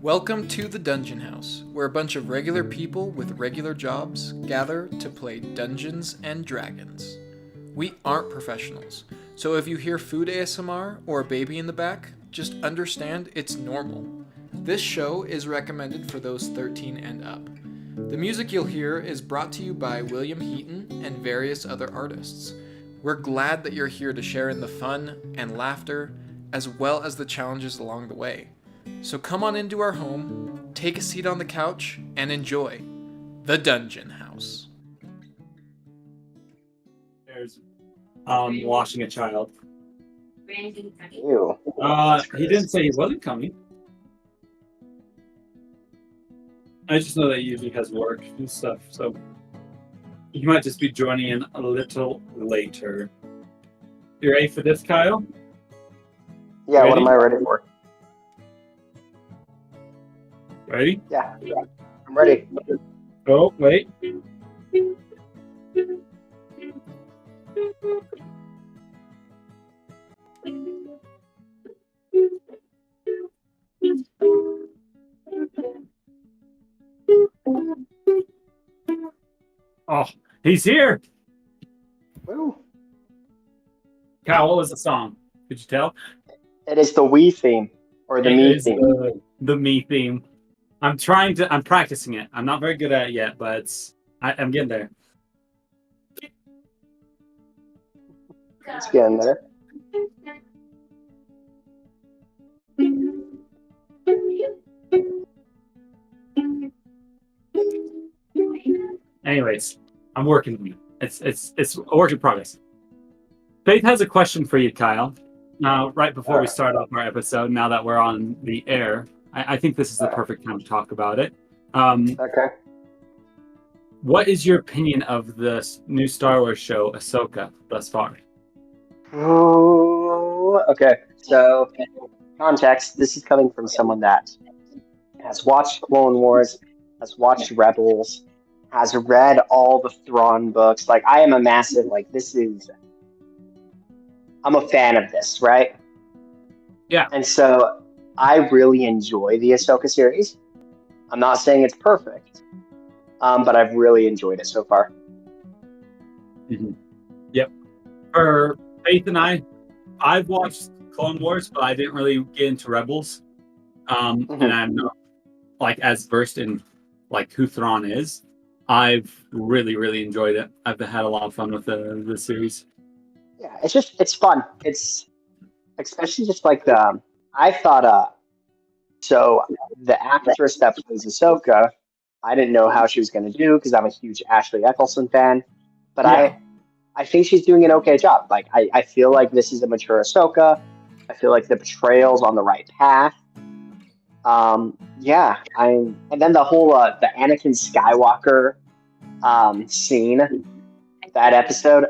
Welcome to the Dungeon House, where a bunch of regular people with regular jobs gather to play Dungeons and Dragons. We aren't professionals, so if you hear food ASMR or a baby in the back, just understand it's normal. This show is recommended for those 13 and up. The music you'll hear is brought to you by William Heaton and various other artists. We're glad that you're here to share in the fun and laughter, as well as the challenges along the way. So come on into our home, take a seat on the couch, and enjoy the Dungeon House. There's washing a child. Ew. He didn't say he wasn't coming. I just know that he usually has work and stuff, so he might just be joining in a little later. You ready for this, Kyle? Yeah, Ready? what am I ready for? Ready? Yeah, I'm ready. Oh, wait. Oh, he's here! Woo. Kyle, what was the song? Could you tell? It is the Wii theme, or the It me is theme. the me theme. I'm practicing it. I'm not very good at it yet, but I'm getting there. It's getting there. Anyways, I'm working on it. It's a work in progress. Faith has a question for you, Kyle. Now, right before we start off our episode, now that we're on the air, I think this is the perfect time to talk about it. Okay. What is your opinion of the new Star Wars show, Ahsoka, thus far? Ooh, okay, so context, this is coming from someone that has watched Clone Wars, has watched Rebels, has read all the Thrawn books. Like, I am a massive, I'm a fan of this, right? Yeah. And so I really enjoy the Ahsoka series. I'm not saying it's perfect, but I've really enjoyed it so far. Mm-hmm. Yep. For Faith and I've watched Clone Wars, but I didn't really get into Rebels. And I'm not as versed in who Thrawn is. I've really, really enjoyed it. I've had a lot of fun with the series. Yeah, it's fun. It's especially just I thought so the actress that plays Ahsoka, I didn't know how she was going to do because I'm a huge Ashley Eccleston fan, but Yeah. I think she's doing an okay job. I feel like this is a mature Ahsoka. I feel like the portrayal's on the right path. And then the whole the Anakin Skywalker scene, that episode,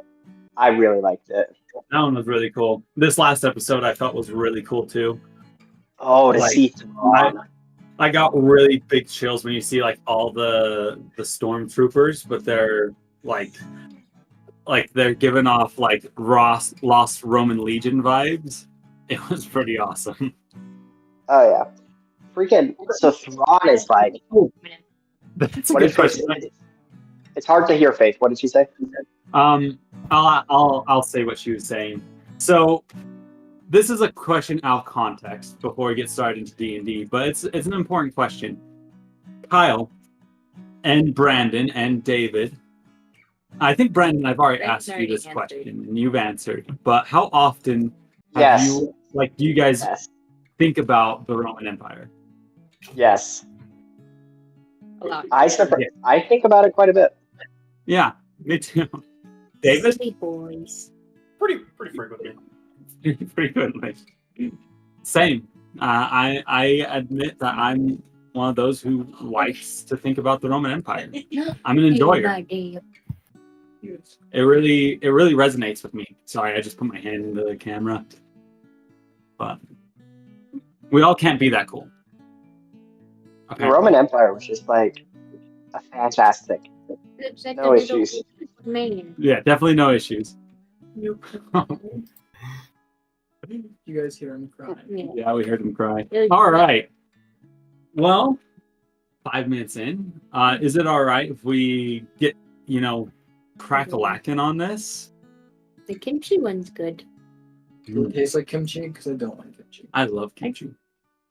I really liked it. That one was really cool. This last episode I thought was really cool too. Oh, to see Thrawn. I got really big chills when you see all the stormtroopers, but they're they're giving off Lost Roman Legion vibes. It was pretty awesome. Oh yeah, freaking! So Thrawn is That's a what good did question. It's hard to hear, Faith. What did she say? I'll say what she was saying. So this is a question out of context before we get started into D&D, but it's an important question. Kyle and Brandon and David, I think Brandon, I've already asked you this question and you've answered, but how often have you do you guys think about the Roman Empire? Yes. A lot. I think about it quite a bit. Yeah, me too. David? Sweet boys. Pretty frequently. Frequently. Same. I admit that I'm one of those who likes to think about the Roman Empire. I'm an enjoyer. It really resonates with me. Sorry, I just put my hand into the camera. But we all can't be that cool. The Roman Empire was just a fantastic. No issues. Yeah, definitely no issues. You guys hear him crying. Yeah, we heard him cry. Really? All right. Well, 5 minutes in. Is it all right if we get, crack-a-lackin' on this? The kimchi one's good. Do it taste like kimchi? Because I don't like kimchi. I love kimchi.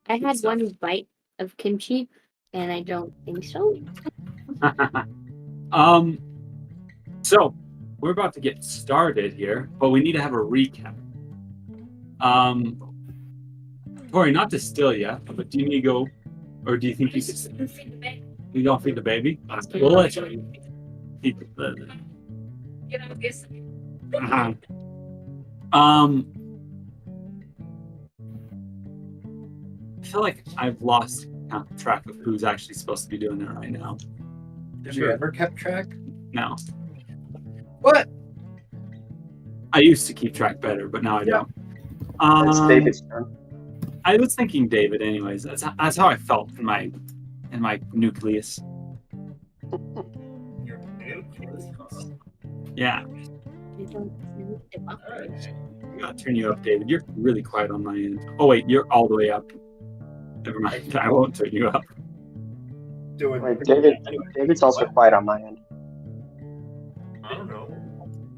I had one bite of kimchi, and I don't think so. So we're about to get started here, but we need to have a recap. Tori, not to steal you, but do you need to go, or do you think you could? You don't feed the baby? We'll let you feed the. Uh-huh. I feel like I've lost track of who's actually supposed to be doing it right now. Have you ever kept track? No. What? I used to keep track better, but now I don't. It's David's turn. I was thinking David, anyways. That's how I felt in my nucleus. Yeah. I don't know the buffers. I gotta turn you up, David. You're really quiet on my end. Oh wait, you're all the way up. Never mind. I won't turn you up. Wait, David's also quiet on my end. I don't know.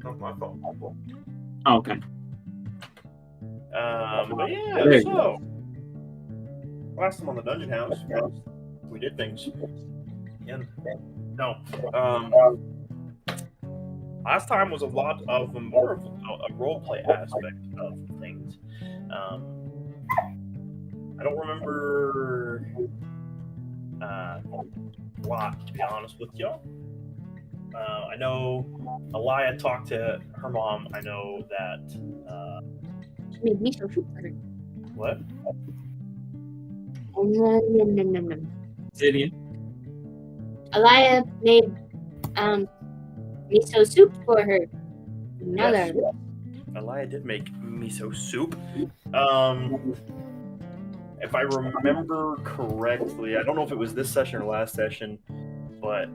Not my fault. Oh, okay. But yeah, There you so last time on the Dungeon House, we did things. Again. No. Last time was a lot of more of a roleplay aspect of things. I don't remember a lot, to be honest with y'all. I know Elia talked to her mom. I know that. She made me so super. What? Gideon. Elia made miso soup for her. Another. Yes. Elia did make miso soup. If I remember correctly, I don't know if it was this session or last session, but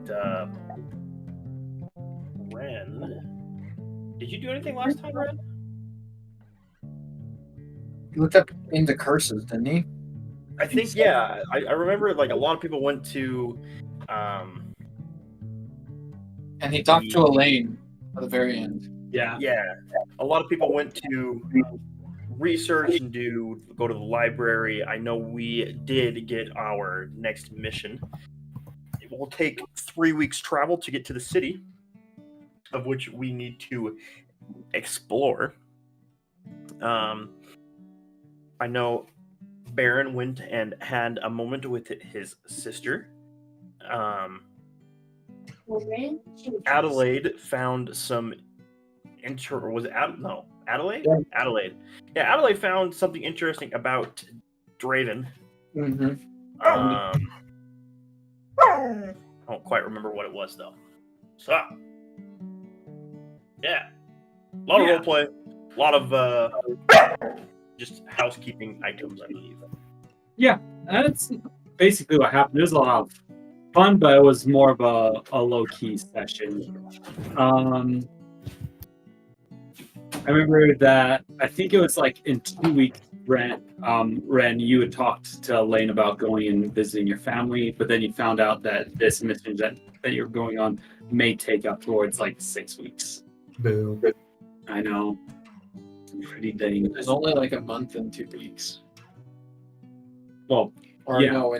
Ren, did you do anything last time, Ren? He looked up into curses, didn't he? I think yeah. I remember like a lot of people went to And he talked to Elaine at the very end. Yeah. yeah, a lot of people went to research and go to the library. I know we did get our next mission. It will take 3 weeks travel to get to the city, of which we need to explore. I know Baron went and had a moment with his sister. Adelaide found some Adelaide? Yeah. Adelaide. Yeah, Adelaide found something interesting about Draven. Mm-hmm. I don't quite remember what it was though. So, yeah, a lot of roleplay, a lot of just housekeeping items, I believe. Yeah, that's basically what happened. It was a lot of fun, but it was more of a low-key session. I remember that I think it was like in 2 weeks, Ren, you had talked to Elaine about going and visiting your family, but then you found out that this mission that you're going on may take up towards like 6 weeks. Boo. I know. Pretty dang. It's only like a month and 2 weeks. Well, Or yeah. no,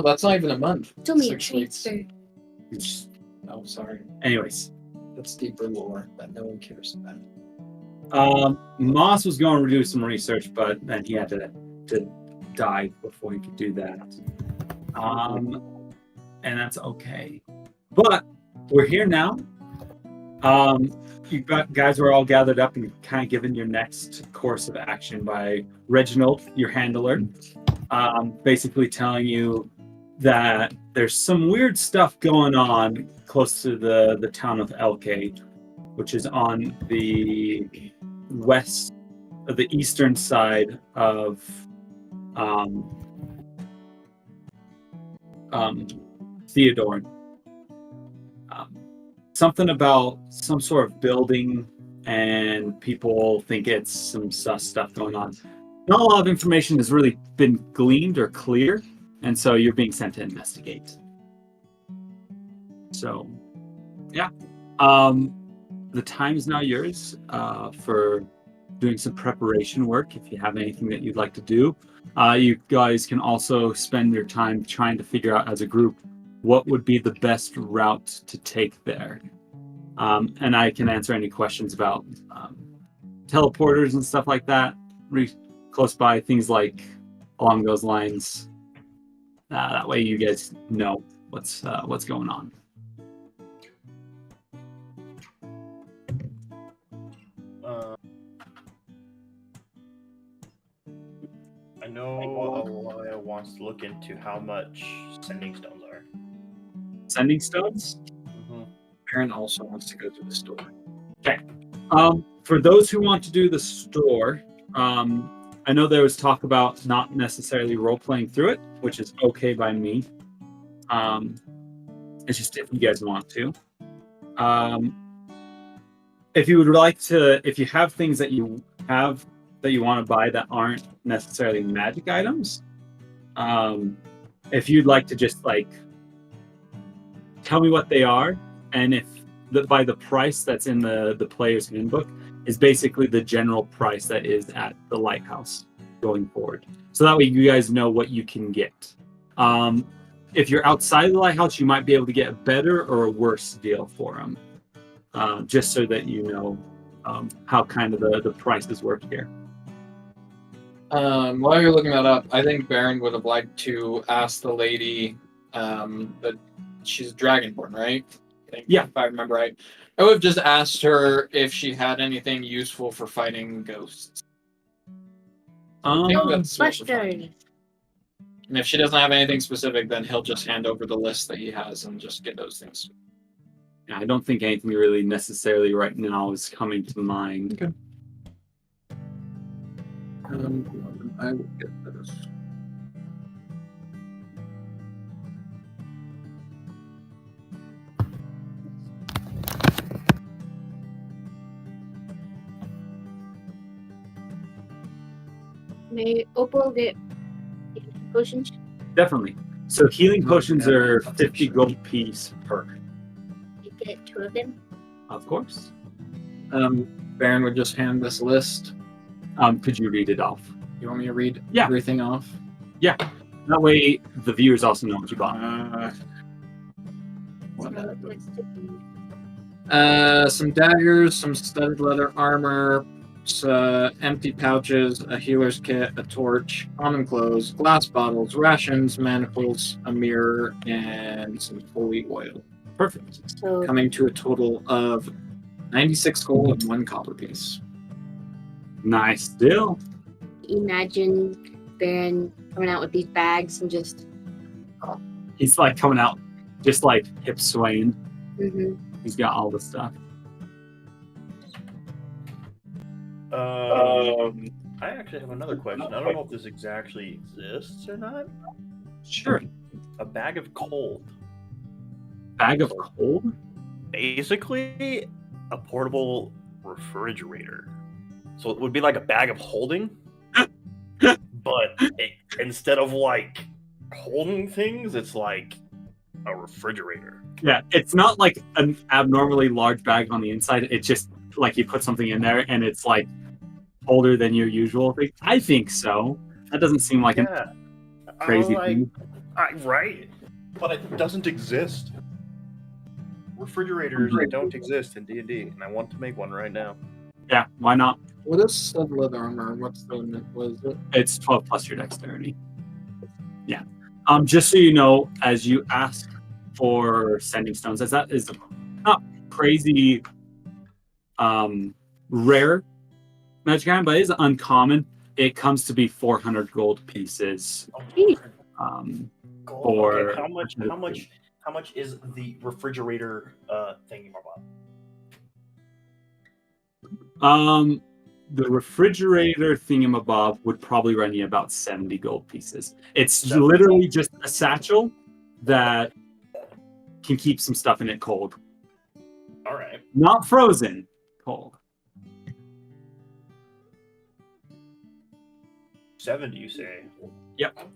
that's not even a month. It's only 6 a weeks. It's- Oh, sorry. Anyways, That's deeper lore that no one cares about. Moss was going to do some research, but then he had to die before he could do that. And that's okay. But we're here now. You guys were all gathered up and kind of given your next course of action by Reginald, your handler, basically telling you that there's some weird stuff going on close to the town of Elkay, which is on the west of the eastern side of Theodore. Something about some sort of building, and people think it's some sus stuff going on. Not a lot of information has really been gleaned or clear, And so you're being sent to investigate. So, yeah. The time is now yours for doing some preparation work. If you have anything that you'd like to do, you guys can also spend your time trying to figure out as a group what would be the best route to take there. And I can answer any questions about teleporters and stuff like that. Close by, things like along those lines. That way you guys know what's going on. I know Alaya wants to look into how much sending stones are. Sending stones? Aaron also wants to go to the store. Okay. For those who want to do the store, I know there was talk about not necessarily role-playing through it, which is okay by me. It's just if you guys want to. If you would like to, if you have things that you have that you want to buy that aren't necessarily magic items, if you'd like to just like tell me what they are, and if by the price that's in the player's handbook is basically the general price that is at the lighthouse going forward. So that way you guys know what you can get. If you're outside of the lighthouse, you might be able to get a better or a worse deal for them. Just so that you know how kind of the prices work here. While you're looking that up, I think Baron would have liked to ask the lady that she's Dragonborn, right? Yeah. If I remember right. I would have just asked her if she had anything useful for fighting ghosts. I think that's what we're finding. And if she doesn't have anything specific, then he'll just hand over the list that he has and just get those things. Yeah, I don't think anything really necessarily right now is coming to mind. Okay. I will get those. May Opal get potions? Definitely. So healing potions are 50 gold piece per. You get 2 of them? Of course. Baron would just hand this list. Could you read it off? You want me to read Yeah. everything off? Yeah. That way the viewers also know what you bought. Some daggers, some studded leather armor, empty pouches, a healer's kit, a torch, common clothes, glass bottles, rations, manacles, a mirror, and some holy oil. Perfect. So Coming to a total of 96 gold and 1 copper piece. Nice deal. imagine Baron coming out with these bags and just. He's like coming out just like hip swaying. Mm-hmm. He's got all the stuff. I actually have another question. I don't know if this exactly exists or not. Sure. A bag of cold. Bag of cold? Basically, a portable refrigerator. So it would be like a bag of holding, but instead of like holding things, it's like a refrigerator. Yeah, it's not like an abnormally large bag on the inside. It's just like you put something in there and it's like older than your usual thing. I think so. That doesn't seem like a crazy thing. Right? But it doesn't exist. Refrigerators don't exist in D&D, and I want to make one right now. Yeah, why not? What is stud leather armor? What's the limit? What is it? It's 12 plus your dexterity. Yeah. Just so you know, as you ask for sending stones, as that is not crazy rare magic item, but it is uncommon. It comes to be 400 gold pieces. Gold. Or Okay, how much is the refrigerator thingy about? The refrigerator thingamabob would probably run you about 70 gold pieces. It's literally just a satchel that can keep some stuff in it cold. All right. Not frozen, cold. 70, you say? Yep.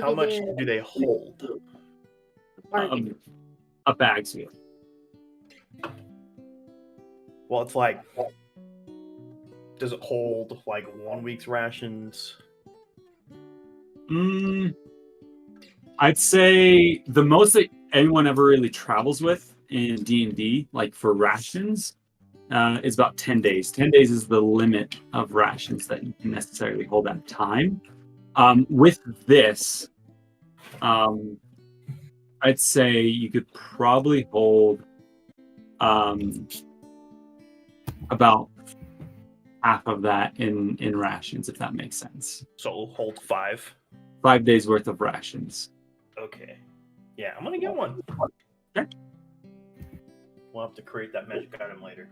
How much do they hold? Bargain. A bag's worth. Well, it's like, does it hold like 1 week's rations? I'd say the most that anyone ever really travels with in D&D, like for rations, is about 10 days. 10 days is the limit of rations that you can necessarily hold at a time. With this, I'd say you could probably hold about half of that in rations, if that makes sense. So hold 5. 5 days worth of rations. Okay. Yeah, I'm gonna get one. Okay. We'll have to create that magic item later.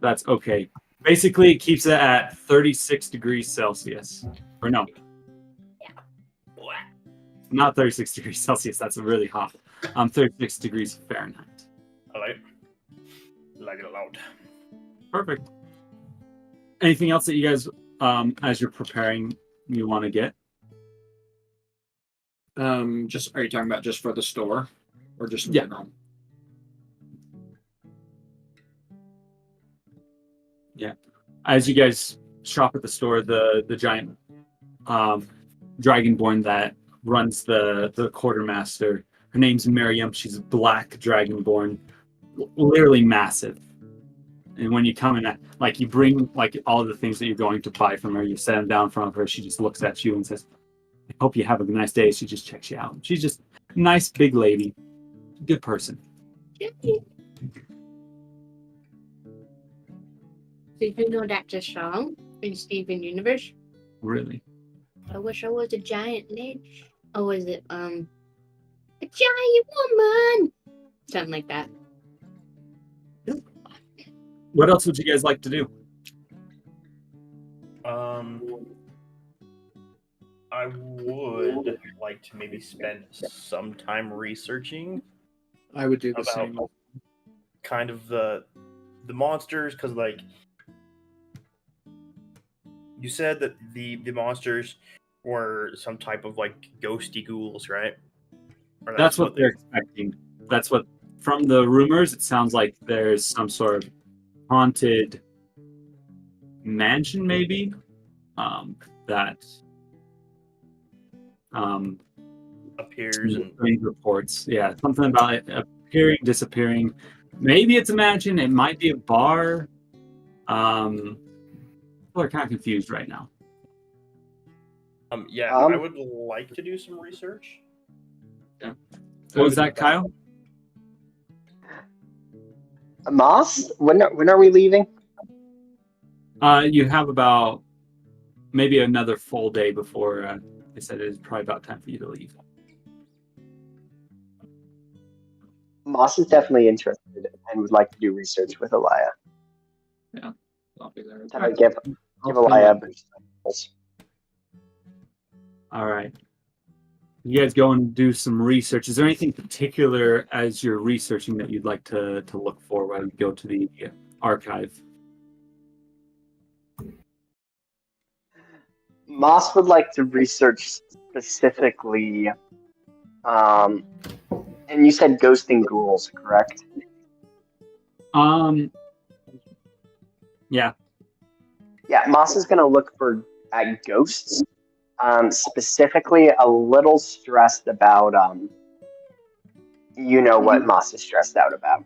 That's okay. Basically, it keeps it at 36 degrees Celsius. Or no, not 36 degrees Celsius. That's really hot. 36 degrees Fahrenheit. I like it a lot. Perfect. Anything else that you guys, as you're preparing, you want to get? Just are you talking about just for the store, or just in Yeah. general? Yeah. As you guys shop at the store, the giant dragonborn that runs the quartermaster, her name's Miriam. She's a black dragonborn, literally massive. And when you come in, like you bring like all the things that you're going to buy from her, you set them down in front of her. She just looks at you and says, "I hope you have a nice day." She just checks you out. She's just a nice big lady, good person. Did you know that's a song in Steven Universe? Really. I wish I was a giant lich. Or was it a giant woman? Something like that. What else would you guys like to do? I would like to maybe spend some time researching I would do the about same. kind of the monsters, because like you said that the monsters were some type of like ghosty ghouls, right? Or That's what they're expecting. That's what, from the rumors, it sounds like there's some sort of haunted mansion, maybe, that appears and strange reports. Yeah, something about it appearing, disappearing. Maybe it's a mansion. It might be a bar. People are kind of confused right now. yeah, I would like to do some research. Yeah. What was that, Kyle? Moss, when are we leaving? You have about maybe another full day before they said it is probably about time for you to leave. Moss is definitely interested and would like to do research with Elia. Yeah, I'll be there. To give Elia a boost. All right. You guys go and do some research. Is there anything particular as you're researching that you'd like to look for while you go to the archive? Moss would like to research specifically, and you said ghosting ghouls, correct? Yeah. Yeah, Moss is going to look at ghosts. Specifically, a little stressed about, what Moss is stressed out about.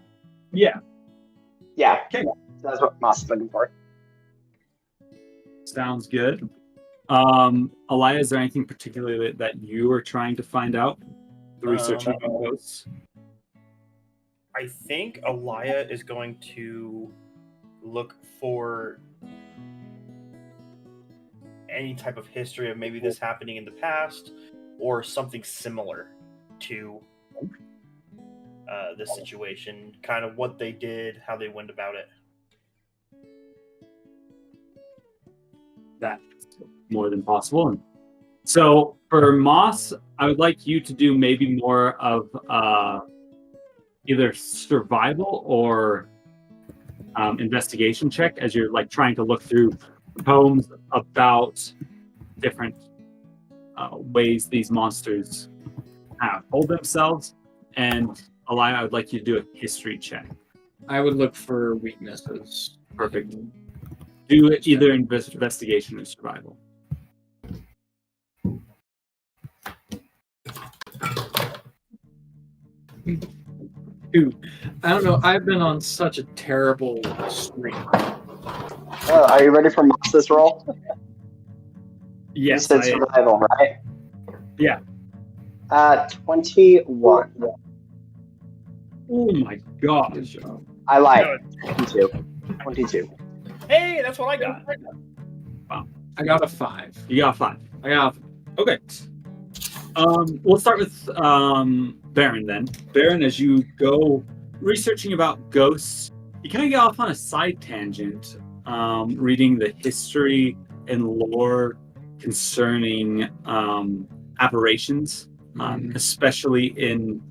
Yeah. Yeah. Okay. So that's what Moss is looking for. Sounds good. Elia, is there anything particularly that you are trying to find out? The researching about ghosts? I think Elia is going to look for any type of history of maybe this happening in the past or something similar to this situation, kind of what they did, how they went about it. That's more than possible. So for Moss, I would like you to do maybe more of either survival or investigation check as you're like trying to look through poems about different ways these monsters hold themselves. And Elia, I would like you to do a history check. I would look for weaknesses. Perfect. Do it either investigation or survival. Dude, I don't know. I've been on such a terrible streak. Are you ready for Moss's roll? You Yes, said survival, right? Yeah. 21. Oh my gosh. I lied. 22. 22. Hey, that's what I got. I got a 5. You got 5. I got Okay. We'll start with Baron then. Baron, as you go researching about ghosts, you kind of get off on a side tangent, reading the history and lore concerning aberrations, especially in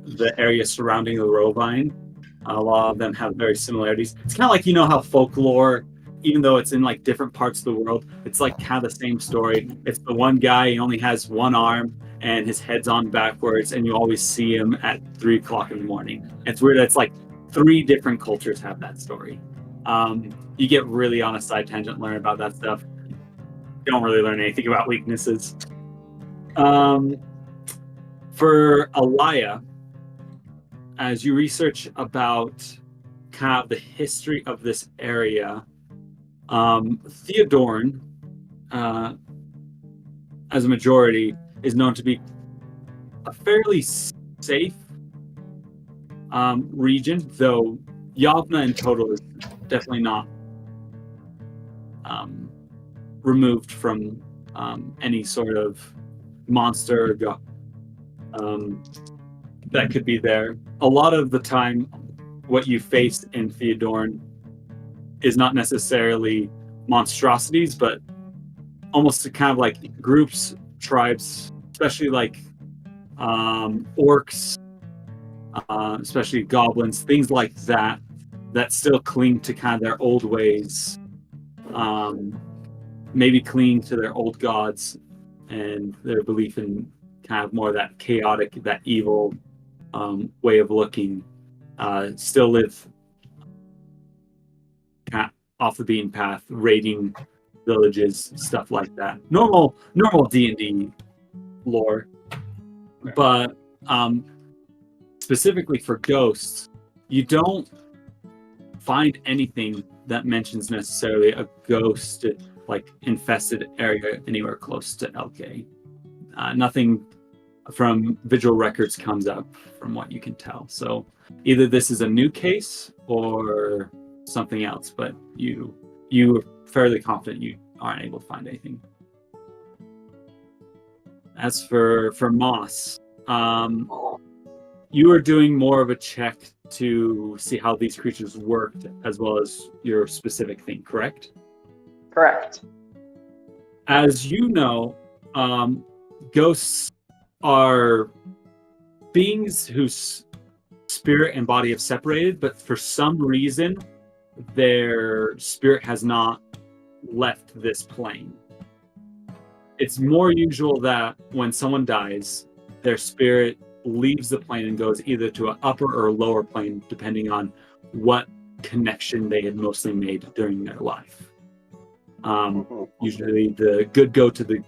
the area surrounding the Rovine. A lot of them have very similarities. It's kind of like, how folklore, even though it's in like different parts of the world, it's like kind of the same story. It's the one guy, he only has one arm and his head's on backwards, and you always see him at 3 o'clock in the morning. It's weird. It's like 3 different cultures have that story. You get really on a side tangent, learn about that stuff. You don't really learn anything about weaknesses. For Elia, as you research about kind of the history of this area, Theodorn, as a majority, is known to be a fairly safe region, though Yavna in total is definitely not removed from any sort of monster that could be there. A lot of the time, what you face in Theodorn is not necessarily monstrosities, but almost kind of like groups, tribes, especially like orcs, especially goblins, things like that, that still cling to kind of their old ways, maybe cling to their old gods and their belief in kind of more that chaotic, that evil way of looking, still live off the beaten path, raiding villages, stuff like that. Normal D&D lore. Okay. But specifically for ghosts, you don't find anything that mentions necessarily a ghost like infested area anywhere close to Elkay. Nothing from Vigil records comes up from what you can tell. So either this is a new case or something else, but you are fairly confident you aren't able to find anything. As for Moss, you are doing more of a check to see how these creatures worked, as well as your specific thing, correct? Correct. As you know, ghosts are beings whose spirit and body have separated, but for some reason, their spirit has not left this plane. It's more usual that when someone dies, their spirit leaves the plane and goes either to an upper or lower plane, depending on what connection they had mostly made during their life. Usually the good go to the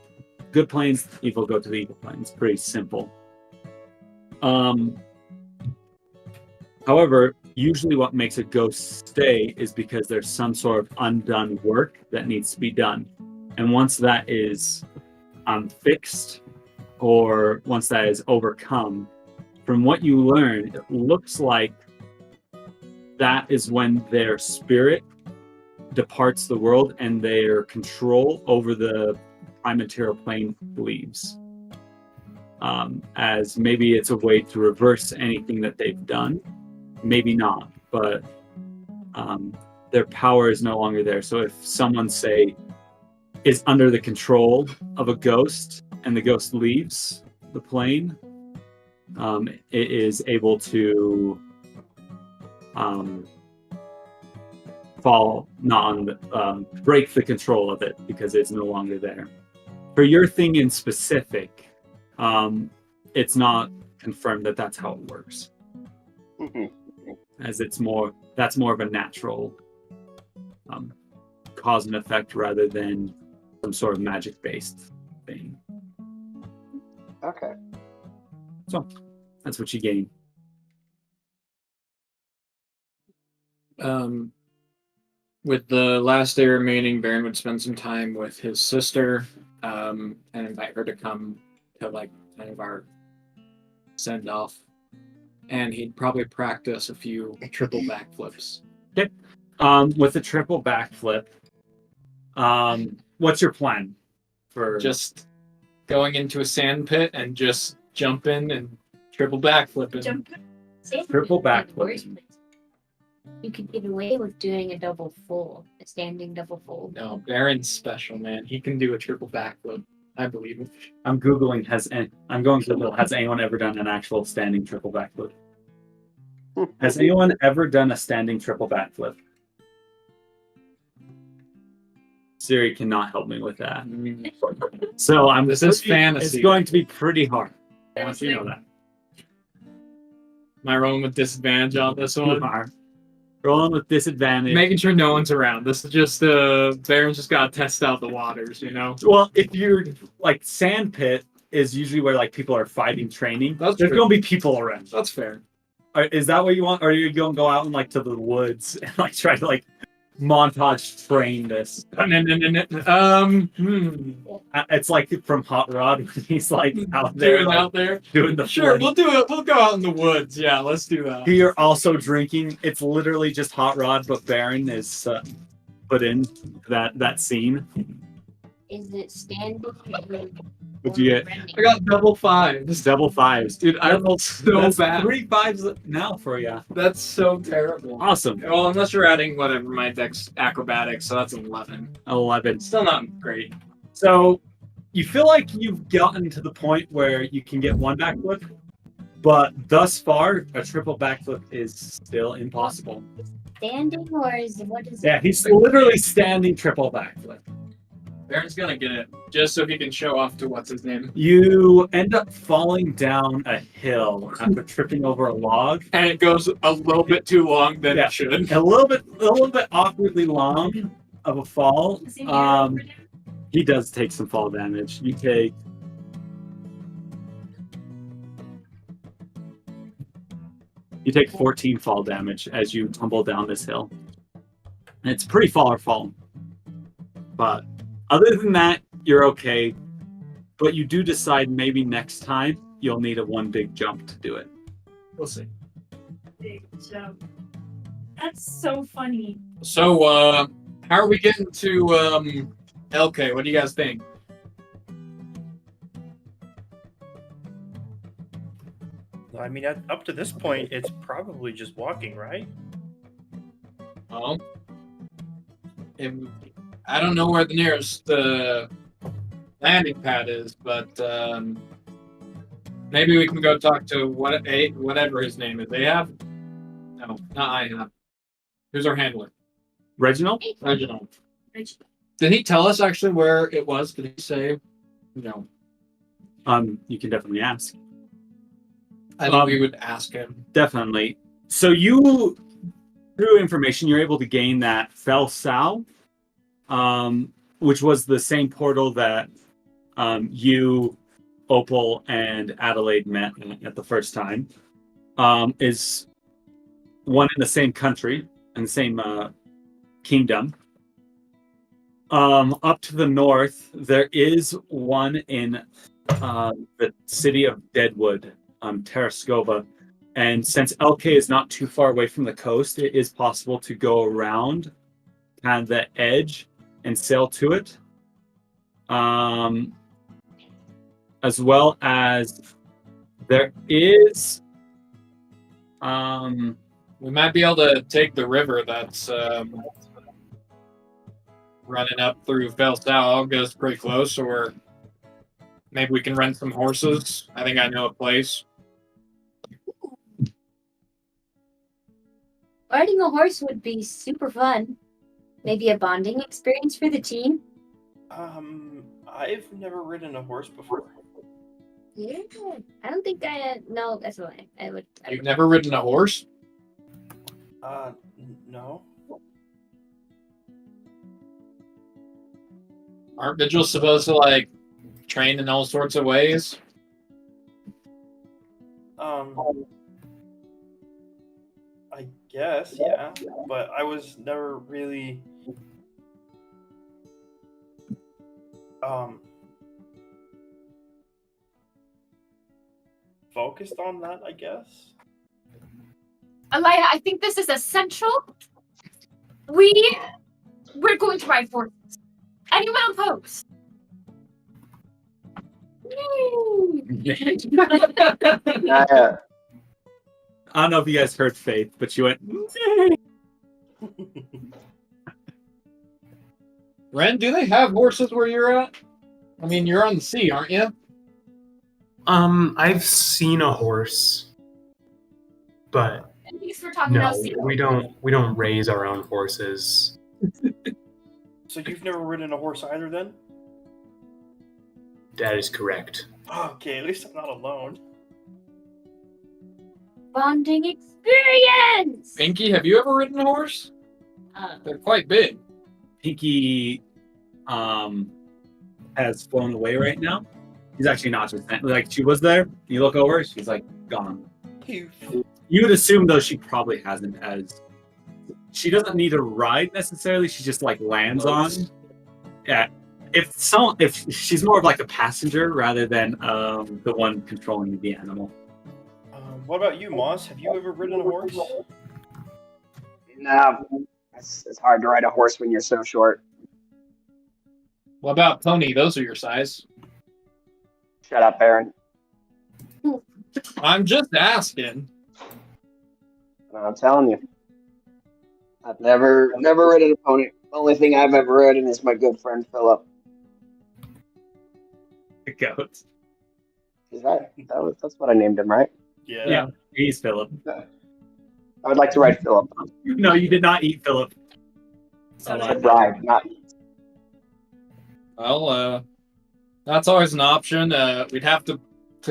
good planes, evil go to the evil planes. Pretty simple. However, usually what makes a ghost stay is because there's some sort of undone work that needs to be done. And once that is fixed, or once that is overcome, from what you learn, it looks like that is when their spirit departs the world and their control over the prime material plane leaves. As maybe it's a way to reverse anything that they've done. Maybe not, but their power is no longer there. So if someone, say, is under the control of a ghost and the ghost leaves the plane, it is able to fall, break the control of it because it's no longer there. for your thing in specific, it's not confirmed that that's how it works. As that's more of a natural cause and effect rather than some sort of magic-based thing. Okay. So that's what you gain. With the last day remaining, Baron would spend some time with his sister, and invite her to come to like kind of our send off. And he'd probably practice a few triple backflips. Okay. With a triple backflip, what's your plan for Just going into a sand pit and just jumping and triple backflipping. triple backflip? You could get away with doing a standing double fold. No, Baron's special, man. He can do a triple backflip. I believe him. I'm googling. Has anyone ever done an actual standing triple backflip? Has anyone ever done a standing triple backflip? Siri cannot help me with that. So This is fantasy. It's going to be pretty hard. I want you to know that. Am I rolling with disadvantage on this You one? are rolling with disadvantage. Making sure no one's around. This is just Baron's just gotta test out the waters, you know? Well, if you're like sand pit is usually where like people are fighting training. That's There's true. gonna be people around. That's fair. Is that what you want, or are you gonna go out and like to the woods and like try to like montage train this? It's like from Hot Rod when he's like out there, Doing out there. doing the Sure, flip. we'll do it. We'll go out in the woods. Yeah, let's do that. You're also drinking. It's literally just Hot Rod, but Baron is put in that scene. Is it standing? What'd you get? I got double fives. Double fives, Dude, I rolled so That's bad. 3 fives now for you. That's so terrible. Awesome. Well, unless you're adding whatever my dex acrobatics, so that's 11. 11. Still not great. So you feel like you've gotten to the point where you can get one backflip, but thus far a triple backflip is still impossible. Standing or what is it? Yeah, he's literally standing triple backflip. Baron's gonna get it just so he can show off to what's his name. You end up falling down a hill after tripping over a log. And it goes a little bit too long than Yeah. it should. A little bit awkwardly long of a fall. He does take some fall damage. You take 14 fall damage as you tumble down this hill. And it's pretty far fall. But other than that, you're okay. But you do decide maybe next time you'll need a one big jump to do it. We'll see. Big jump. That's so funny. So, how are we getting to Elkay? What do you guys think? I mean, up to this point, it's probably just walking, right? Well, I don't know where the nearest landing pad is, but maybe we can go talk to whatever his name is. They have? No, not I have. Who's our handler? Reginald? Reginald. Did he tell us actually where it was? Did he say? No. You can definitely ask. I think we would ask him. Definitely. So you, through information, you're able to gain that Fel-nor, which was the same portal that you, Opal, and Adilaide met at the first time. Is one in the same country and the same kingdom. Up to the north, there is one in the city of Deadwood, Terrascova. And since Elkay is not too far away from the coast, it is possible to go around kind of the edge and sail to it. As well as there is... We might be able to take the river that's running up through Fel-nor. Goes pretty close, or maybe we can rent some horses. I think I know a place. Riding a horse would be super fun. Maybe a bonding experience for the team. I've never ridden a horse before. Yeah. I don't think no, that's a lie. You've never ridden a horse? No. Aren't Vigils supposed to, like, train in all sorts of ways? I guess, yeah. But I was never really focused on that, I guess. Alaya, I think this is essential. We're going to ride horses. Anyone opposed? I don't know if you guys heard Faith, but she went. Ren, do they have horses where you're at? I mean, you're on the sea, aren't you? I've seen a horse, but At least we're talking no, about sea. we don't raise our own horses. So you've never ridden a horse either, then? That is correct. Okay, at least I'm not alone. Bonding experience. Pinky, have you ever ridden a horse? They're quite big. Pinky has flown away right now. He's actually not just like she was there. You look over, she's like gone. You would assume though she probably hasn't, as she doesn't need a ride necessarily. She just like lands on. Yeah. If she's more of like a passenger rather than the one controlling the animal. What about you, Moss? Have you ever ridden a horse? No, it's hard to ride a horse when you're so short. What about pony? Those are your size. Shut up, Baron. I'm just asking. I'm telling you. I've never ridden a pony. The only thing I've ever ridden is my good friend Philip. The goat. That's what I named him, right? Yeah, he's Philip. I would like to ride Philip. No, you did not eat Philip. I said ride, not eat. Well, that's always an option. We'd have to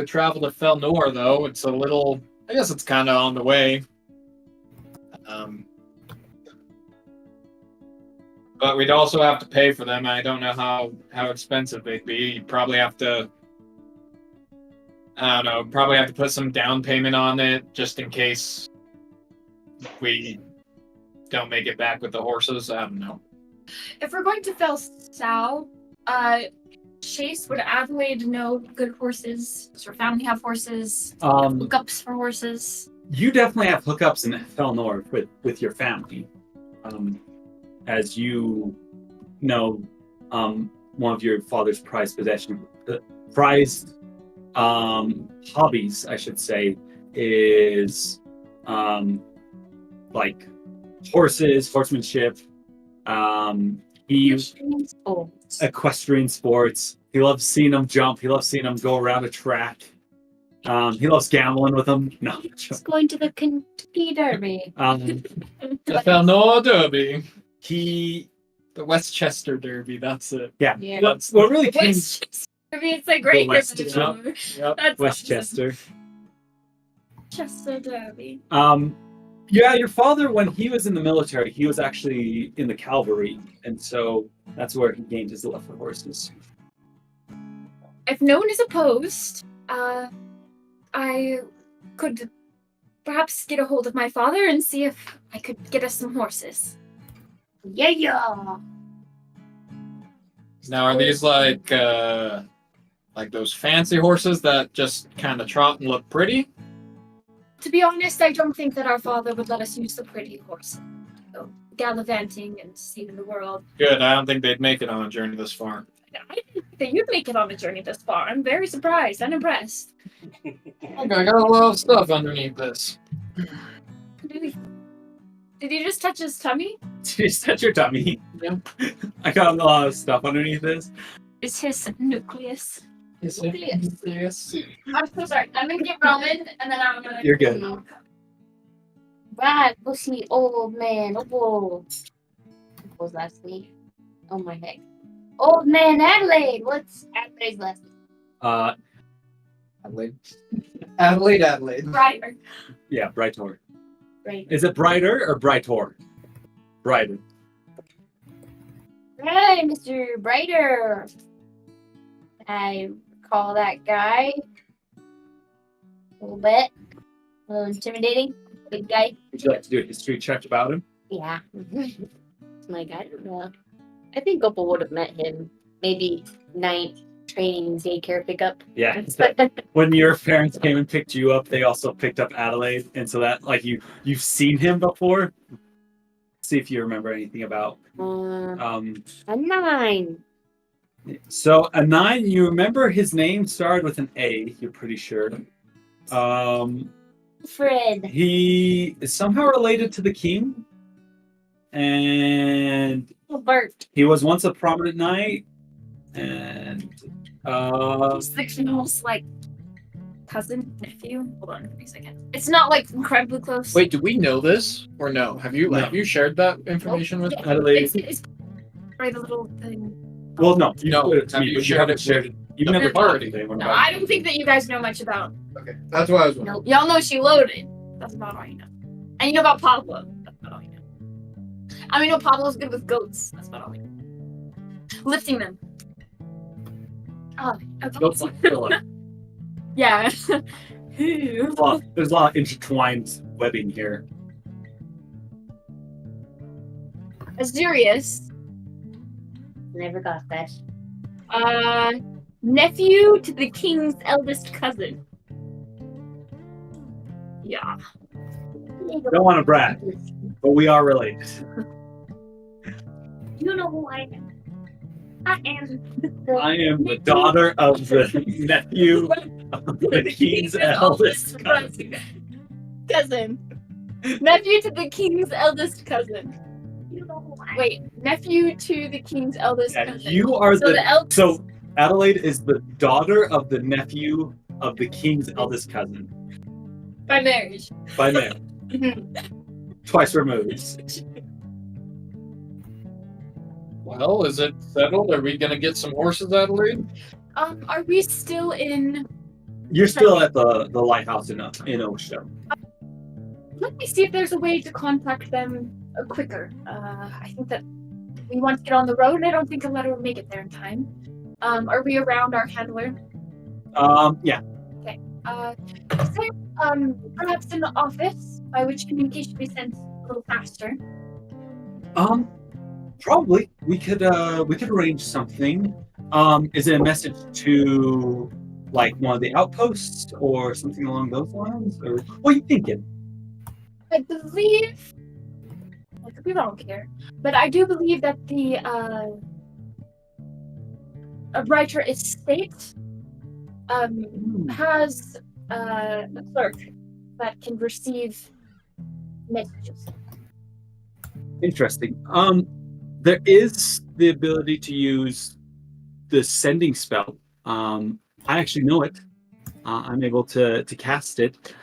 travel to Fel-nor, though. It's a little... I guess it's kind of on the way. But we'd also have to pay for them. I don't know how expensive they'd be. You'd probably have to... I don't know. Probably have to put some down payment on it, just in case we don't make it back with the horses. I don't know. If we're going to Fel-nor, Chase, would Adelaide know good horses? Does her family have horses? Hookups for horses? You definitely have hookups in Fel-nor with your family. As you know, one of your father's prized hobbies, I should say, is like horses, horsemanship. Equestrian sports. He loves seeing them jump. He loves seeing them go around a track. He loves gambling with them. No, He's going to the Kentucky Derby. The Fel-nor Derby. The Westchester Derby, that's it. Yeah. Yeah. What really came... It's like right here for the West- show. Yep. That's Westchester. Chester Derby. Yeah, your father, when he was in the military, he was actually in the cavalry, and so that's where he gained his love for horses. If no one is opposed, I could perhaps get a hold of my father and see if I could get us some horses. Yeah. Now, are these like those fancy horses that just kind of trot and look pretty? To be honest, I don't think that our father would let us use the pretty horse. So, gallivanting and seeing the world. Good. I don't think they'd make it on a journey this far. I didn't think that you'd make it on a journey this far. I'm very surprised and impressed. Okay, I got a lot of stuff underneath this. Did you just touch his tummy? Did you just touch your tummy? Yeah. I got a lot of stuff underneath this. It's his nucleus. Yes. I'm so sorry. I'm gonna get Roman, and then I'm gonna. You're good. Right, pussy old man. Oh, what was last week? Oh my heck. Old man Adelaide. What's Adelaide's last name? Adelaide. Adelaide. Brightor. Yeah, Brightor. Right. Is it Brighter or Brightor? Brighter. Hey, Mr. Brightor. I recall that guy. A little bit. A little intimidating. Big guy. Would you like to do a history check about him? Yeah. Like, I don't know. I think Opal would have met him. Maybe night training daycare pickup. Yeah. When your parents came and picked you up, they also picked up Adelaide, and so that like you've seen him before. See if you remember anything about. A 9. So a 9. You remember his name started with an A. You're pretty sure. Fred. He is somehow related to the king, and Bert. he was once a prominent knight, and He's the almost like cousin, nephew. Hold on, give me a second. It's not like incredibly close. Wait, do we know this or no? Have you No. have you shared that information with? Adelaide. It's right, the little thing. Well, no, you No, showed it to have me, you but you shared haven't it shared it. You've the never party? talked to anyone No, about I it. don't think that you guys know much about. Okay, that's what I was wondering. No, y'all know she loaded. That's about all you know. And you know about Pablo. That's about all you know. I mean, no, Pablo's good with goats. That's about all you know. Lifting them. Oh, okay. Goats like Philip. Yeah. There's a lot of intertwined webbing here. Azureus. Never got that. Nephew to the king's eldest cousin. Yeah. Don't want to brag, but we are related. You know who I am. I am I am the daughter of the nephew of the king's eldest cousin. Cousin. Nephew to the king's eldest cousin. You know who I am. Wait, nephew to the king's eldest Yeah, cousin. you are So the eldest. So Adelaide is the daughter of the nephew of the king's eldest cousin By marriage. by marriage, twice removed. Well, is it settled? Are we gonna get some horses, Adelaide? Are we still in? You're still at the lighthouse in Osho. Let me see if there's a way to contact them quicker. I think that we want to get on the road, and I don't think a letter will make it there in time. Are we around our handler? Yeah. Is there, perhaps an office by which communication be sent a little faster? Probably we could arrange something. Is it a message to like one of the outposts or something along those lines, or what are you thinking? I believe, I could be wrong here, but I do believe that the a Brightor estate has a clerk that can receive messages. Interesting. There is the ability to use the sending spell. I actually know it. I'm able to cast it.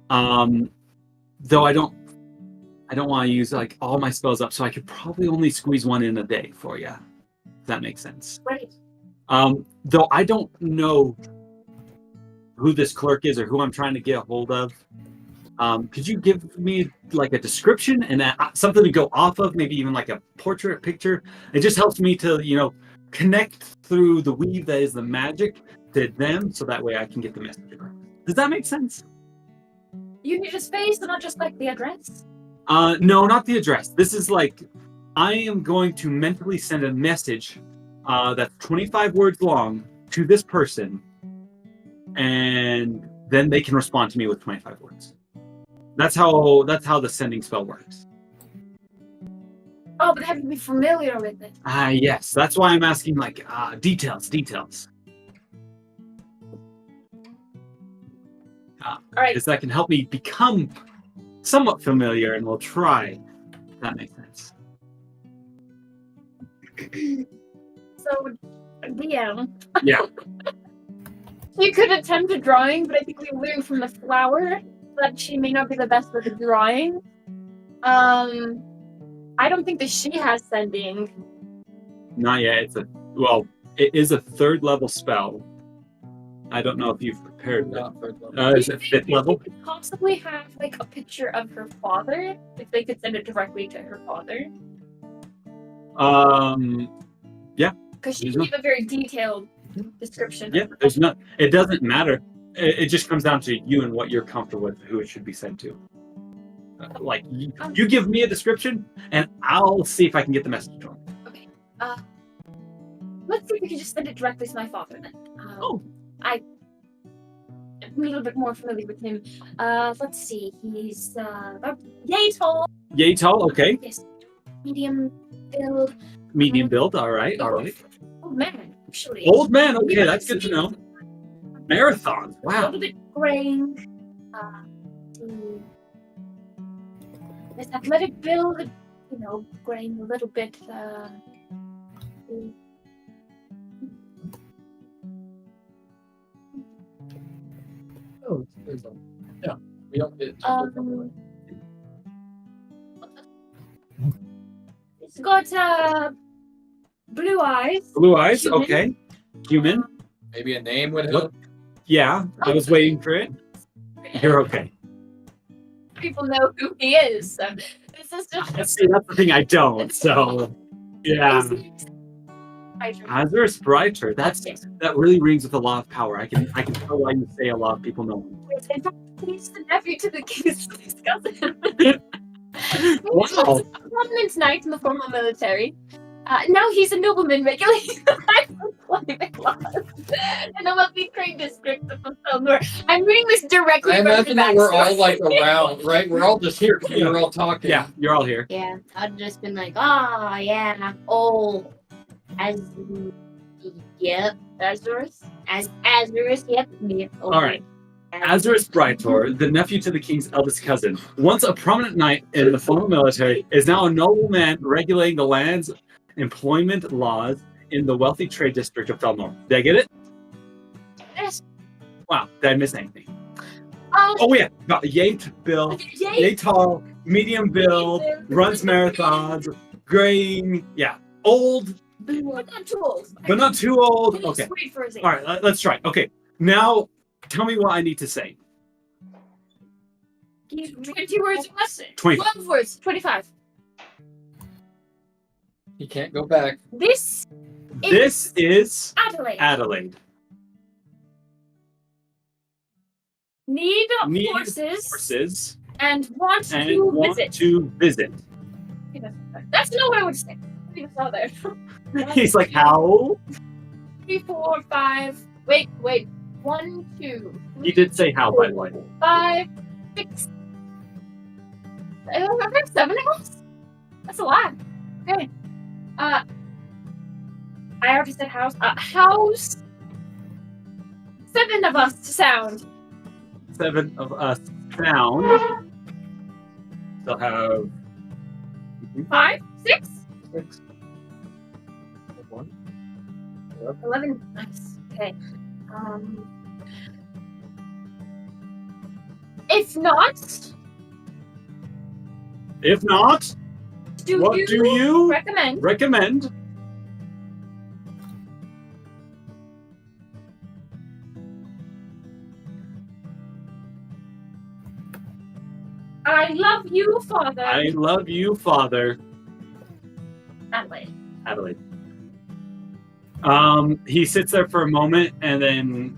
Though I don't want to use like all my spells up, so I could probably only squeeze one in a day for you. If that makes sense. Right. Though I don't know who this clerk is or who I'm trying to get a hold of. Could you give me like a description and something to go off of, maybe even like a portrait picture? It just helps me to, connect through the weave that is the magic to them, so that way I can get the message across. Does that make sense? You need a space and not just like the address? No, not the address. This is like, I am going to mentally send a message that's 25 words long to this person, and then they can respond to me with 25 words. That's how the sending spell works. Oh, but they have to be familiar with it. Yes. That's why I'm asking like details. All right. Because that can help me become somewhat familiar, and we'll try. If that makes sense. So, DM. Yeah. You could attempt a drawing, but I think we learned from the flower that she may not be the best with the drawing. I don't think that she has sending. Not yet. It's a Well, it is a 3rd level spell. I don't know if you've prepared it. Not third level. Is it 5th level? Could possibly have like a picture of her father, if they could send it directly to her father, because she There's gave a very detailed description. Yeah, there's not. It doesn't matter. It just comes down to you and what you're comfortable with, who it should be sent to. You give me a description, and I'll see if I can get the message to him. Okay. Let's see if we can just send it directly to my father then. I'm a little bit more familiar with him. Let's see. He's about yay tall. Yay tall. Okay. Yes. Medium build. Medium build. All right. Old man, actually. Old man. Okay, that's good to know. Marathon. A Wow. little bit graying. This athletic build, graying a little bit. Oh, yeah. We don't get. He's got blue eyes. Blue eyes. Human. Okay. Human. Maybe a name would What? help. Yeah, I was waiting for it. You're okay. People know who he is. So this is just. See, that's the thing I don't. So, yeah. Azureus Brightor. That really rings with a lot of power. I can tell why you say a lot of people know him. In fact, he's the nephew to the king's cousin. Wow. A prominent knight in the former military. Now he's a nobleman regulating the life of climate laws in the wealthy trade district of Fel-nor. I'm reading this directly I from imagine the that we're all backstory. like around, right? We're all just here because we're all talking. Yeah, you're all here. Yeah, I've just been like, oh yeah, oh, yep, Azureus, yep, me. Oh, All right. Azureus Brightor, the nephew to the king's eldest cousin, once a prominent knight in the former military, is now a nobleman regulating the land's employment laws in the wealthy trade district of Fel-nor. Did I get it? Yes. Wow, did I miss anything? Oh yeah, got yay build, yay tall, medium build, runs marathons, graying, yeah, old, But not too old. but not too old. He's Okay, great for his age. all right, let's try. Okay, now tell me what I need to say. Give 20 words of lesson. 20. 12 words. 25. He can't go back. This This is Adelaide. Adelaide. Need Need horses Horses and want and to want visit. to visit. That's not what I would say. I think it's all there. He's like, how? 3, 4, 5. Wait. 1, 2. He did say how, by the way. 5, 6. I have 7 house. That's a lot. Okay. I already said house. House. 7 of us to sound. 7 of us found. Still have 5, 6, 6. 1. 11. Nice. Okay. If not, If not, what do you recommend? recommend? I love you, Father. I love you, Father. Adelaide. Adelaide. He sits there for a moment and then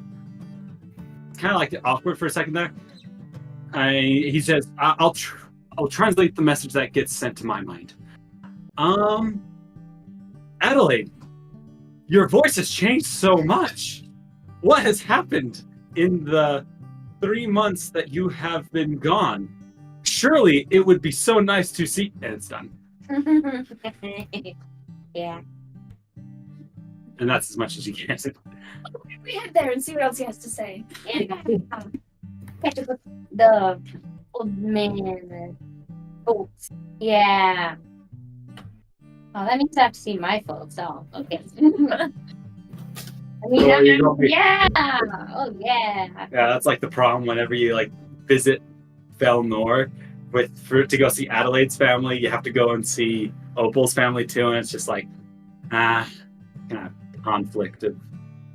it's kind of like awkward for a second there. He says, I'll translate the message that gets sent to my mind. Adelaide, your voice has changed so much. What has happened in the 3 months that you have been gone? Surely it would be so nice to see. And it's done. Yeah. And that's as much as he can. We head there and see what else he has to say. The old man. Folks. Yeah. Oh, that means I have to see my folks. Oh, okay. I mean, Or you don't be- yeah. Oh, yeah. Yeah, that's like the problem whenever you like visit Fel-nor to go see Adelaide's family, you have to go and see Opal's family too, and it's just like, conflict of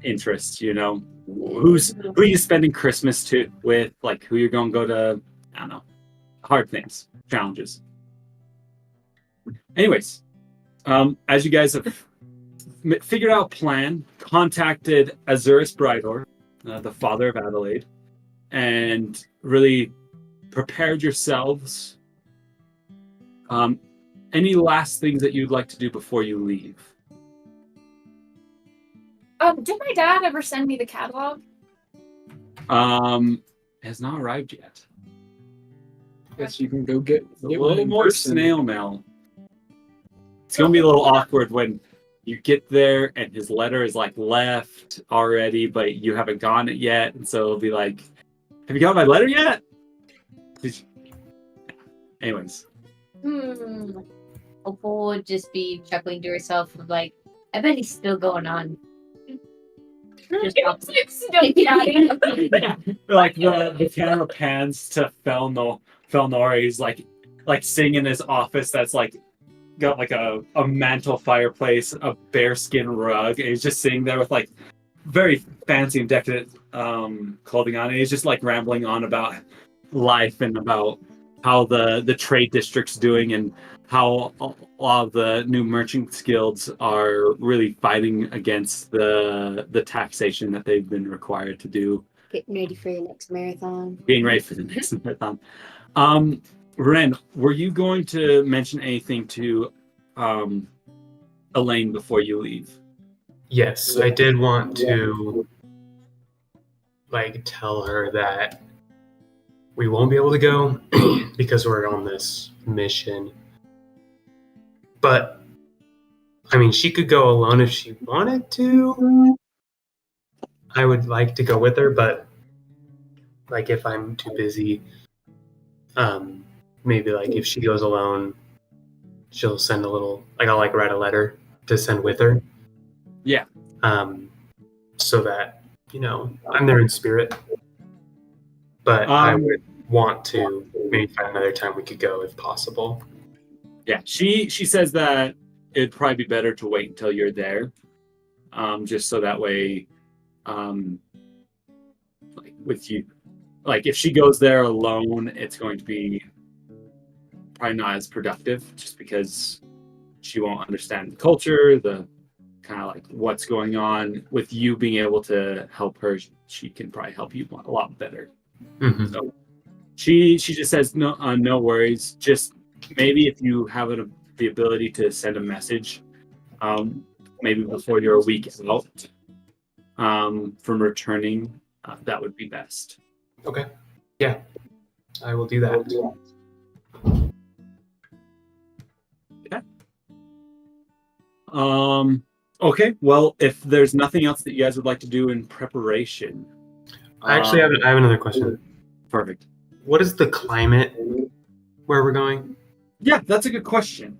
interest. You know, who are you spending Christmas with? Like, who you're going to go to? I don't know. Hard things, challenges. Anyways, as you guys have figured out a plan, contacted Azureus Brightor, the father of Adilaide, and really prepared yourselves. Any last things that you'd like to do before you leave? Did my dad ever send me the catalog? It has not arrived yet. Guess you can go get A one little in more person. snail mail. It's gonna be a little awkward when you get there and his letter is like left already, but you haven't gotten it yet, and so it'll be like, "Have you got my letter yet?" Anyways, Opal would just be chuckling to herself of like, I bet he's still going on. Just like the camera pans to Fel-nor. He's like sitting in his office that's like got like a mantle fireplace, a bearskin rug, and he's just sitting there with like very fancy and decadent clothing on, and he's just like rambling on about life and about how the trade district's doing and how all of the new merchants guilds are really fighting against the taxation that they've been required to do. Getting ready for your next marathon. Being ready for the next marathon. Ren, were you going to mention anything to Elaine before you leave? Yes, I did want to tell her that we won't be able to go because we're on this mission. But I mean, she could go alone if she wanted to. I would like to go with her, but if I'm too busy, maybe if she goes alone, she'll send a little, I'll write a letter to send with her. Yeah. So that, I'm there in spirit. But I would want to maybe find another time we could go if possible. Yeah, she says that it'd probably be better to wait until you're there, just so that way, with you, if she goes there alone, it's going to be probably not as productive, just because she won't understand the culture, the kind of what's going on. With you being able to help her, she can probably help you a lot better. Mm-hmm. So she just says no worries. Just maybe if you have the ability to send a message, maybe before you're a week out from returning, that would be best. Okay. Yeah, I will do that. Okay. Okay. Well, if there's nothing else that you guys would like to do in preparation, I actually have another question. Perfect. What is the climate where we're going? Yeah, that's a good question.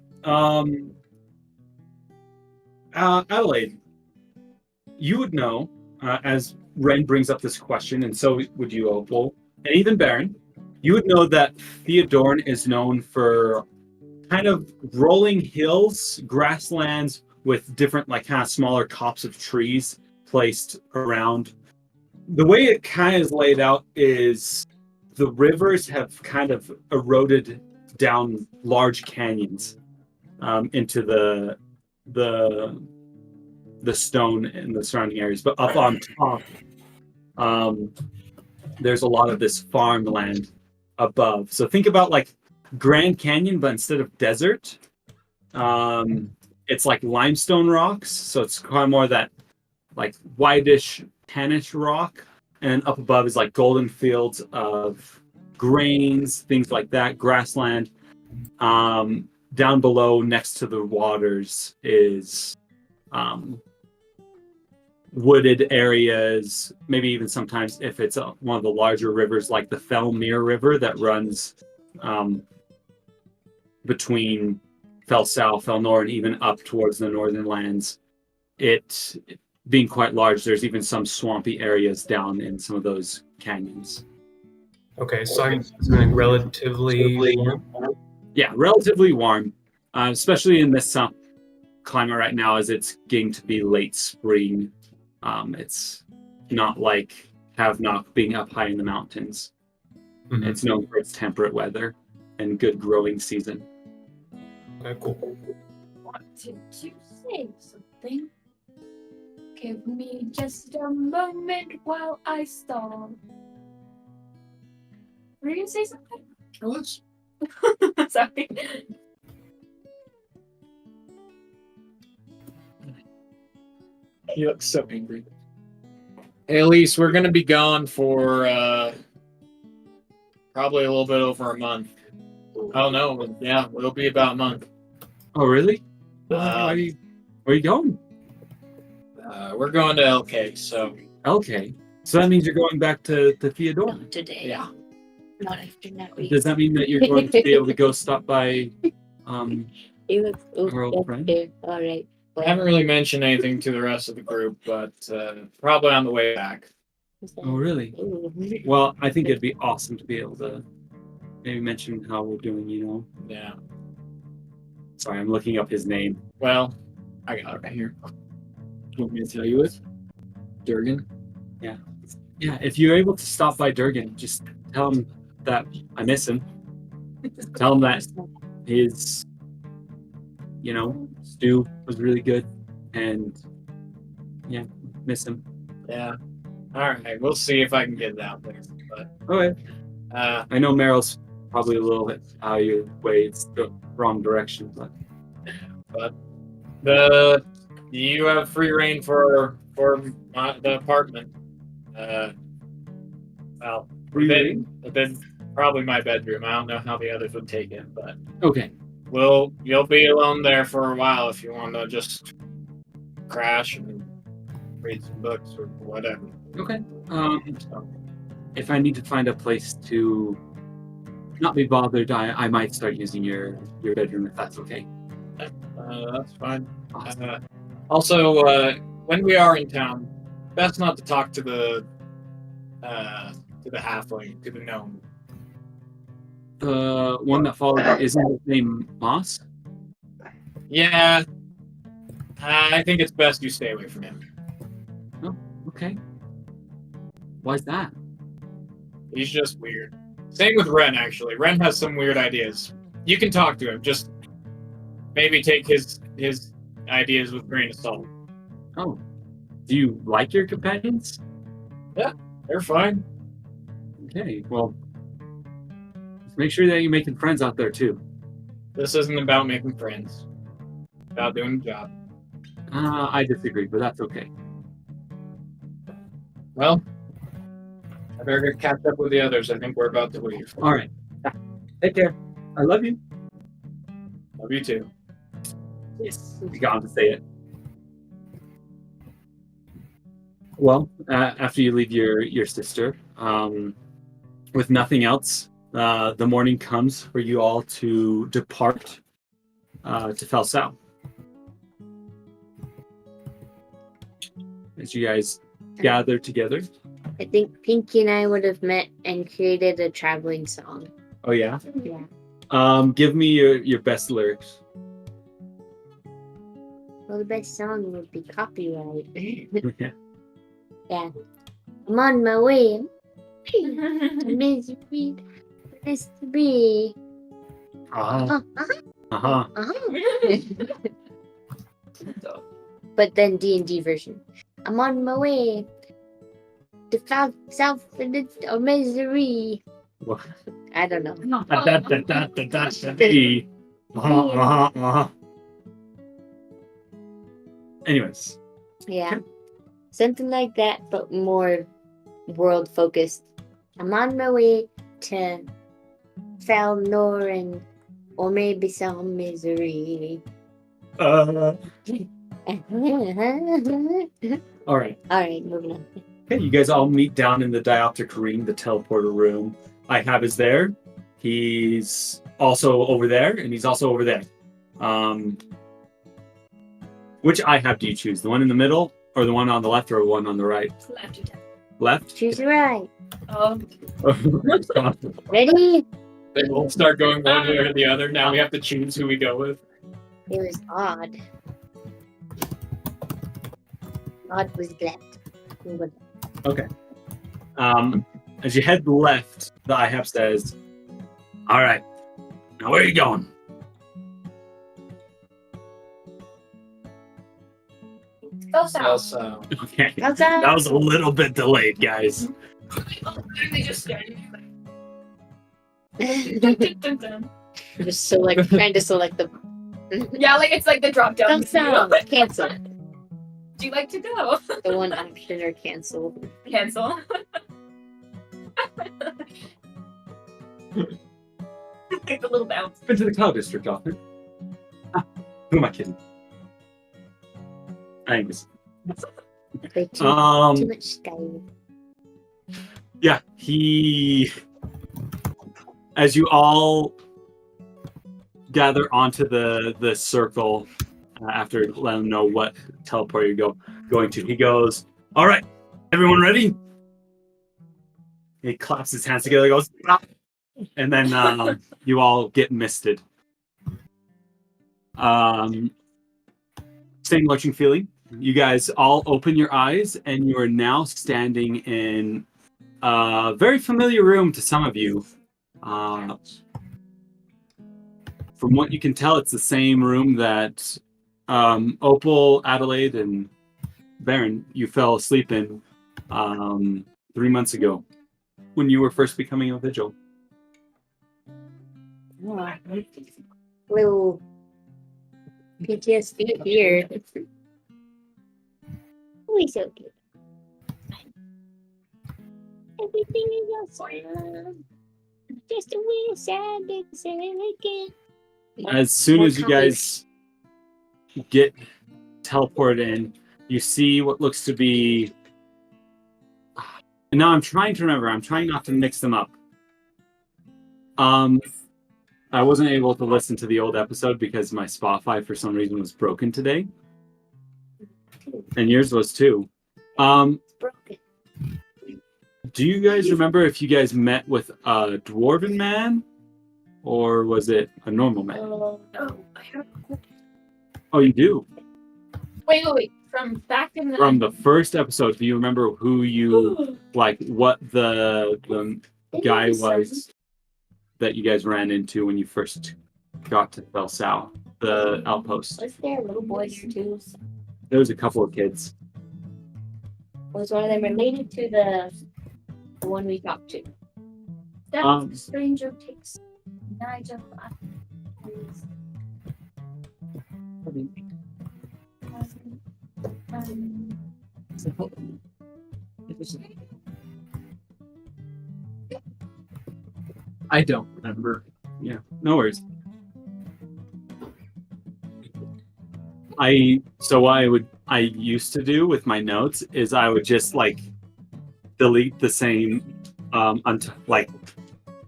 Adelaide, you would know, as Ren brings up this question, and so would you, Opal, and even Baron, you would know that Theodorn is known for kind of rolling hills, grasslands with different kind of smaller copse of trees placed around. The way it kind of is laid out is the rivers have kind of eroded down large canyons into the stone in the surrounding areas, but up on top, there's a lot of this farmland above. So think about Grand Canyon, but instead of desert, it's limestone rocks. So it's kind of more that whitish, tannish rock, and up above is golden fields of grains, things like that, grassland. Down below, next to the waters, is wooded areas. Maybe even sometimes, if it's one of the larger rivers, like the Fel-nor River that runs between Fel-nor and even up towards the northern lands. It being quite large, there's even some swampy areas down in some of those canyons. Okay, so I'm assuming relatively warm. Yeah, relatively warm, especially in this climate right now is it's getting to be late spring. It's not like Havelock being up high in the mountains. Mhm. It's known for its temperate weather and good growing season. Okay, cool. Wanted to say something. Give me just a moment while I stall. Were you gonna say something? I was. Sorry. He looks so angry. Hey, Elise, we're gonna be gone for probably a little bit over a month. Oh no, yeah, it'll be about a month. Oh, really? Um, Where are you going? We're going to Elkay, so Okay. So that means you're going back to Theodore? Not today. yeah. Not after that week. Does that mean that you're going to be able to go stop by You look Our old friend? okay. All right. I haven't really mentioned anything to the rest of the group, but probably on the way back. Oh, really? Well, I think it'd be awesome to be able to maybe mention how we're doing, you know? Yeah. Sorry, I'm looking up his name. Well, I got it right here. You want me to tell you it? Durgan? Yeah, if you're able to stop by Durgan, just tell him that I miss him. Tell him that his, stew was really good, and yeah, miss him. Yeah. All right. We'll see if I can get it out there. But Okay. I know Meryl's probably a little bit out of your way. It's the wrong direction, but you have free reign for the apartment. Well, within probably my bedroom. I don't know how the others would take it, but okay. you'll be alone there for a while if you want to just crash and read some books or whatever. Okay. So, If I need to find a place to not be bothered, I might start using your bedroom if that's okay. that's fine. Awesome. Also, when we are in town, best not to talk to the halfling, to the gnome. The one that followed, isn't his name Moss? Yeah, I think it's best you stay away from him. Okay. Why's that? He's just weird. Same with Ren, actually. Ren has some weird ideas. You can talk to him, just maybe take his ideas with a grain of salt. Oh. Do you like your companions? They're fine. Okay, well, just make sure that you're making friends out there too. This isn't about making friends. It's about doing the job. I disagree, but that's okay. Well, I better catch up with the others. I think we're about to leave. All right. Take care. I love you. Love you too. Yes, you got to say it. Well, after you leave your sister, with nothing else, the morning comes for you all to depart to Fel-nor. As you guys gather together. I think Pinky and I would have met and created a traveling song. Oh yeah. Yeah. Give me your best lyrics. Well, the best song would be copyright. Yeah. Yeah. I'm on my way. Misery. Nice to be. Uh-huh. Uh-huh. Uh-huh. But then D&D version. I'm on my way to south in the misery. What? I don't know. Anyways. Yeah. Something like that, but more world focused. I'm on my way to Fel-nor or maybe some misery. All right. Alright, moving on. Okay, you guys all meet down in the dioptric ring, the teleporter room. Ihab is there. He's also over there, and he's also over there. Which Ihab do you choose? The one in the middle, or the one on the left, or the one on the right? Left? Choose the right. Left? Ready? They will start going one way or the other. Now we have to choose who we go with. It was odd. God was left. Okay. As you head left, the IHAP says, "All right, now where are you going?" Go south. Also, Okay. Outside. That was a little bit delayed, guys. They just scared me. Just select, trying to select the. Yeah, like it's like the drop down. Cancel. Do you like to go? The one option or cancel. Cancel. Like the little bounce. Been to the Cloud District often. Who am I kidding? Thanks. Play too much Sky. Yeah, he. As you all gather onto the circle after letting him know what teleport you're going to, he goes, "All right, everyone ready?" He claps his hands together, goes, "Ah!" And then you all get misted. Same lurching feeling. You guys all open your eyes, and you are now standing in a very familiar room to some of you. From what you can tell, it's the same room that Opal, Adelaide, and Baron, you fell asleep in 3 months ago when you were first becoming a Vigil. Little PTSD here. Always okay. Everything is awesome. Just a little sad again. As soon as you guys get teleported in, you see what looks to be. Now I'm trying to remember. I'm trying not to mix them up. I wasn't able to listen to the old episode because my Spotify for some reason was broken today, and yours was too. Broken. Do you guys remember if you guys met with a dwarven man, or was it a normal man? Oh, I have. Oh, you do. Wait. From back in the. From the first episode, do you remember who you like? What the guy was that you guys ran into when you first got to Fel-nor, the outpost? Was there little boys too? There was a couple of kids. Was one of them related to the one we talked to? That stranger takes Nigel. I don't remember. Yeah, no worries. I used to do with my notes is I would just like delete the same like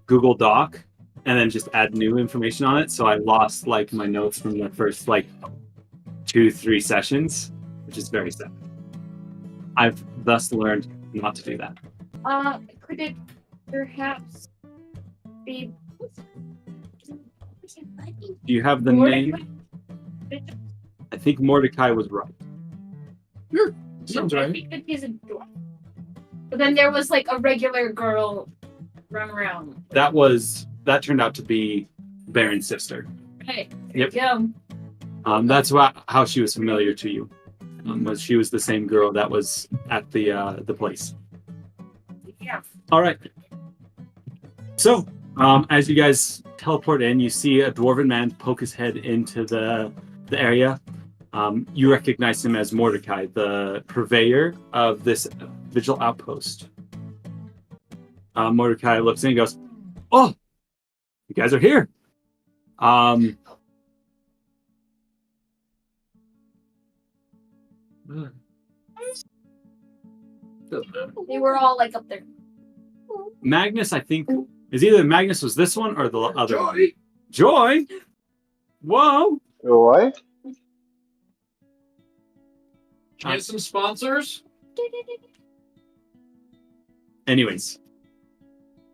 Google Doc and then just add new information on it. So I lost like my notes from the first like 2-3 sessions, which is very sad. I've thus learned not to do that. Could it perhaps be? Do you have the name? I think Mordecai was right. Sounds I right. think that he's a dwarf. But then there was like a regular girl run around. That turned out to be Baron's sister. Hey, Yep. yeah. That's how she was familiar to you. She was the same girl that was at the place. Yeah. All right. So, as you guys teleport in, you see a dwarven man poke his head into the area. You recognize him as Mordecai, the purveyor of this vigil outpost. Mordecai looks in and goes, "Oh, you guys are here." They were all like up there. Magnus, I think, is either Magnus was this one or the other one. Joy? Whoa! Joy? Get some sponsors. Anyways,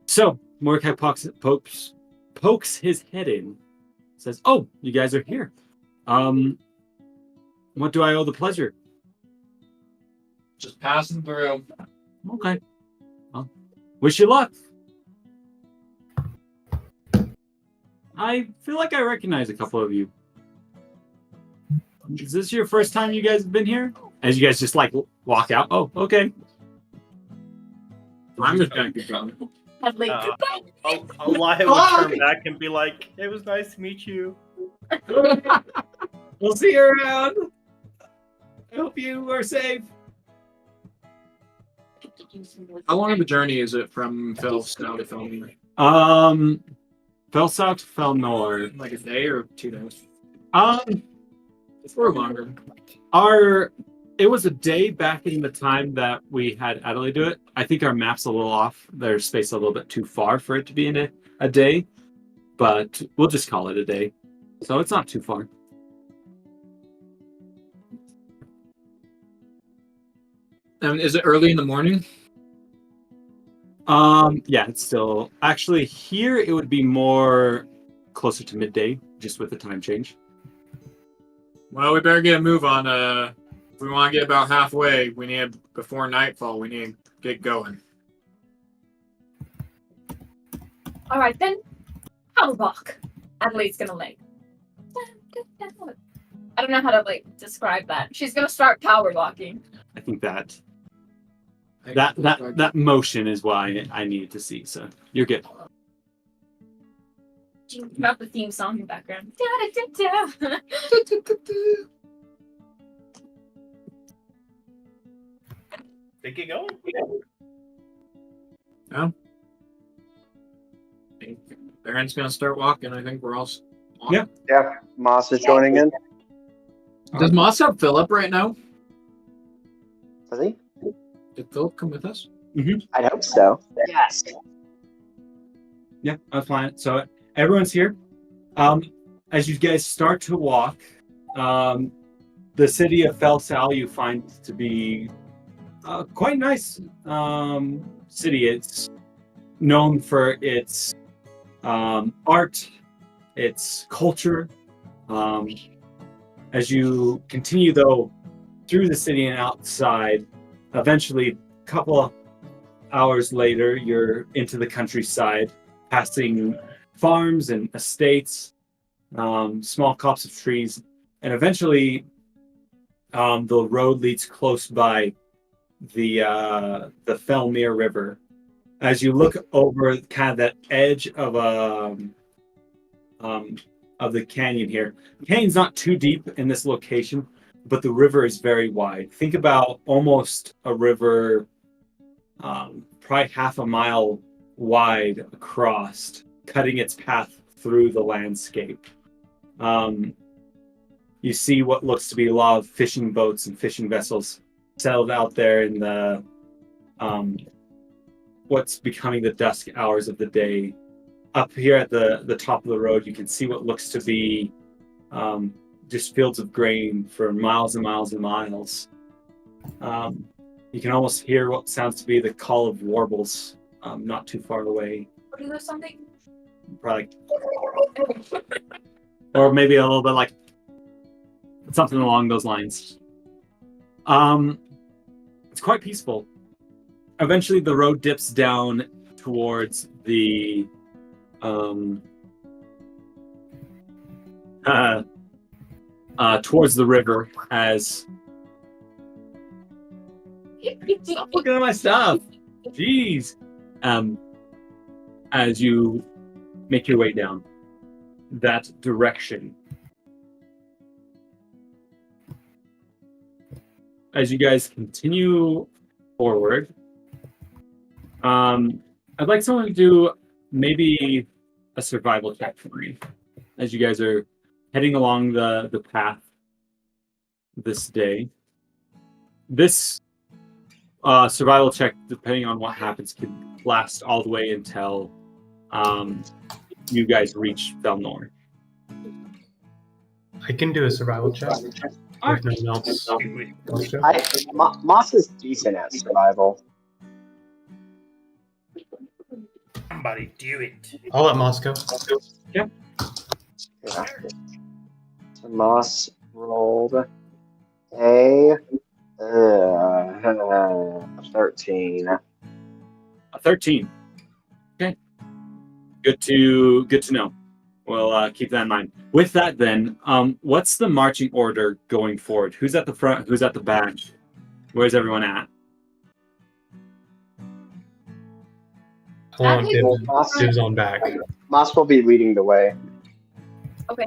so Mordecai pokes his head in, says, "Oh, you guys are here. What do I owe the pleasure?" Just passing through. Okay. Well, wish you luck. I feel like I recognize a couple of you. Is this your first time you guys have been here? As you guys just like walk out. Oh, okay. I'm just gonna keep going. Adelaide, Elia will turn back and be like, "It was nice to meet you." We'll see you around. I hope you are safe. How long of a journey is it from Fel-nor to Fel-nor? Fel-nor to Fel-nor. Like a day or 2 days? It's Or longer. It was a day back in the time that we had Adilaide do it. I think our map's a little off. There's space a little bit too far for it to be in a day, but we'll just call it a day. So it's not too far. And is it early in the morning? Yeah, it's still actually here. It would be more closer to midday, just with the time change. Well, we better get a move on. If we want to get about halfway, we need before nightfall. We need to get going. all right then. Power walk. Adelaide's gonna like. I don't know how to like describe that. She's gonna start power walking. I think that motion is why I needed to see. So you're good. You have the theme song in the background. They get going. Baron's gonna start walking. I think we're all. Yeah. Yeah, Moss is joining in. Does Moss have Philip right now? Does he? Did Philip come with us? I hope so. Yes. Yeah, that's fine. So everyone's here. As you guys start to walk, the city of Fel-nor you find to be quite nice city. It's known for its art, its culture. As you continue, though, through the city and outside, eventually, a couple of hours later, you're into the countryside, passing farms and estates, small copse of trees, and eventually, the road leads close by the Fel-nor River. As you look over kind of that edge of the canyon here, the canyon's not too deep in this location, but the river is very wide. Think about almost a river, probably half a mile wide across, cutting its path through the landscape. You see what looks to be a lot of fishing boats and fishing vessels settled out there in the what's becoming the dusk hours of the day. Up here at the top of the road, you can see what looks to be just fields of grain for miles and miles and miles. You can almost hear what sounds to be the call of warbles not too far away. What is there something? Probably, or maybe a little bit like something along those lines. It's quite peaceful. Eventually, the road dips down towards the towards the river. As stop looking at my stuff. Jeez. As you make your way down that direction. As you guys continue forward, I'd like someone to do maybe a survival check for me as you guys are heading along the path this day. This survival check, depending on what happens, could last all the way until you guys reach Fel-nor. I can do a survival check. If no one else wants to. Moss is decent at survival. Somebody do it. I'll let Moscow. Yeah. So Moss rolled a 13. A 13. Okay. Good to know. We'll keep that in mind. With that, then, what's the marching order going forward? Who's at the front? Who's at the back? Where's everyone at? I want dibs on back. Moss will be leading the way. Okay.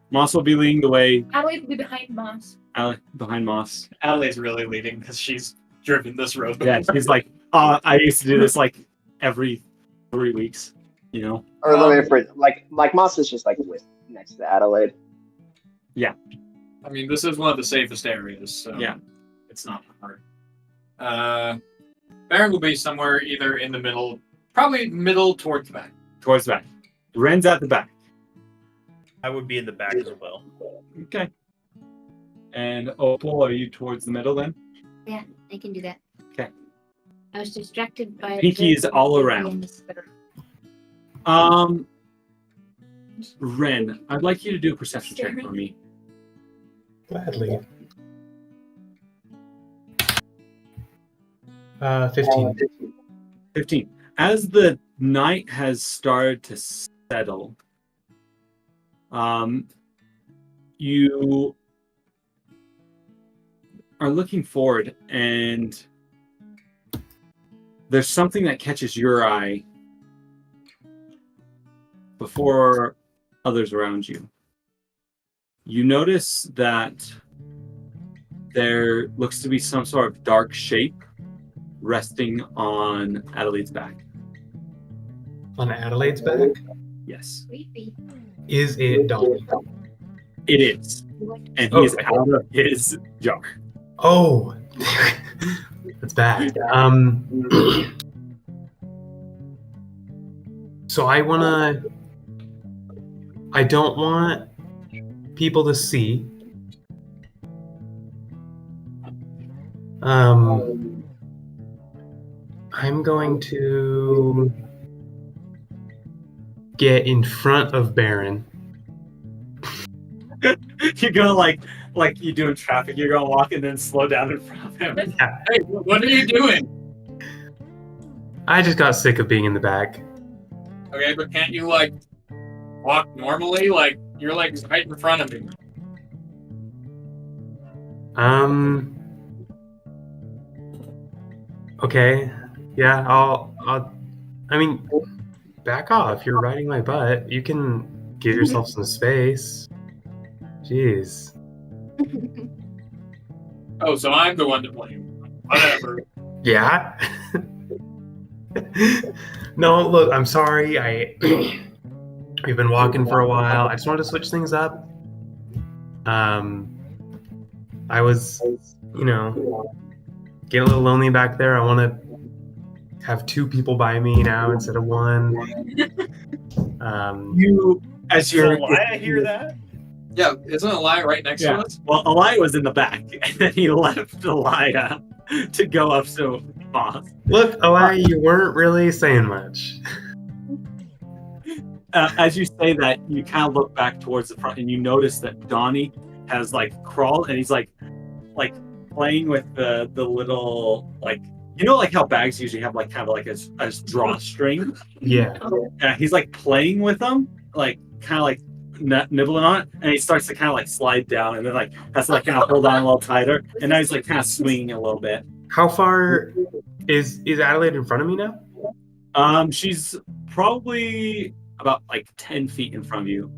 Moss will be leading the way. Adelaide will be behind Moss. Behind Moss. Adelaide's really leading because she's driven this road. Yeah, she's like, I used to do this like every 3 weeks, you know? Or let me phrase it, like Moss is just like with next to Adelaide. I mean, this is one of the safest areas, so Yeah. it's not hard. Baron will be somewhere either in the middle, probably middle towards the back. Towards the back. Ren's at the back. I would be in the back as well. Okay. And Opal, are you towards the middle then? Yeah, I can do that. Okay. I was distracted by Pinky is all around. Ren, I'd like you to do a perception check for me. Gladly. 15. 15. As the night has started to settle, you are looking forward, and there's something that catches your eye before others around you. You notice that there looks to be some sort of dark shape resting on Adelaide's back. On Adelaide's back? Yes. Creepy. Is it Donnie? It is. And Oh. he's out of his jar. Oh, that's bad. So I don't want people to see. I'm going to get in front of Baron. You're gonna like you do in traffic, you're gonna walk and then slow down in front of him. Hey, what are you doing? I just got sick of being in the back. Okay, but can't you like walk normally? Like you're like right in front of me. Okay. Yeah, I'll I mean, back off. You're riding my butt. You can give yourself some space. Jeez. Oh, so I'm the one to blame. Whatever. Yeah. No, look, I'm sorry. We've been walking for a while. I just wanted to switch things up. I was, getting a little lonely back there. I want to have 2 people by me now instead of 1. As you're I hear that. Yeah, isn't Elia right next to us? Well, Elia was in the back, and then he left Elia to go up to Moss. Look, Elia, you weren't really saying much. As you say that, you kind of look back towards the front, and you notice that Donnie has like crawled, and he's like playing with the little like how bags usually have like kind of like a drawstring. Yeah. He's like playing with them, like kind of like nibbling on it, and he starts to kind of like slide down, and then like has to like kind of hold on a little tighter, and now he's like kind of swinging a little bit. How far is Adelaide in front of me now? She's probably about like 10 feet in front of you,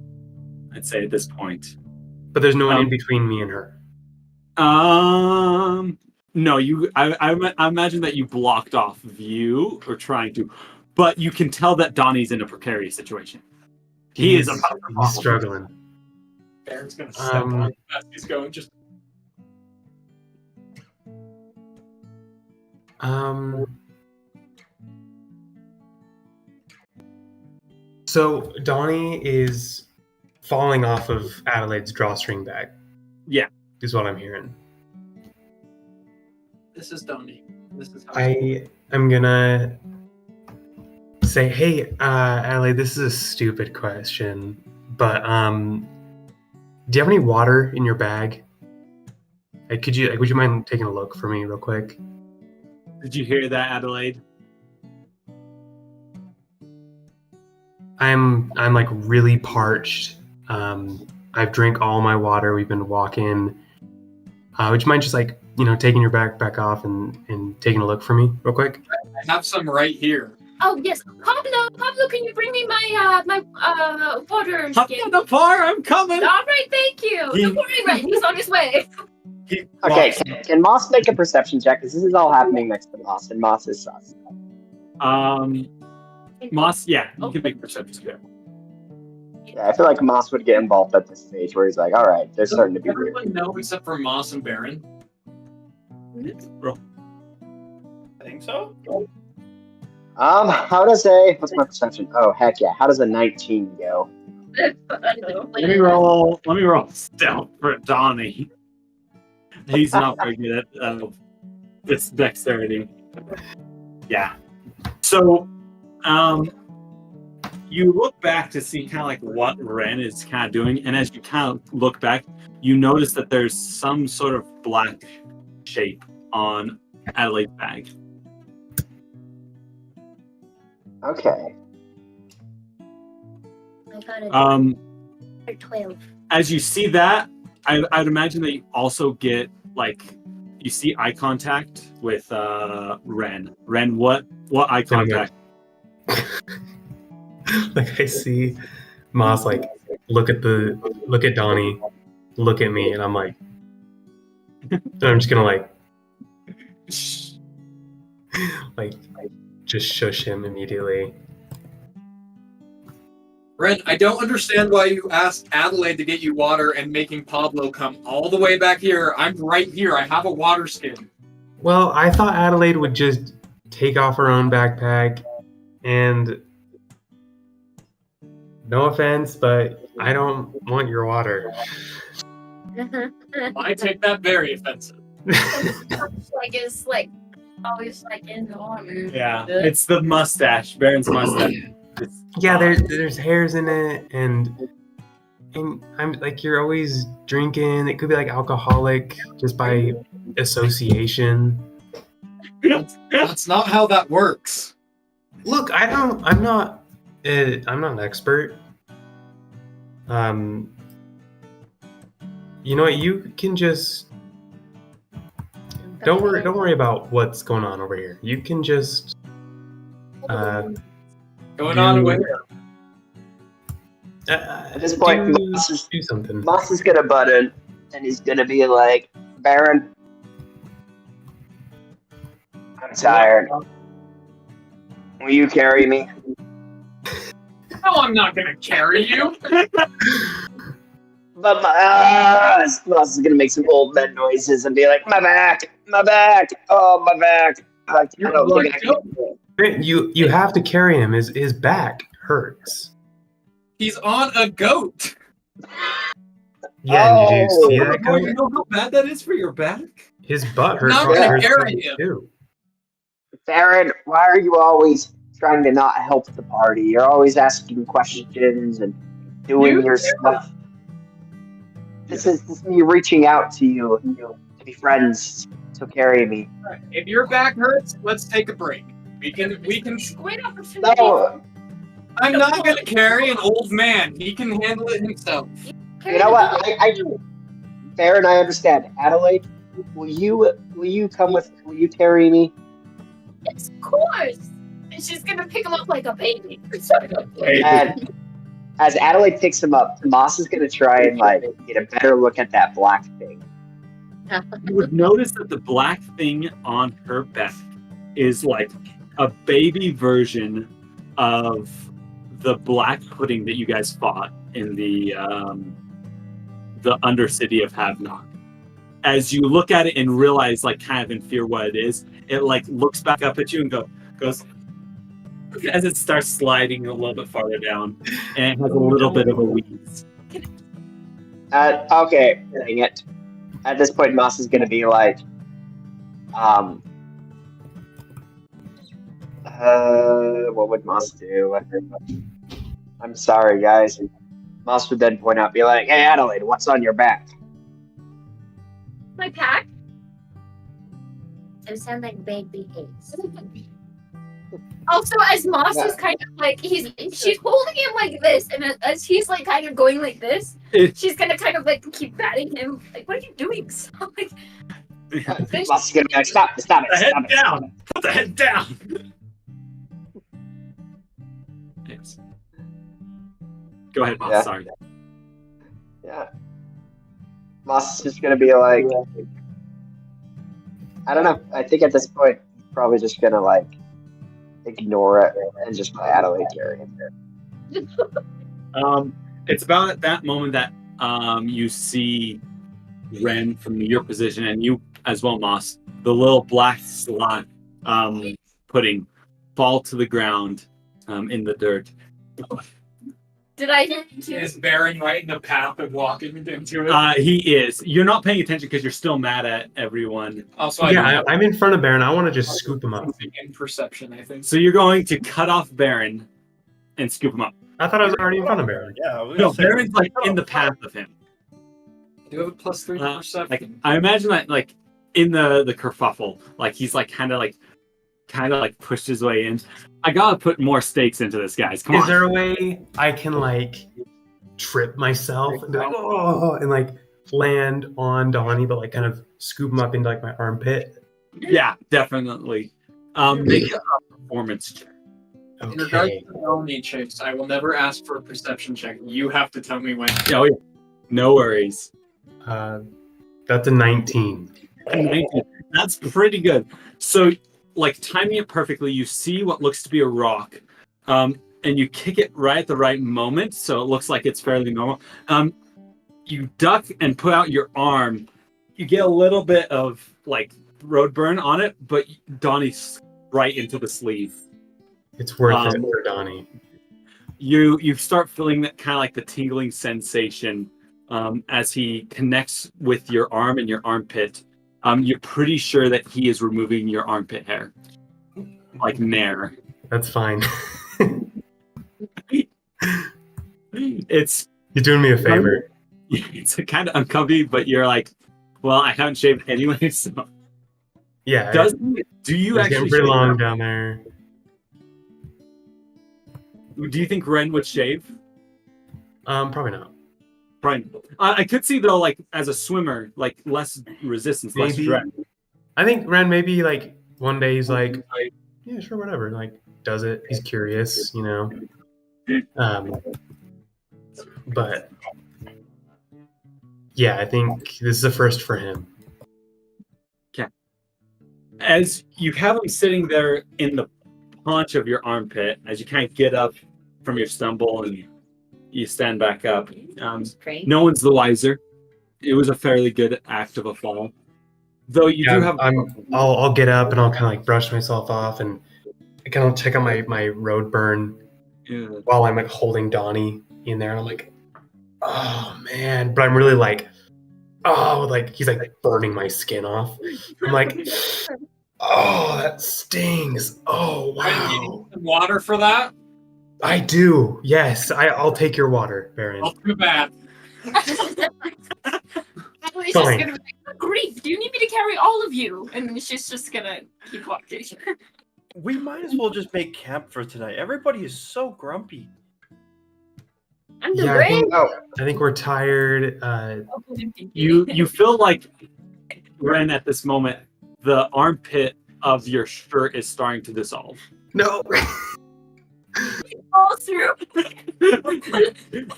I'd say at this point. But there's no one in between me and her. No, I imagine that you blocked off view or trying to, but you can tell that Donnie's in a precarious situation. He's struggling. Baron's gonna step on as he's going. Just So Donnie is falling off of Adelaide's drawstring bag. Yeah, is what I'm hearing. this is Donnie. This is how I'm gonna say, hey, Adelaide, this is a stupid question, but do you have any water in your bag? would you mind taking a look for me real quick? Did you hear that, Adelaide? I'm like really parched. I've drank all my water. We've been walking. Would you mind just like, taking your backpack off and taking a look for me real quick? I have some right here. Oh yes, Pablo, can you bring me my water Hop skin? on the bar, I'm coming. All right, thank you. Don't worry, Red. He's on his way. Okay, can Moss make a perception check? Because this is all happening next to Moss, and Moss is sus. Moss, yeah, you can make perception check. Yeah, I feel like Moss would get involved at this stage where he's like, all right, they're starting to be weird. Everyone know except for Moss and Baron. Roll. I think so. How does what's my perception? Oh, heck yeah. How does a 19 go? Let me roll stealth for Donnie. He's not very good at this dexterity. Yeah. So, you look back to see kind of like what Ren is kind of doing, and as you kind of look back, you notice that there's some sort of black shape on Adelaide's bag. Okay. I got it. 12. As you see that, I'd imagine that you also get you see eye contact with Ren. Ren, what eye contact? Like I see Moss like look at Donnie, look at me, and I'm like, I'm just gonna like just shush him immediately. Ren, I don't understand why you asked Adelaide to get you water and making Pablo come all the way back here. I'm right here. I have a water skin. Well, I thought Adelaide would just take off her own backpack, and no offense, but I don't want your water. I take that very offensive. It's always in the water. Yeah, it's the mustache, Baron's mustache. Yeah, there's hairs in it, and I'm like, you're always drinking. It could be like alcoholic just by association. That's not how that works. Look, I'm not an expert. You know what? You can just don't worry about what's going on over here. You can just Going on with At this point, do something. Moss is gonna butt in, and he's gonna be like, Baron, I'm tired. Will you carry me? No, I'm not gonna carry you. But Moss is gonna make some old man noises and be like, my back, oh my back. I don't think I can. You have to carry him. His back hurts. He's on a goat. Yeah, did you see that? Oh, you know how bad that is for your back? His butt hurts. Not gonna carry him. Too. Baron, why are you always trying to not help the party? You're always asking questions and doing your stuff. This is me reaching out to you to be friends. So carry me. If your back hurts, let's take a break. We can. Great opportunity. No, I'm not gonna carry an old man. He can handle it himself. you know what? Baron, I understand. Adelaide, will you come with? Will you carry me? Yes, of course. And she's gonna pick him up like a baby. And as Adelaide picks him up, Moss is gonna try and get a better look at that black thing. You would notice that the black thing on her back is like a baby version of the black pudding that you guys fought in the Undercity of Havnok. As you look at it and realize, kind of in fear what it is, it looks back up at you and goes as it starts sliding a little bit farther down, and it has a little bit of a wheeze. Okay, dang it. At this point, Moss is gonna be like, what would Moss do? I'm sorry, guys. Moss would then point out, be like, hey, Adelaide, what's on your back? My pack? It sound like baby haze. Also, as Moss Yeah. is kind of like she's holding him like this, and as he's like kind of going like this, she's gonna kind of like keep patting him. Like, what are you doing? Stop, like, Moss is gonna be like, stop it, stop The it, head stop it. down. Put the head down. Yes. Go ahead, Moss. Yeah. Sorry. Yeah. Moss is just gonna be like, I don't know. I think at this point, probably just gonna like ignore it and just let Adelaide carry him. It's about at that moment that you see Ren from your position, and you as well, Moss. The little black slot pudding fall to the ground in the dirt. did I hit you? Is Baron right in the path of walking into it? He is. You're not paying attention because you're still mad at everyone. Also, I'm in front of Baron. I want to just scoop him up. in perception, I think. So you're going to cut off Baron and scoop him up. I thought I was already in front of Baron. Yeah, I was No, gonna say, Baron's like in the path of him. Do you have a +3 Like, perception? I imagine that like in the kerfuffle, like he's like kind of like pushed his way in. I gotta put more stakes into this, guys. Come Is on. there a way I can like trip myself and be like, oh, and like land on Donnie, but like kind of scoop him up into like my armpit? Yeah, definitely. Make a performance check. In regards Okay. to Donnie checks, I will never ask for a perception check. You have to tell me when. Oh, yeah. No worries. That's a 19. 19. That's pretty good. So, like timing it perfectly, you see what looks to be a rock, and you kick it right at the right moment, so it looks like it's fairly normal. You duck and put out your arm. You get a little bit of like road burn on it, but Donnie's right into the sleeve. It's worth it for Donnie. You start feeling that kind of like the tingling sensation as he connects with your arm and your armpit. You're pretty sure that he is removing your armpit hair, like Nair. That's fine. It's You're doing me a favor. it's kind of uncomfy, but you're like, well, I haven't shaved anyway, so. Yeah. Do you it's actually getting pretty shave? long down there. Do you think Ren would shave? Probably not. Probably. I could see though, like as a swimmer, like less resistance, less Maybe. drag. I think Ren maybe like one day he's like, yeah, sure, whatever. Like does it. He's curious, you know. But yeah, I think this is a first for him. As you have him sitting there in the paunch of your armpit, as you kind of get up from your stumble and you stand back up. Great. No one's the wiser. It was a fairly good act of a fall, though you do have. I'll get up and I'll kind of like brush myself off and I kind of check out my road burn while I'm like holding Donnie in there. And I'm like, oh man, but I'm really like, oh, like he's like burning my skin off. I'm like, oh, that stings. Oh You need wow. some water for that? I do. Yes, I'll take your water, Baron. I'll do that. Adelaide's Fine. just gonna be like, grief, do you need me to carry all of you? And then she's just gonna keep walking. we might as well just make camp for tonight. Everybody is so grumpy. I'm the Yeah, brain. I think we're tired. You feel like Ren at this moment. The armpit of your shirt is starting to dissolve. No. Fall through.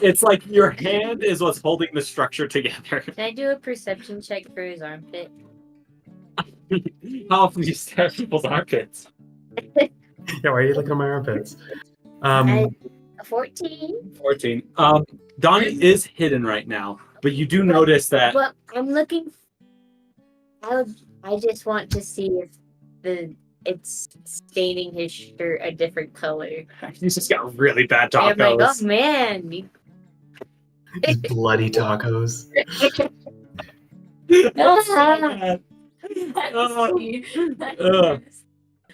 It's like your hand is what's holding the structure together. Can I do a perception check for his armpit? How often do you stare at people's armpits? Yeah, why are you looking at my armpits? A 14. 14. Donnie is hidden right now, but you do notice that Well, I'm looking. I just want to see if it's staining his shirt a different color. he's just got really bad I'm like, tacos. oh man. These bloody tacos.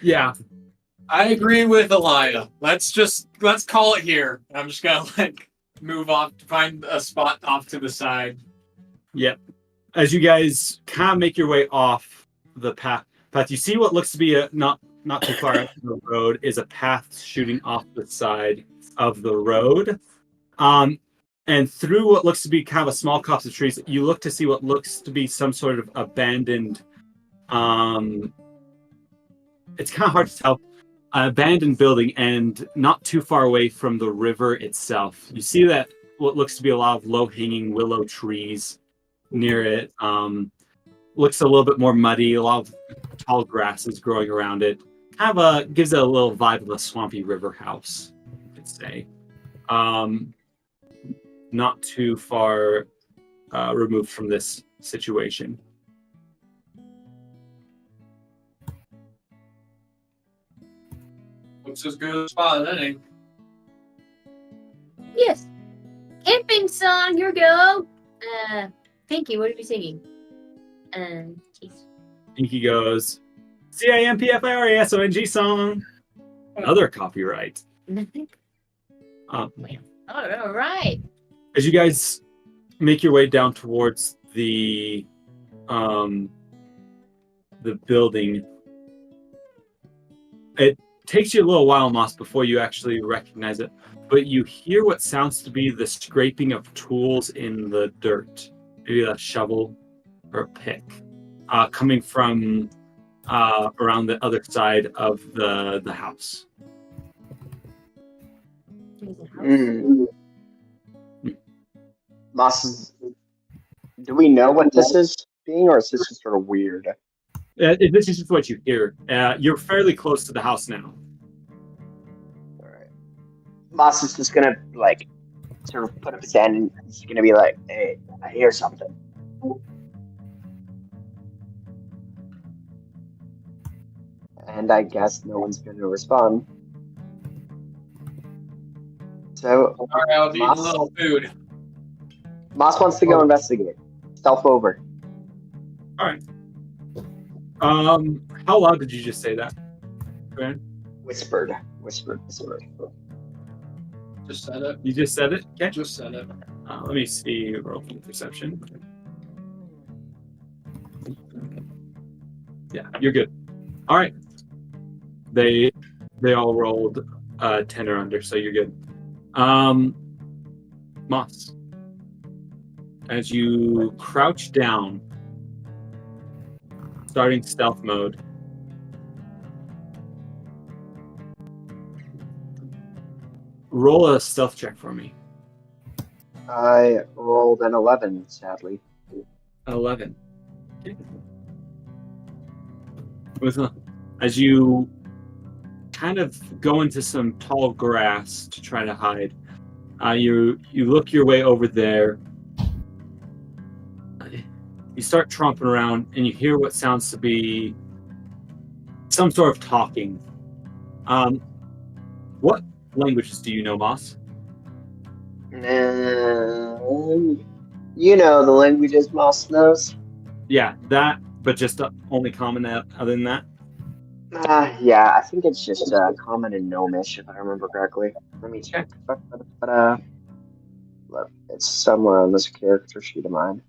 Yeah. I agree with Elia. Let's call it here. I'm just gonna like move off, find a spot off to the side. Yep. As you guys kind of make your way off the path, path. You see what looks to be not too far up the road is a path shooting off the side of the road. And through what looks to be kind of a small copse of trees, you look to see what looks to be some sort of abandoned. It's kind of hard to tell. Abandoned building, and not too far away from the river itself. You see that what looks to be a lot of low-hanging willow trees near it. Looks a little bit more muddy. A lot of tall grasses growing around it. Kind of gives it a little vibe of a swampy river house, you could say. Not too far removed from this situation. Looks as good a spot as any. Yes. Camping song, here we go. Pinky, what are you singing? Jeez. Pinky goes, CIMPFIRESONG song. Another copyright. Nothing. Um, All right. As you guys make your way down towards the building, it takes you a little while, Moss, before you actually recognize it. But you hear what sounds to be the scraping of tools in the dirt, maybe a shovel or a pick, coming from around the other side of the house. Moss, do we know what this is being, or is this just sort of weird? This is just what you hear. You're fairly close to the house now. All right. Moss is just gonna sort of put up his hand, and he's gonna be like, "Hey, I hear something." And I guess no one's gonna respond. So All right, I'll eat a Moss- little food. Moss wants to go investigate. Stealth over. How loud did you just say that, Grant? Whispered. Just said it. You just said it? Okay. Just said it. Let me see. Roll for perception. Yeah, you're good. All right. They all rolled 10 or under, so you're good. Moss, as you crouch down, starting stealth mode, roll a stealth check for me. I rolled an 11, sadly. 11. Okay. As you kind of go into some tall grass to try to hide, you look your way over there. You start tromping around, and you hear what sounds to be some sort of talking. What languages do you know, Moss? You know the languages Moss knows. Yeah, that, but just only common other than that? Yeah, I think it's just common in Gnomish, if I remember correctly. Let me check. It's somewhere on this character sheet of mine.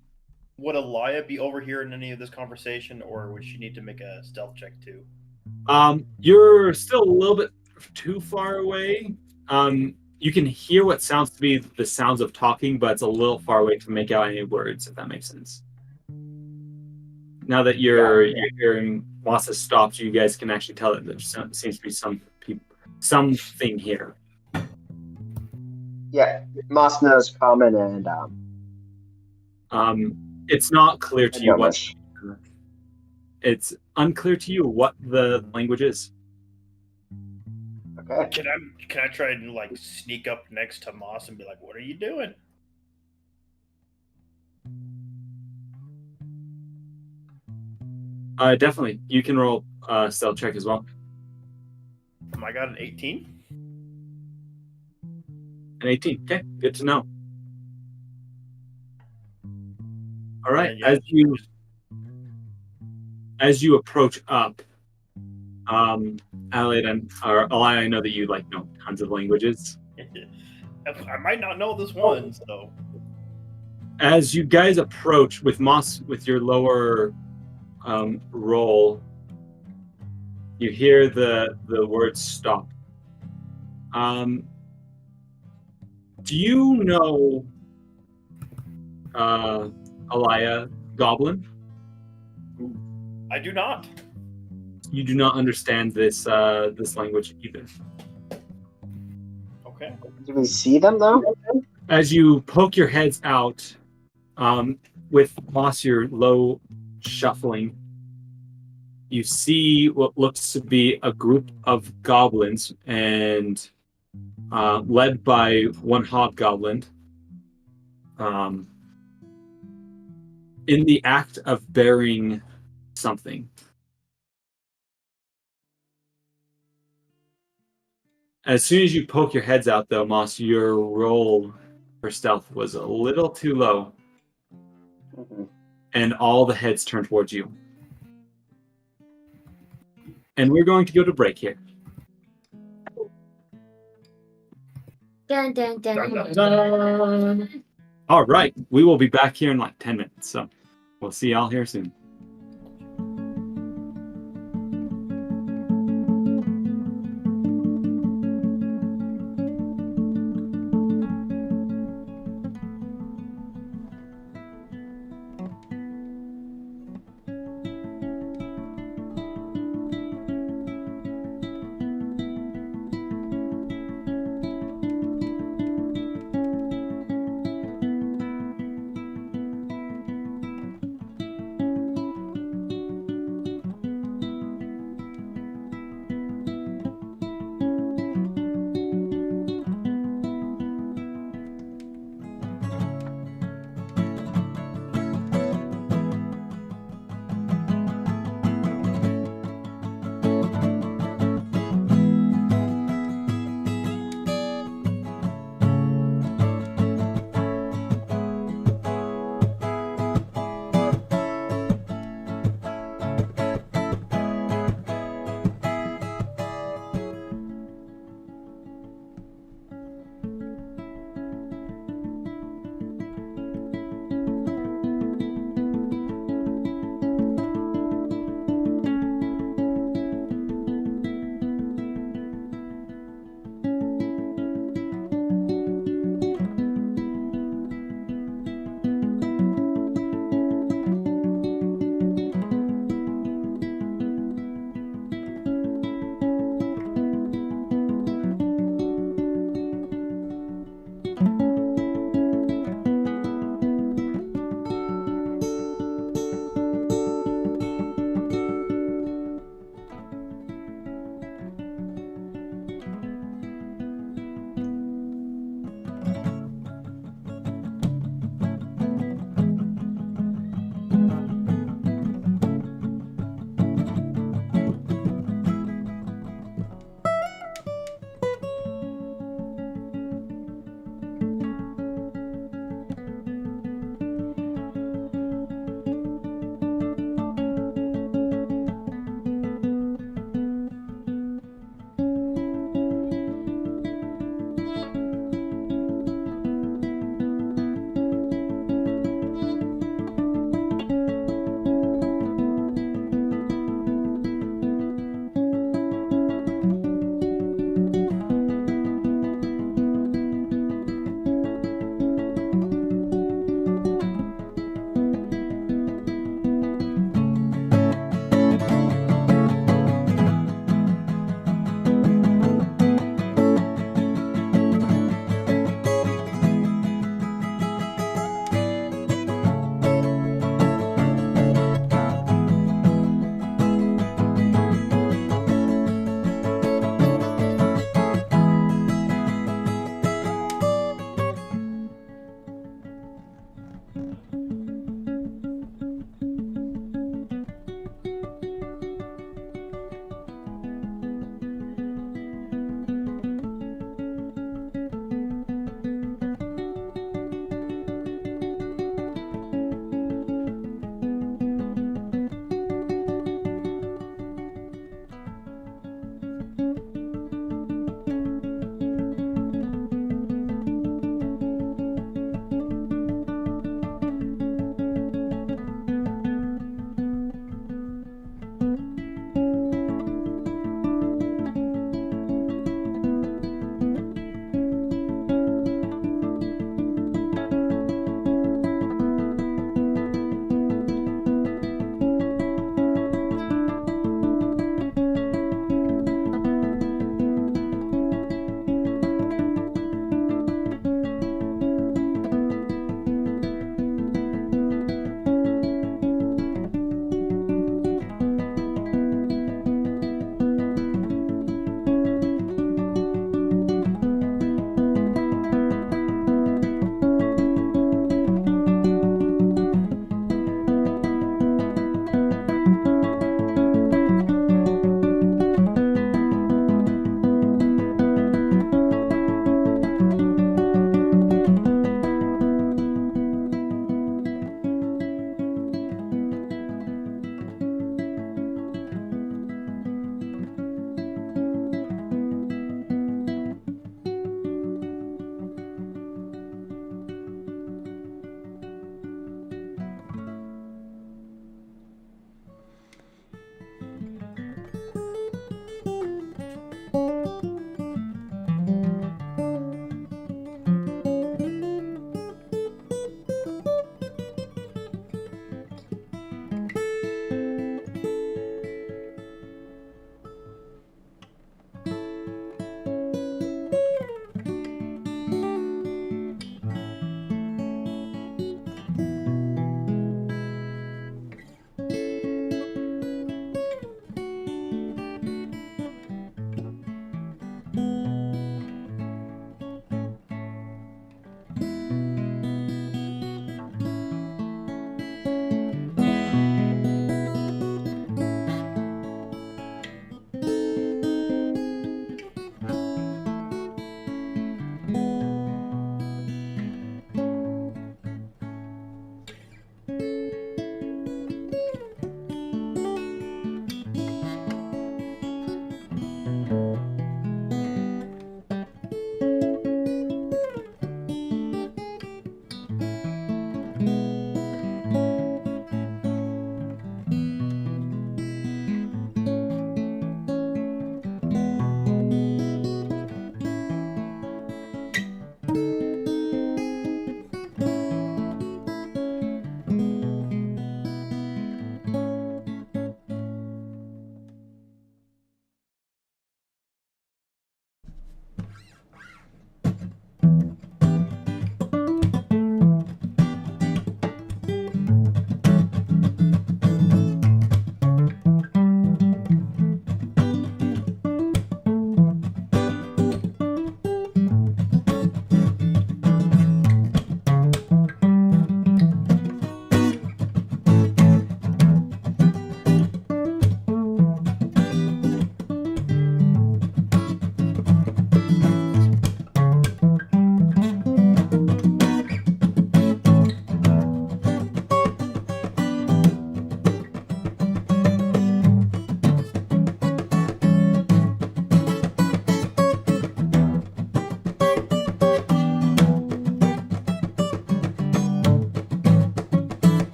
Would Alaya be overhearing any of this conversation, or would she need to make a stealth check too? You're still a little bit too far away. You can hear what sounds to be the sounds of talking, but it's a little far away to make out any words, if that makes sense. Now that you're hearing Moss has stopped, you guys can actually tell that there seems to be something here. Yeah, Moss knows common and it's not clear to you what. Gnomish. It's unclear to you what the language is. Okay. Can I try and sneak up next to Moss and be like, "What are you doing?" Definitely. You can roll a stealth check as well. I got an 18. An 18. Okay, good to know. All right. And yeah, As you approach up, Adelaide or Alaya, I know that you know tons of languages. I might not know this one, so. As you guys approach with Moss, with your lower roll, You hear the word stop. Do you know Alaya Goblin? I do not. You do not understand this this language either. Okay. Do we see them though? As you poke your heads out, with Moss, your low shuffling, you see what looks to be a group of goblins, and led by one hobgoblin, in the act of burying something. As soon as you poke your heads out, though, Moss, your roll for stealth was a little too low, and all the heads turn towards you. And we're going to go to break here. Dun, dun, dun. Dun. All right, we will be back here in like 10 minutes, so we'll see y'all here soon.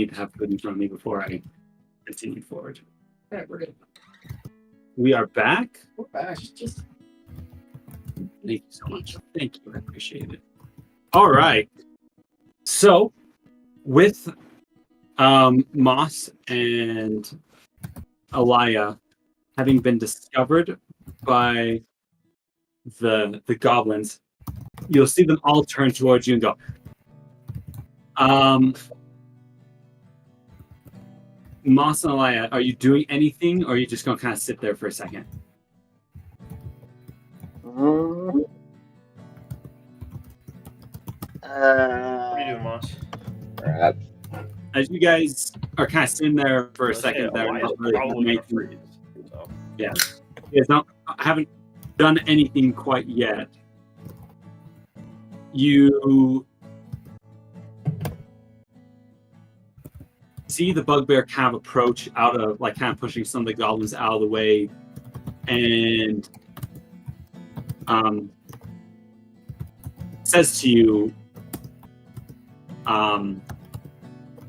need to have food in front of me before I continue forward. Okay, we're good. We are back. We're back. Just thank you so much. Thank you. I appreciate it. All right. So, with Moss and Alaya having been discovered by the goblins, you'll see them all turn towards you and go, Moss and Alaya, are you doing anything, or are you just going to kind of sit there for a second? Mm. What are you doing, Moss? As you guys are kind of sitting there for a second, they're Elias not really probably gonna making. freeze. So. Yeah, you guys haven't done anything quite yet. You see the bugbear kind of approach out of, like, kind of pushing some of the goblins out of the way, and says to you,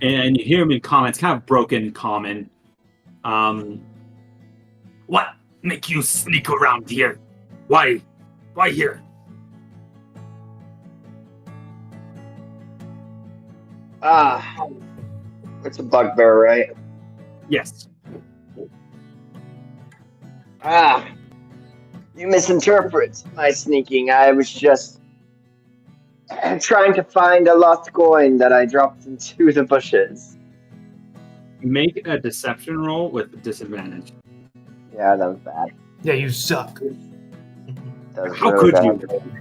and you hear him in comments, kind of broken common. What make you sneak around here? Why here? It's a bugbear, right? Yes. You misinterpret my sneaking. I was just trying to find a lost coin that I dropped into the bushes. Make a deception roll with disadvantage. Yeah, that was bad. Yeah, you suck. That was How really could bad.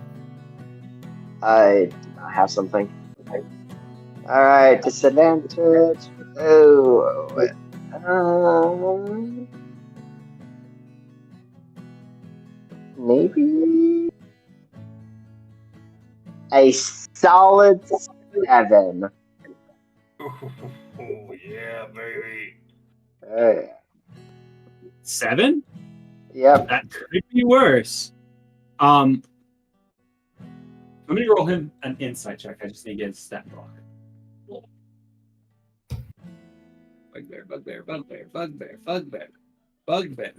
I have something. Alright, disadvantage. Oh. Maybe a solid 7. Oh yeah, baby. 7? Yep. That could be worse. Let me roll him an insight check. I just need to get his stat block. Bugbear, bugbear, bugbear, bugbear, bugbear, bugbear.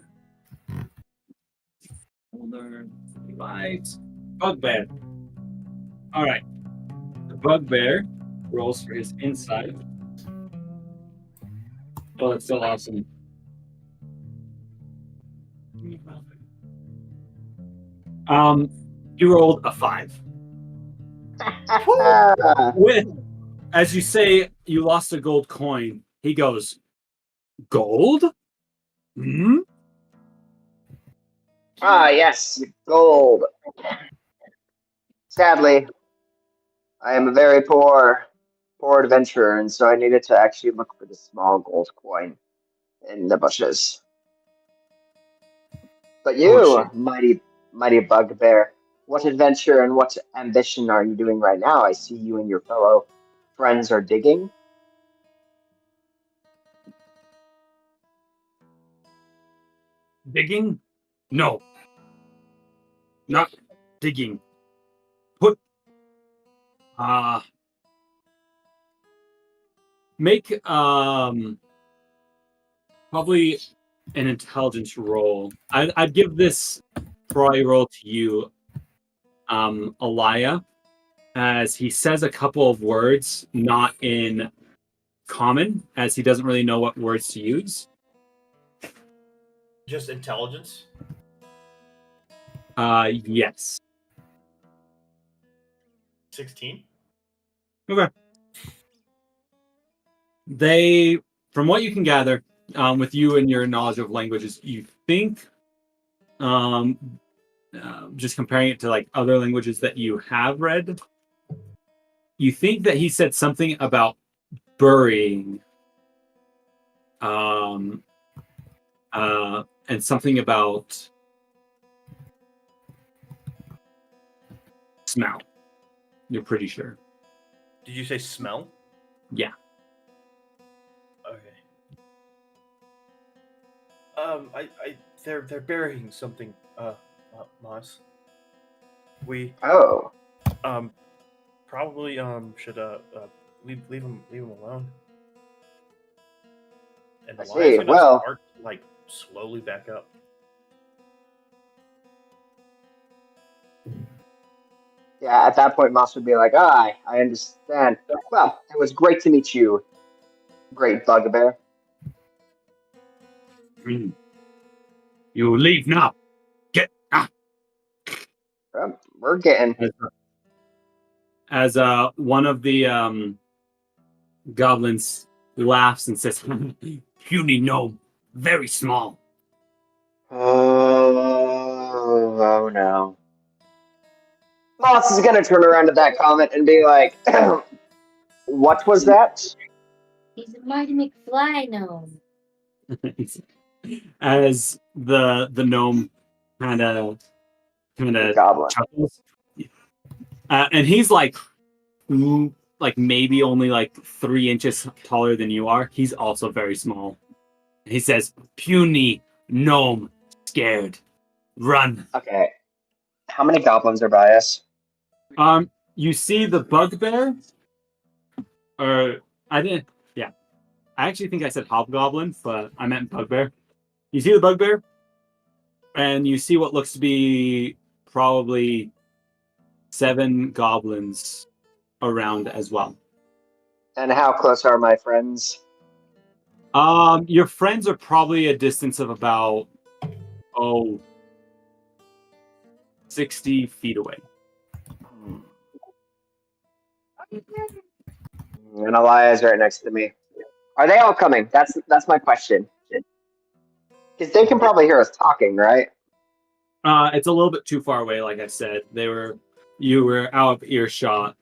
Holder, light, bugbear. All right. The bugbear rolls for his insight. Oh, that's still awesome. You rolled a 5. With, as you say, you lost a gold coin. He goes, gold? Hmm? Yes, gold. Sadly, I am a very poor adventurer, and so I needed to actually look for the small gold coin in the bushes. But you, mighty bugbear, what adventure and what ambition are you doing right now? I see you and your fellow friends are digging. Digging? No. Not digging. Put make probably an intelligence roll. I'd give this priority roll to you, Alaya, as he says a couple of words not in common, as he doesn't really know what words to use. Just intelligence? Yes. 16? Okay. They, from what you can gather, with you and your knowledge of languages, you think, just comparing it to like other languages that you have read, you think that he said something about burying, and something about smell. You're pretty sure. Did you say smell? Yeah. Okay. They're burying something, Moss. We probably should leave him alone. And I Elias see. and Well- start like slowly back up. Yeah, at that point, Moss would be like, I understand. Well, it was great to meet you, great bugbear. You leave now. Get out. We're getting. As one of the goblins laughs and says, "Puny gnome, very small." Oh no. Moss is gonna turn around at that comment and be like, what was that? He's a Marty McFly gnome. As the gnome kind of Goblin. chuckles, and he's like maybe only like 3 inches taller than you are. He's also very small. He says, "Puny gnome, scared, run." Okay. How many goblins are by us? You see the bugbear, or I didn't. Yeah, I actually think I said hobgoblin, but I meant bugbear. You see the bugbear, and you see what looks to be probably 7 goblins around as well. And how close are my friends? Your friends are probably a distance of about 60 feet away. And Elias right next to me. Are they all coming? That's my question. Because they can probably hear us talking, right? It's a little bit too far away. Like I said, you were out of earshot.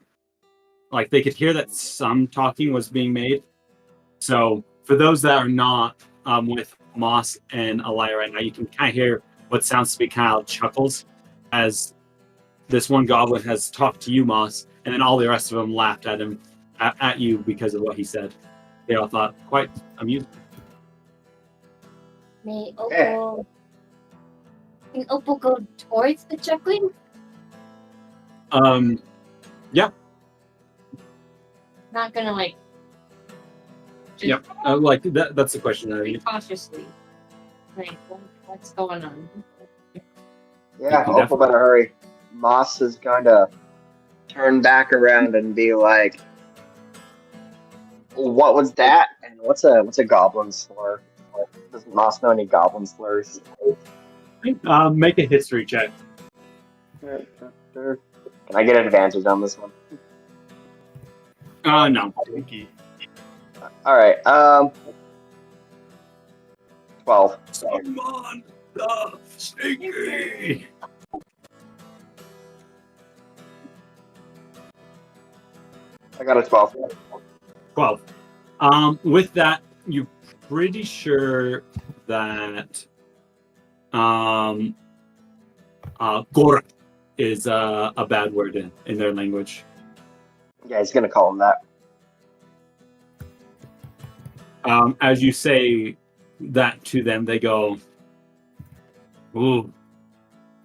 Like they could hear that some talking was being made. So for those that are not with Moss and Elia right now, you can kind of hear what sounds to be kind of chuckles as this one goblin has talked to you, Moss, and then all the rest of them laughed at him, at you because of what he said. They all thought quite amusing. May Opal. Can Opal go towards the chuckling? Yeah. Not gonna like. Just Yep. Like that's the question. cautiously. Like, what's going on? Yeah, can Opal better hurry. Moss is going to turn back around and be like, what was that? And what's a goblin slur? Does Moss know any goblin slurs? Make a history check. Can I get an advantage on this one? No. Winky. Alright, 12. Someone the stinky. I got a 12. 12. With that, you're pretty sure that Gorak is a bad word in their language. Yeah, he's gonna call him that. As you say that to them, they go, "Ooh,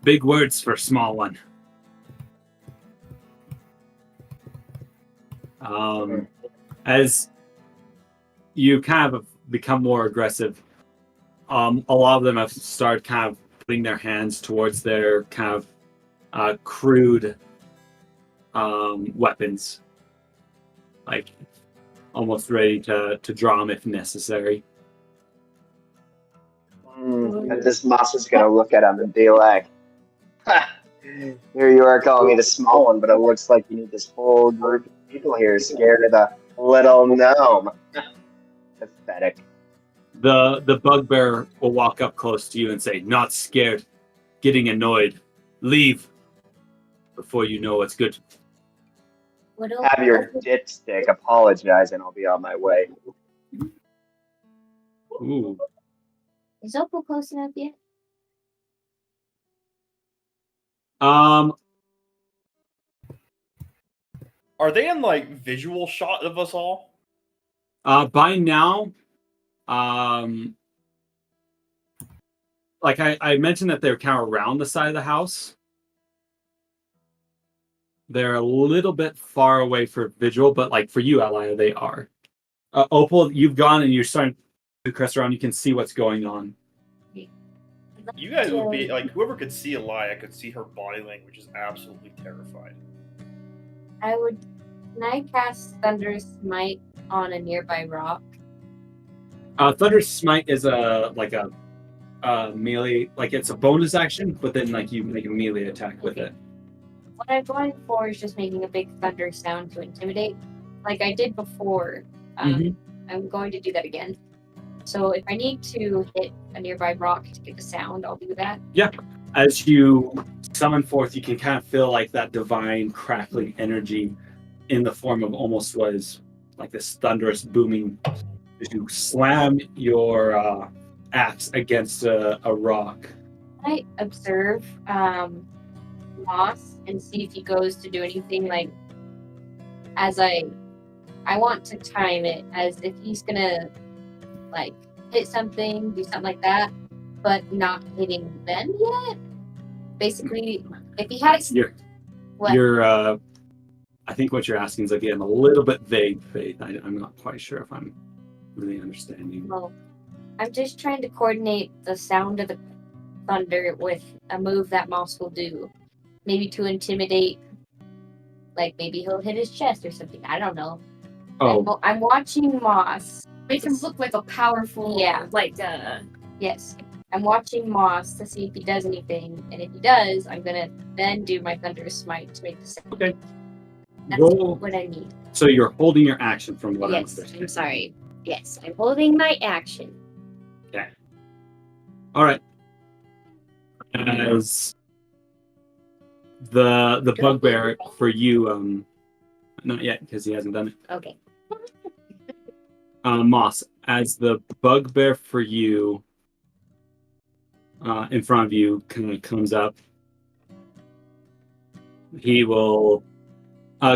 big words for a small one." As you kind of become more aggressive, a lot of them have started kind of putting their hands towards their kind of crude weapons, like almost ready to draw them if necessary. And this Moss is gonna look at him and be like, ha, here you are calling me the small one, but it looks like you need this whole group of people here scared of the little gnome. Pathetic. The bugbear will walk up close to you and say, "Not scared, getting annoyed. Leave before you know what's good." What Have your dipstick apologize and I'll be on my way. Ooh. Is Opal close enough yet? Are they in like visual shot of us all? By now, like I mentioned that they're kind of around the side of the house. They're a little bit far away for visual, but like for you, Elia, they are. Opal, you've gone and you're starting You crest around, you can see what's going on. You guys would be like, whoever could see Elia could see her body language is absolutely terrified. Can I cast Thunder Smite on a nearby rock? Thunder Smite is a melee, like it's a bonus action, but then like you make a melee attack with it. What I'm going for is just making a big thunder sound to intimidate, like I did before. I'm going to do that again. So if I need to hit a nearby rock to get the sound, I'll do that. Yeah. As you summon forth, you can kind of feel like that divine crackling energy in the form of almost was like this thunderous booming. As you slam your axe against a rock. I observe Moss and see if he goes to do anything like as I want to time it as if he's gonna like hit something, do something like that, but not hitting them yet. Basically, if he had I think what you're asking is again a little bit vague, Faith. I'm not quite sure if I'm really understanding. Well, I'm just trying to coordinate the sound of the thunder with a move that Moss will do. Maybe to intimidate, like maybe he'll hit his chest or something. I don't know. Oh. I'm watching Moss. Make him look like a powerful, Yes. I'm watching Moss to see if he does anything, and if he does, I'm gonna then do my Thunderous Smite to make the sound. Okay. That's Roll. what I need. So you're holding your action from what I'm Yes, understanding. I'm sorry. Yes, I'm holding my action. Okay. All right. As the bugbear for you, not yet because he hasn't done it. Okay. Moss, as the bugbear for you in front of you kind of comes up, he will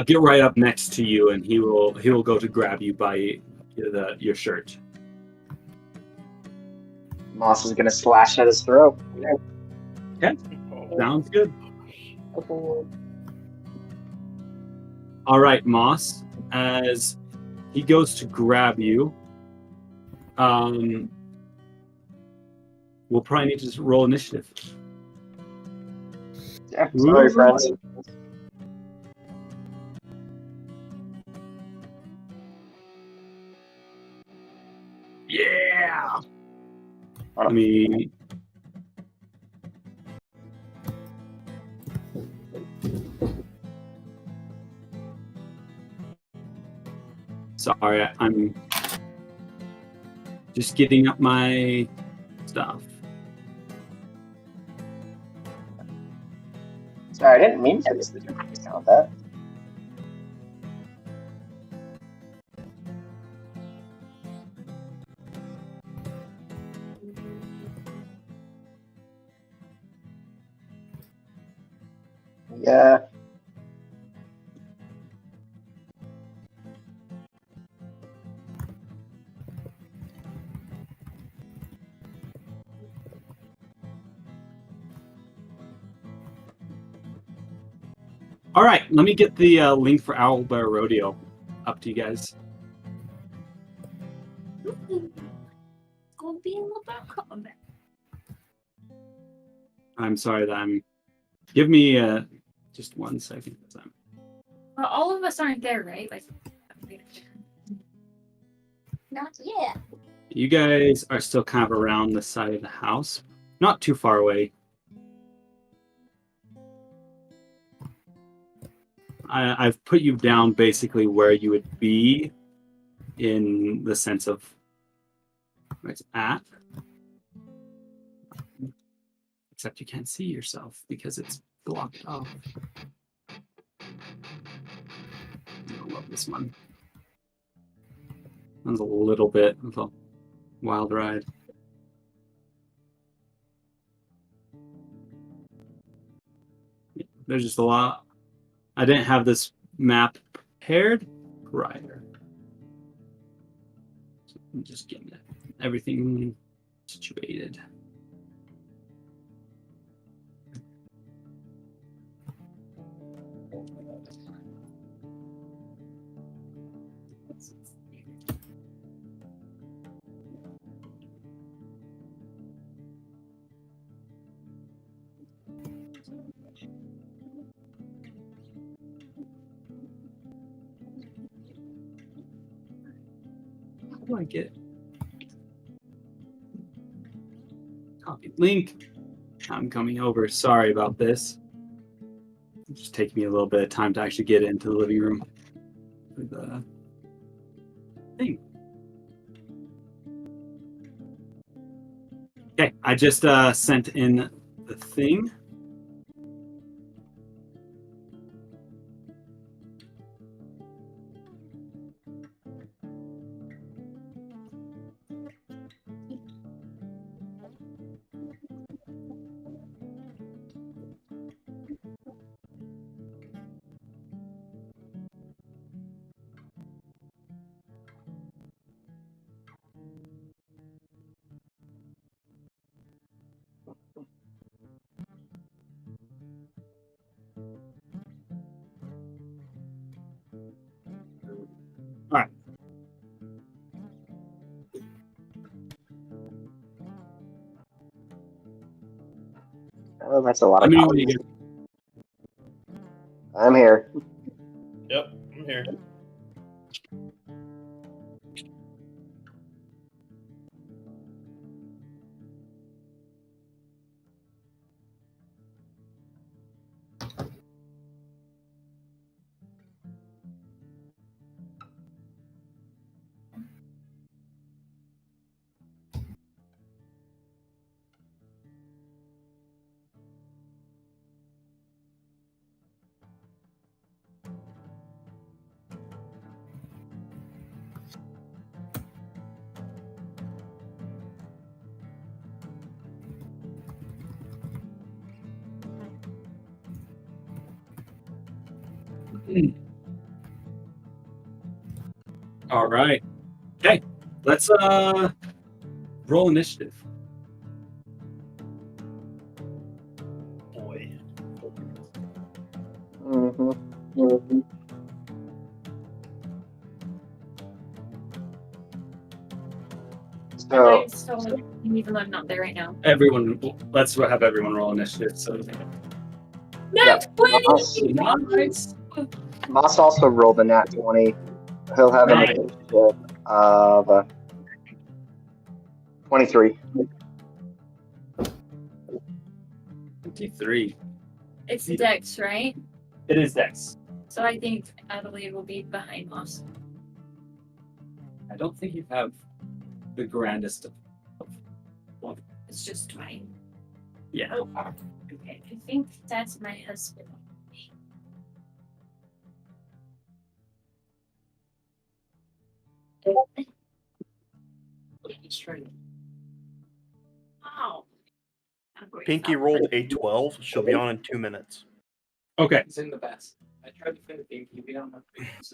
get right up next to you, and he will go to grab you by your shirt. Moss is gonna slash at his throat. Okay, sounds good. Oh. All right, Moss, as he goes to grab you, we'll probably need to just roll initiative. Yeah, sorry, friends. Yeah. Let me. Sorry, I'm just getting up my stuff. Sorry, I didn't mean to discount that. Yeah. All right, let me get the link for Owlbear Rodeo up to you guys. Gonna be a little bit combat. I'm sorry that I'm. Give me just 1 second. Well, all of us aren't there, right? Like, Not yet. You guys are still kind of around the side of the house, not too far away. I've put you down basically where you would be in the sense of where it's at. Except you can't see yourself because it's blocked off. I love this one. That was a little bit of a wild ride. There's just a lot. I didn't have this map prepared prior. So I'm just getting everything situated. do I get? Copy link. I'm coming over. Sorry about this. It's just taking me a little bit of time to actually get into the living room for the thing. Okay, I just sent in the thing. All right. Oh, that's a lot Let of me know when you copies. get. I'm here. Yep, I'm here. All right. Okay. Let's roll initiative. Boy. Mm-hmm. So, Even though I'm not there right now. Everyone, let's have everyone roll initiative. So, yeah, nice. Moss also rolled a nat 20. He'll have an Nice. initiative of 23. 23. It's Dex, right? It is Dex. So I think Adelaide will be behind us. I don't think you have the grandest of It's just 20. yeah. Okay, I think that's my husband. Wow. Pinky rolled a 12. She'll be on in 2 minutes. Okay. It's in the best. I tried to fit the PvP on my face.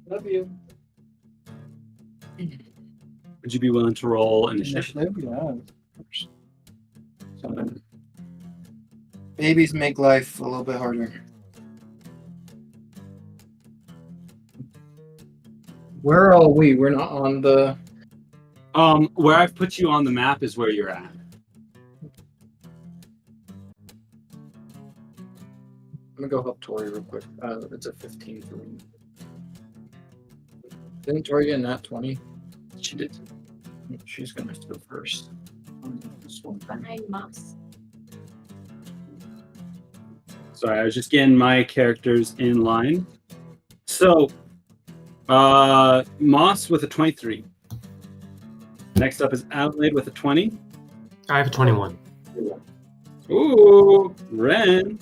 Love you. Would you be willing to roll initiative? Initiative, yeah. So, babies make life a little bit harder. Where are we? We're not on the. Where I've put you on the map is where you're at. I'm gonna go help Tori real quick. It's a 15 for me. Didn't Tori get a nat 20? She did. She's gonna go first. Behind Moss. Sorry, I was just getting my characters in line. So, Moss with a 23. Next up is Adelaide with a 20. I have a 21. Ooh, Ren.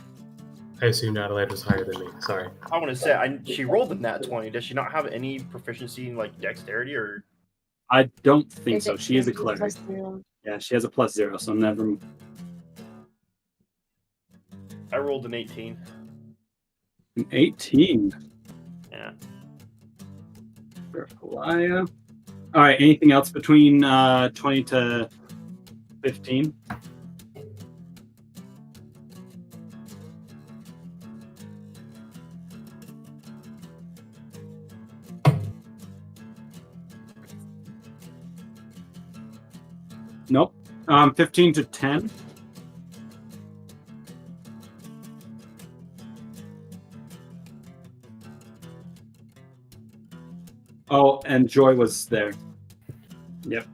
I assumed Adelaide was higher than me. Sorry. I want to say, she rolled a nat 20. Does she not have any proficiency in like dexterity or? I don't think Is so. it She is a plus cleric. 0? Yeah, she has a +0, so never. I rolled an 18. An 18. Yeah. For Halaya. All right. Anything else between 20 to 15? Nope. 15 to 10. Oh, and Joy was there. Yep.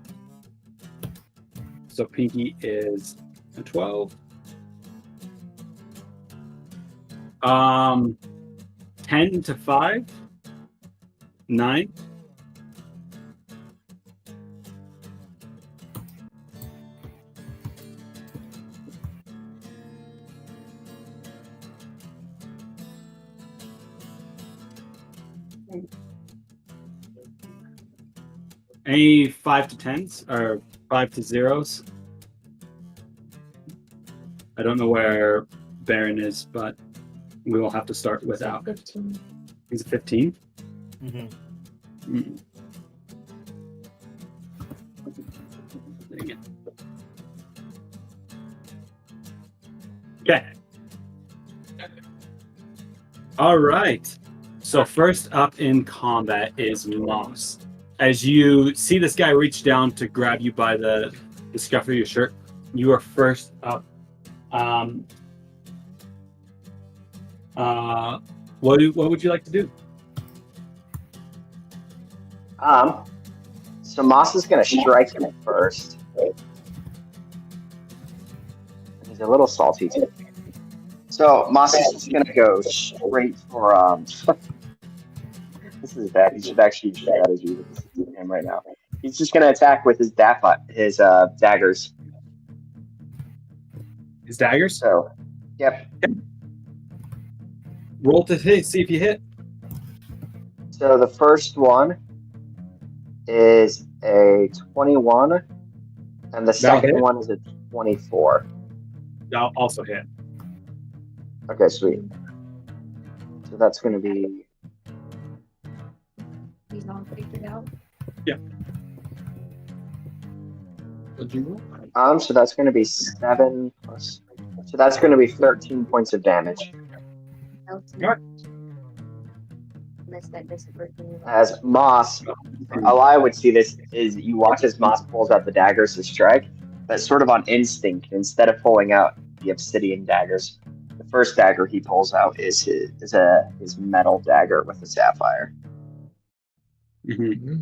So Pinky is a 12. 10 to 5. 9. Any 5 to 10s or 5 to 0s? I don't know where Baron is, but we will have to start without. 15. He's a 15. Mm-hmm. Mm. Dang it. Okay. All right. So first up in combat is Moss. As you see this guy reach down to grab you by the scuff of your shirt, you are first up. What would you like to do? So Moss is going to strike him first. He's a little salty too. So Moss is just going to go straight for This is bad. He should actually use strategy with him right now. He's just going to attack with his daggers. His daggers? So, yep. Roll to hit. See if you hit. So the first one is a 21, and the second one is a 24. I'll also hit. Okay, sweet. So that's going to be... He's not figured out. What'd you roll? So that's going to be 7 plus... So that's going to be 13 points of damage. Alright. Unless that doesn't work. As Moss, how I would see this is you watch as Moss pulls out the daggers to strike, but sort of on instinct, instead of pulling out the obsidian daggers, the first dagger he pulls out is his metal dagger with a sapphire. Mm-hmm.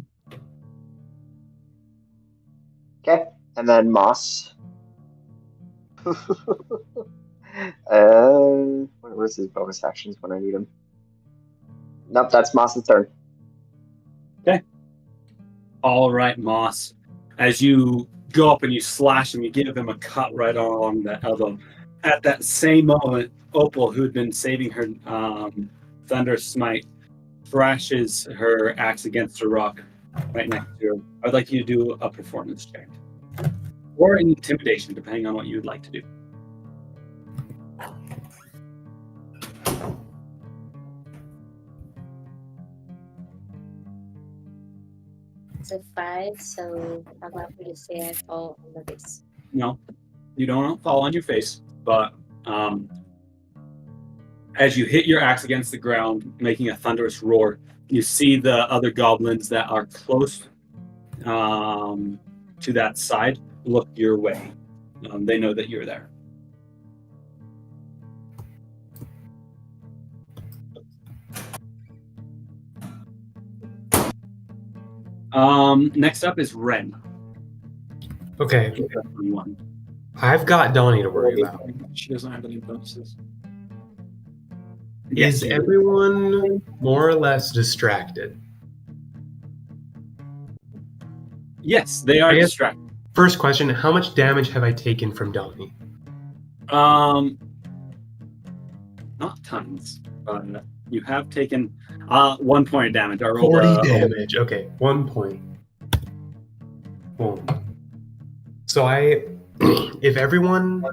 Okay, and then Moss. Where's his bonus actions when I need him? Nope, that's Moss's turn. Okay. All right, Moss. As you go up and you slash him, you give him a cut right along the elbow. At that same moment, Opal, who had been saving her Thunder Smite, thrashes her axe against a rock right next to her. I'd like you to do a performance check. Or intimidation, depending on what you would like to do. It's a 5, so I'm not going to say I fall on the base. No, you don't fall on your face, but as you hit your axe against the ground, making a thunderous roar, you see the other goblins that are close to that side look your way. They know that you're there. Next up is Ren. Okay, 21. I've got Donnie to worry about. She doesn't have any bonuses. Is everyone more or less distracted? Yes, they are I guess- distracted. First question, how much damage have I taken from Donnie? Not tons, but you have taken 1 point of damage. I rolled 40 a- damage. Okay, 1 point. Boom. So if everyone...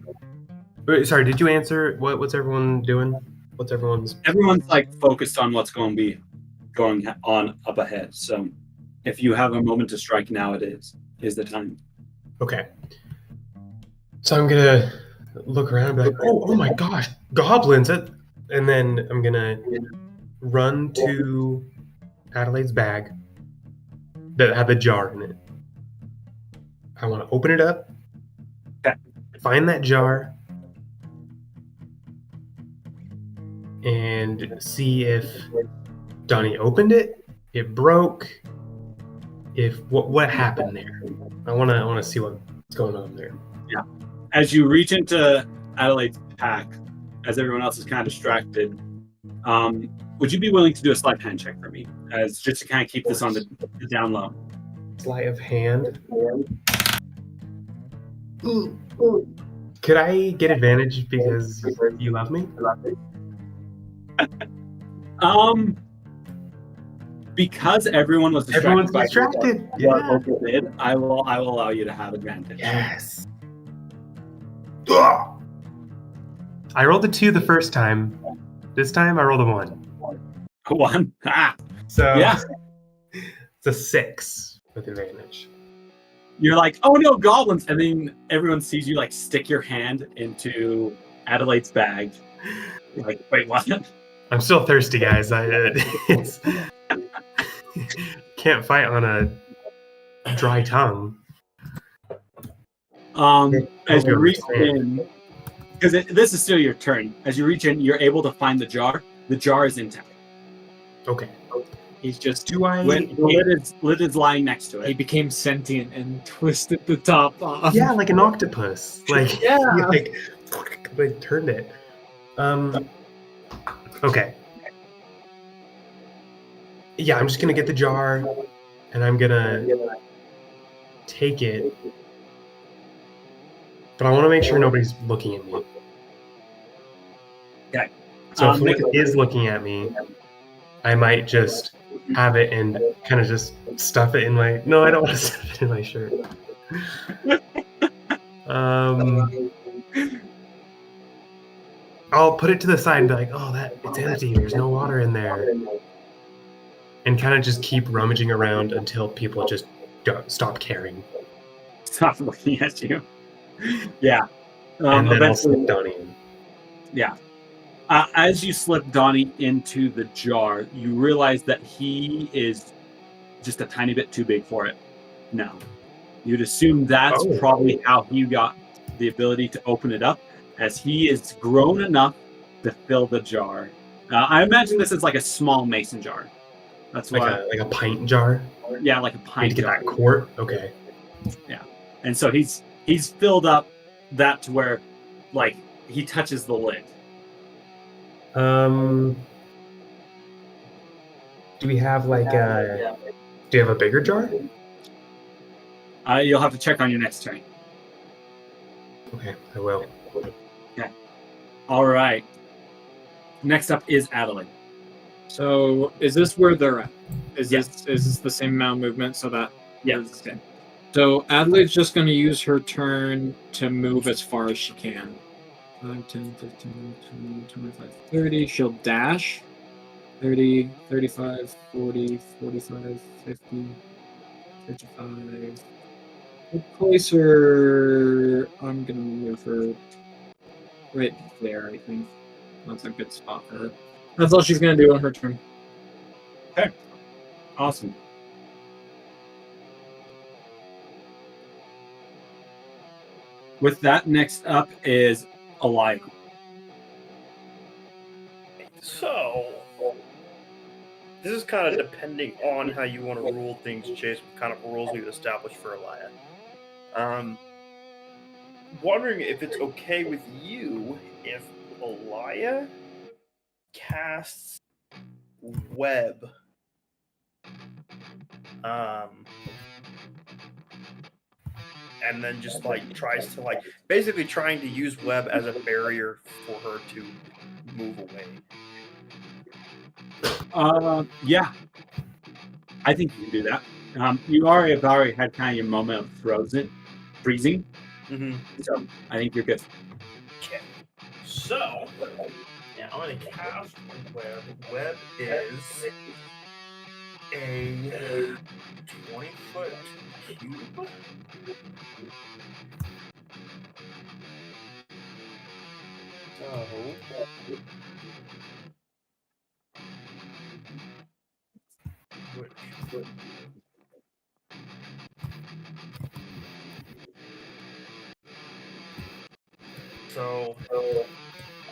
Sorry, did you answer? What's everyone doing? What's everyone's... Everyone's like focused on what's going to be going on up ahead. So if you have a moment to strike now, it is the time. Okay. So I'm gonna look around and be like, oh my gosh, goblins! And then I'm gonna run to Adelaide's bag that had the jar in it. I want to open it up, Okay. find that jar, and see if Donnie opened it, it broke, if what happened there. I wanna see what's going on there. As you reach into Adelaide's pack, as everyone else is kind of distracted, would you be willing to do a sleight of hand check for me, as just to kind of keep this on the down low? Sleight of hand. Could I get advantage because you love me? Because everyone was distracted. Everyone's by distracted. what Yeah. Opal did, I will allow you to have advantage. Yes. Ugh. I rolled a 2 the first time. This time I rolled a 1. 1. Ah. So Yeah. It's a 6 with advantage. You're like, oh no, goblins! And then everyone sees you like stick your hand into Adelaide's bag. You're like, wait, what? I'm still thirsty, guys. It's can't fight on a dry tongue. As you reach in, because this is still your turn. As you reach in, you're able to find the jar. The jar is intact. Okay. He's just Do I? the lid is lying next to He it. became sentient and twisted the top off. Yeah, like an octopus. Like Yeah. like they turned it. Okay. Yeah, I'm just gonna get the jar, and I'm gonna take it. But I want to make sure nobody's looking at me. Okay. So if make someone is looking at me, I might just have it and kind of just stuff it in my. No, I don't want to stuff it in my shirt. I'll put it to the side and be like, "Oh, it's empty. There's no water in there," and kind of just keep rummaging around until people just don't stop caring. Stop looking at you. Yeah. And then I'll Eventually, slip Donnie in. yeah. As you slip Donnie into the jar, you realize that he is just a tiny bit too big for it now. You'd assume that's Oh. probably how he got the ability to open it up, as he is grown enough to fill the jar. I imagine this is like a small mason jar. That's Like why, a pint jar. yeah, like a I need pint to get jar. that quart. Okay. And so he's filled up that to where, like, he touches the lid. Do we have like a? Do you have a bigger jar? You'll have to check on your next turn. Okay, I will. All right. Next up is Adelaide. So is this where they're at? Is Yeah. this the same amount of movement? So that Yes. Okay. So Adelaide's just going to use her turn to move as far as she can. 5, 10, 15, 20, 25, 30. She'll dash. 30, 35, 40, 45, 50, 55. We'll place her. I'm going to move her right there, I think. That's a good spot for her. That's all she's going to do on her turn. Awesome. With that, next up is Elia. So, this is kind of depending on how you want to rule things, Chase, what kind of rules we've established for Elia. Wondering if it's okay with you if Elia casts web. And then just like tries to basically trying to use web as a barrier for her to move away. Yeah. I think you can do that. You have already had kind of your moment of freezing. Mm-hmm. So I think you're good. Okay. So, yeah, I'm going to cast web. Web is a 20-foot cube. So,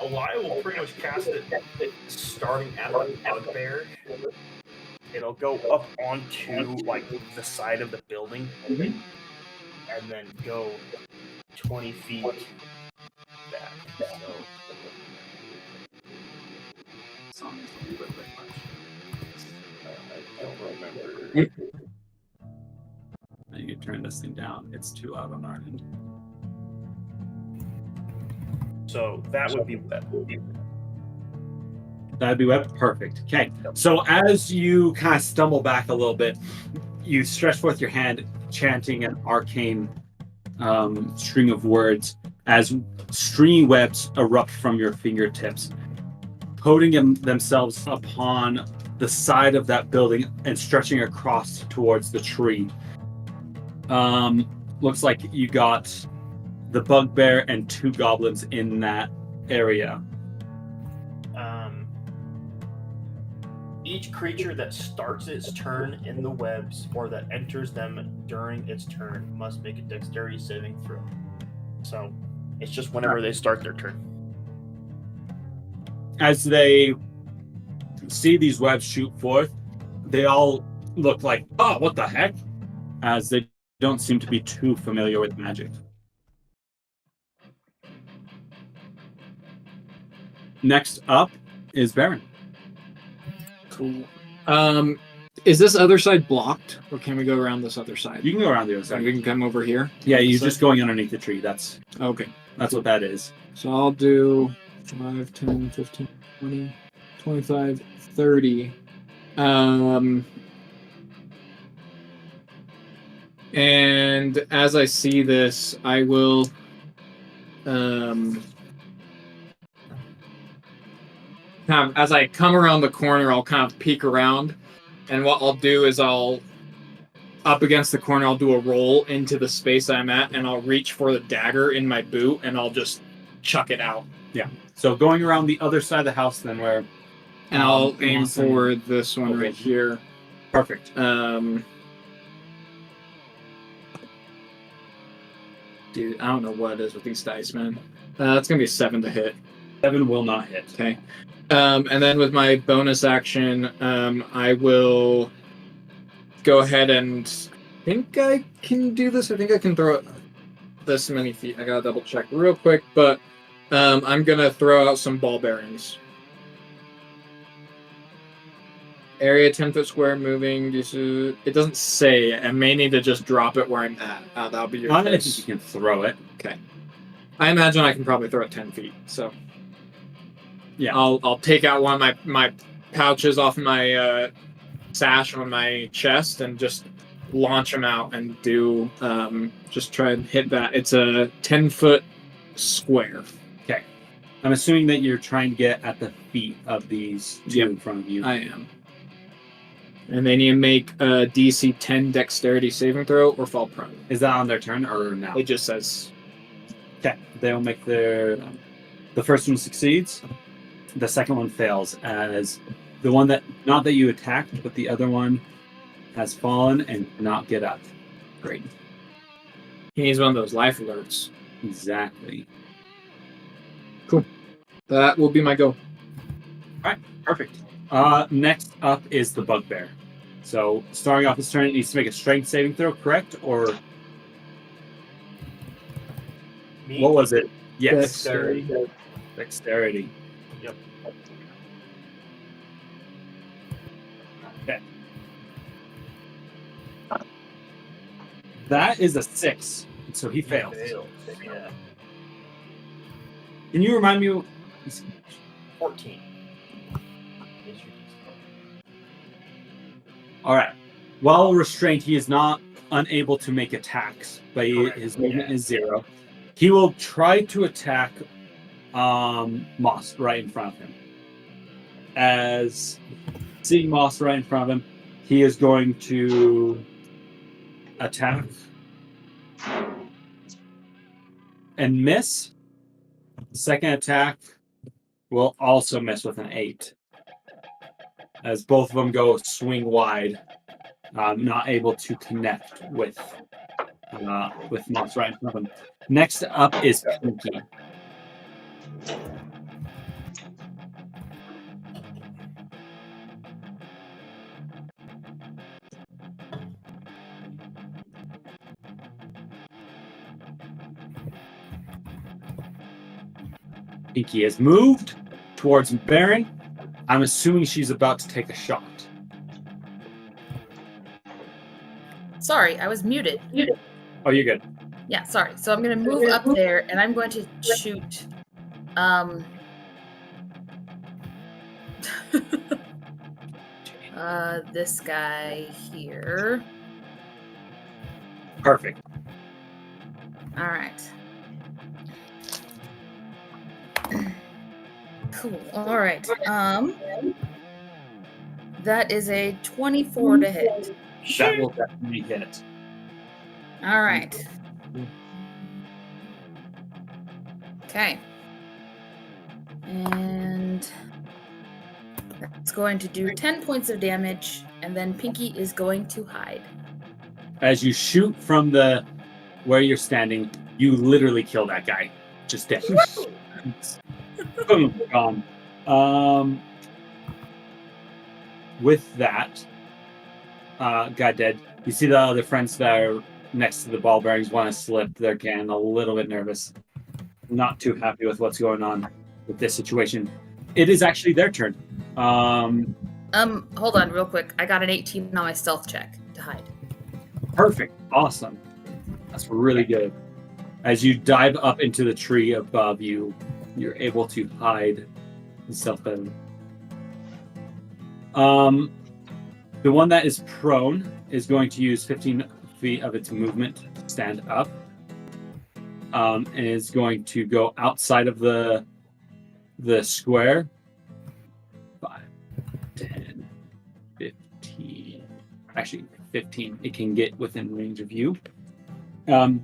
Elia will pretty much cast it starting at the bugbear it'll go up onto like the side of the building, Mhm. and then go 20 feet back. So Song is a little bit much. I don't remember. Now you can turn this thing down. It's too loud on our end. So that would be web. That'd be web. Perfect. Okay. So as you kind of stumble back a little bit, you stretch forth your hand, chanting an arcane string of words as stringy webs erupt from your fingertips, coating themselves upon the side of that building and stretching across towards the tree. Looks like you got the bugbear and 2 goblins in that area. Each creature that starts its turn in the webs or that enters them during its turn must make a dexterity saving throw. So it's just whenever they start their turn. As they see these webs shoot forth, they all look like, oh, what the heck? As they don't seem to be too familiar with magic. Next up is Baron. Cool. Is this other side blocked, or can we go around this other side? You can go around the other So side. we can come over here. Yeah, This you're side? just going underneath the tree. That's Okay. what that is. So I'll do 5, 10, 15, 20, 25, 30. And as I see this, I will kind of, as I come around the corner, I'll kind of peek around, and what I'll do is I'll up against the corner, I'll do a roll into the space I'm at, and I'll reach for the dagger in my boot, and I'll just chuck it out. Yeah. So going around the other side of the house, then where, And I'll aim Lawson- for this one Okay. right here. Perfect. Dude, I don't know what it is with these dice, man. It's gonna be a 7 to hit. 7 will not hit. Okay. And then with my bonus action, I will go ahead and I think I can do this. I think I can throw it this many feet. I gotta double check real quick, but I'm gonna throw out some ball bearings. Area 10-foot square moving. It doesn't say. I may need to just drop it where I'm at. That'll be your I think choice. you can throw it. Okay. I imagine I can probably throw it 10 feet. So Yeah. I'll take out one of my pouches off my sash on my chest and just launch them out and do just try and hit that. It's a 10-foot square. Okay. I'm assuming that you're trying to get at the feet of these 2 Yep. in front of you. I am. And they need to make a DC 10 dexterity saving throw or fall prone. Is that on their turn or now? It just says Okay. They'll make their. The first one succeeds. The second one fails, as the one that not that you attacked, but the other one has fallen and cannot get up. great. He needs one of those life alerts. Exactly. That will be my go. Perfect. Next up is the bugbear. So starting off his turn, it needs to make a strength saving throw, correct? Or Me? what was it? Yes. Dexterity. Dexterity. Yep. Okay. That is a 6. So he fails. Yeah. Can you remind me? 14. All right. While restrained, he is not unable to make attacks, but Correct. his movement Yeah. is 0. He will try to attack Moss right in front of him. As seeing Moss right in front of him, he is going to attack and miss. Second attack will also miss with an 8. As both of them go swing wide, not able to connect with Moss right in front of him. Next up is Pinky. Pinky has moved towards Baron. I'm assuming she's about to take a shot. Sorry, I was muted. Oh, you're good. Yeah, sorry. So I'm gonna move up there and I'm going to shoot this guy here. Perfect. All right. Cool. All right. That is a 24 to hit. That will definitely hit. All right. Okay. And that's going to do 10 points of damage, and then Pinky is going to hide. As you shoot from the where you're standing, you literally kill that guy. Just dead. Boom, gone. With that, guy dead. You see the other friends that are next to the ball bearings want to slip. They're getting a little bit nervous. Not too happy with what's going on with this situation. It is actually their turn. Hold on real quick. I got an 18 on my stealth check to hide. Perfect. Awesome. That's really good. As you dive up into the tree above you, you're able to hide yourself better. The one that is prone is going to use 15 feet of its movement to stand up. And is going to go outside of the square. 5, 10, 15. Actually, 15. It can get within range of you. And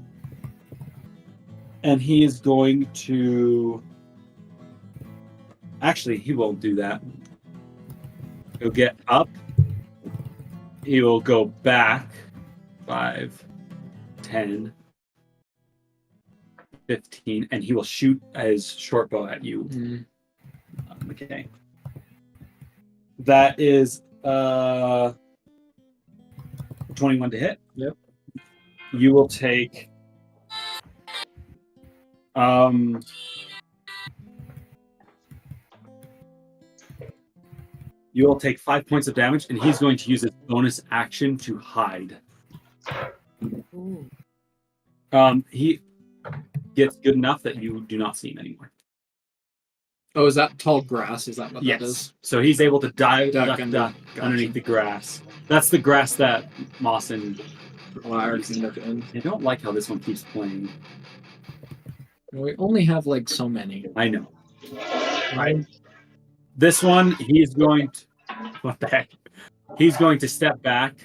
he is going to... Actually, he won't do that. He'll get up. He will go back. 5, 10, 15, and he will shoot his short bow at you. Okay. That is 21 to hit. Yep. You will take you will take 5 points of damage, and he's going to use his bonus action to hide. Ooh. He gets good enough that you do not see him anymore. Oh, is that tall grass? Is that what Yes. that is? So he's able to duck Gotcha. underneath the grass. That's the grass that Moss and... Well, I already seen that in. I don't like how this one keeps playing. We only have like so many. I know. Right. This one, he's going to... What the heck? He's going to step back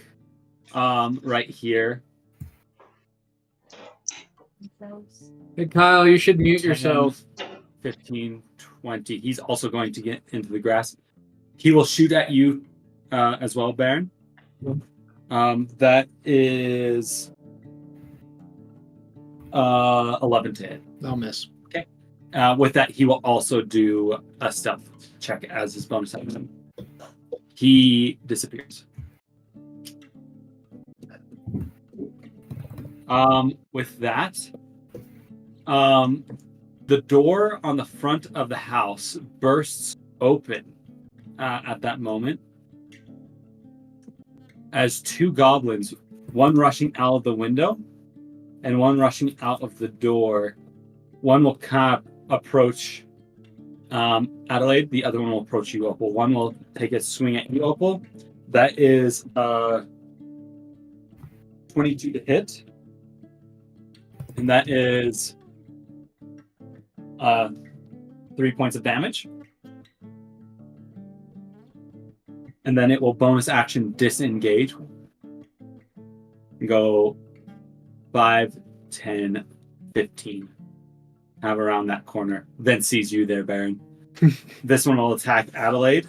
right here. Hey, Kyle, you should mute yourself. 15, 20. He's also going to get into the grass. He will shoot at you as well, Baron. That is 11 to hit. I'll miss. Okay. With that, he will also do a stealth check as his bonus action. He disappears. With that, the door on the front of the house bursts open at that moment as 2 goblins, one rushing out of the window and one rushing out of the door. One will kind of approach Adelaide, the other one will approach you, Opal. One will take a swing at you, Opal. That is 22 to hit. And that is 3 points of damage. And then it will bonus action disengage. Go 5, 10, 15. Have around that corner. Then sees you there, Baron. This one will attack Adelaide.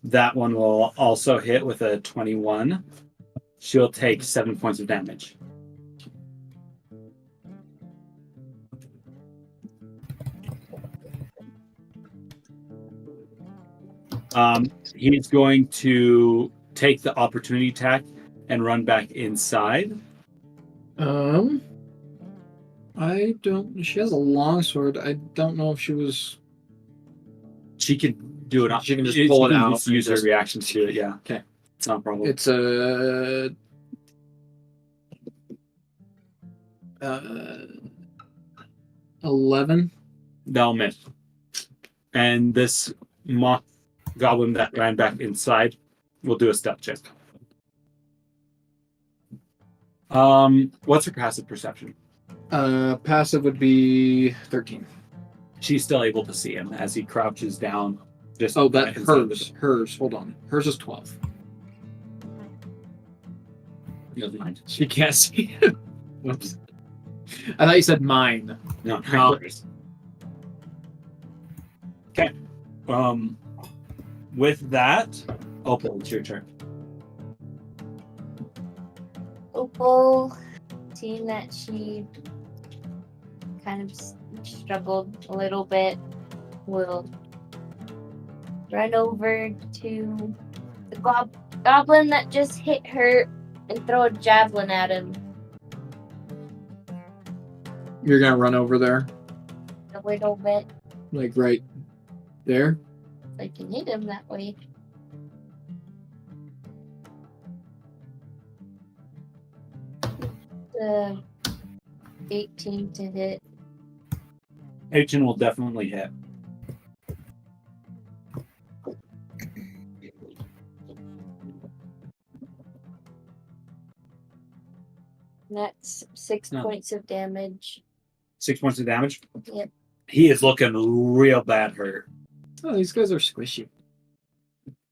That one will also hit with a 21. She'll take 7 points of damage. He's going to take the opportunity attack and run back inside. I I don't. She has a long sword. I don't know if she was. She can do it. She can just pull it out Just and use her just- reaction to it. Yeah. Okay. It's not a problem. It's a. 11. They'll miss. And this moth goblin that ran back inside will do a stealth check. What's her passive perception? Passive would be 13. She's still able to see him as he crouches down. Just Oh, that right inside the- hers. Hold on. Hers is 12. He doesn't mind. She can't see it. Whoops. I thought you said mine. No, No. Okay. With that, Opal, it's your turn. Opal, seeing that she kind of struggled a little bit, will run over to the goblin that just hit her and throw a javelin at him. You're gonna run over there, A little bit. like right there. I can hit him that way. The 18 to hit. 18 will definitely hit. That's 6 No. points of damage. 6 points of damage. Yep. He is looking real bad hurt. Oh, these guys are squishy.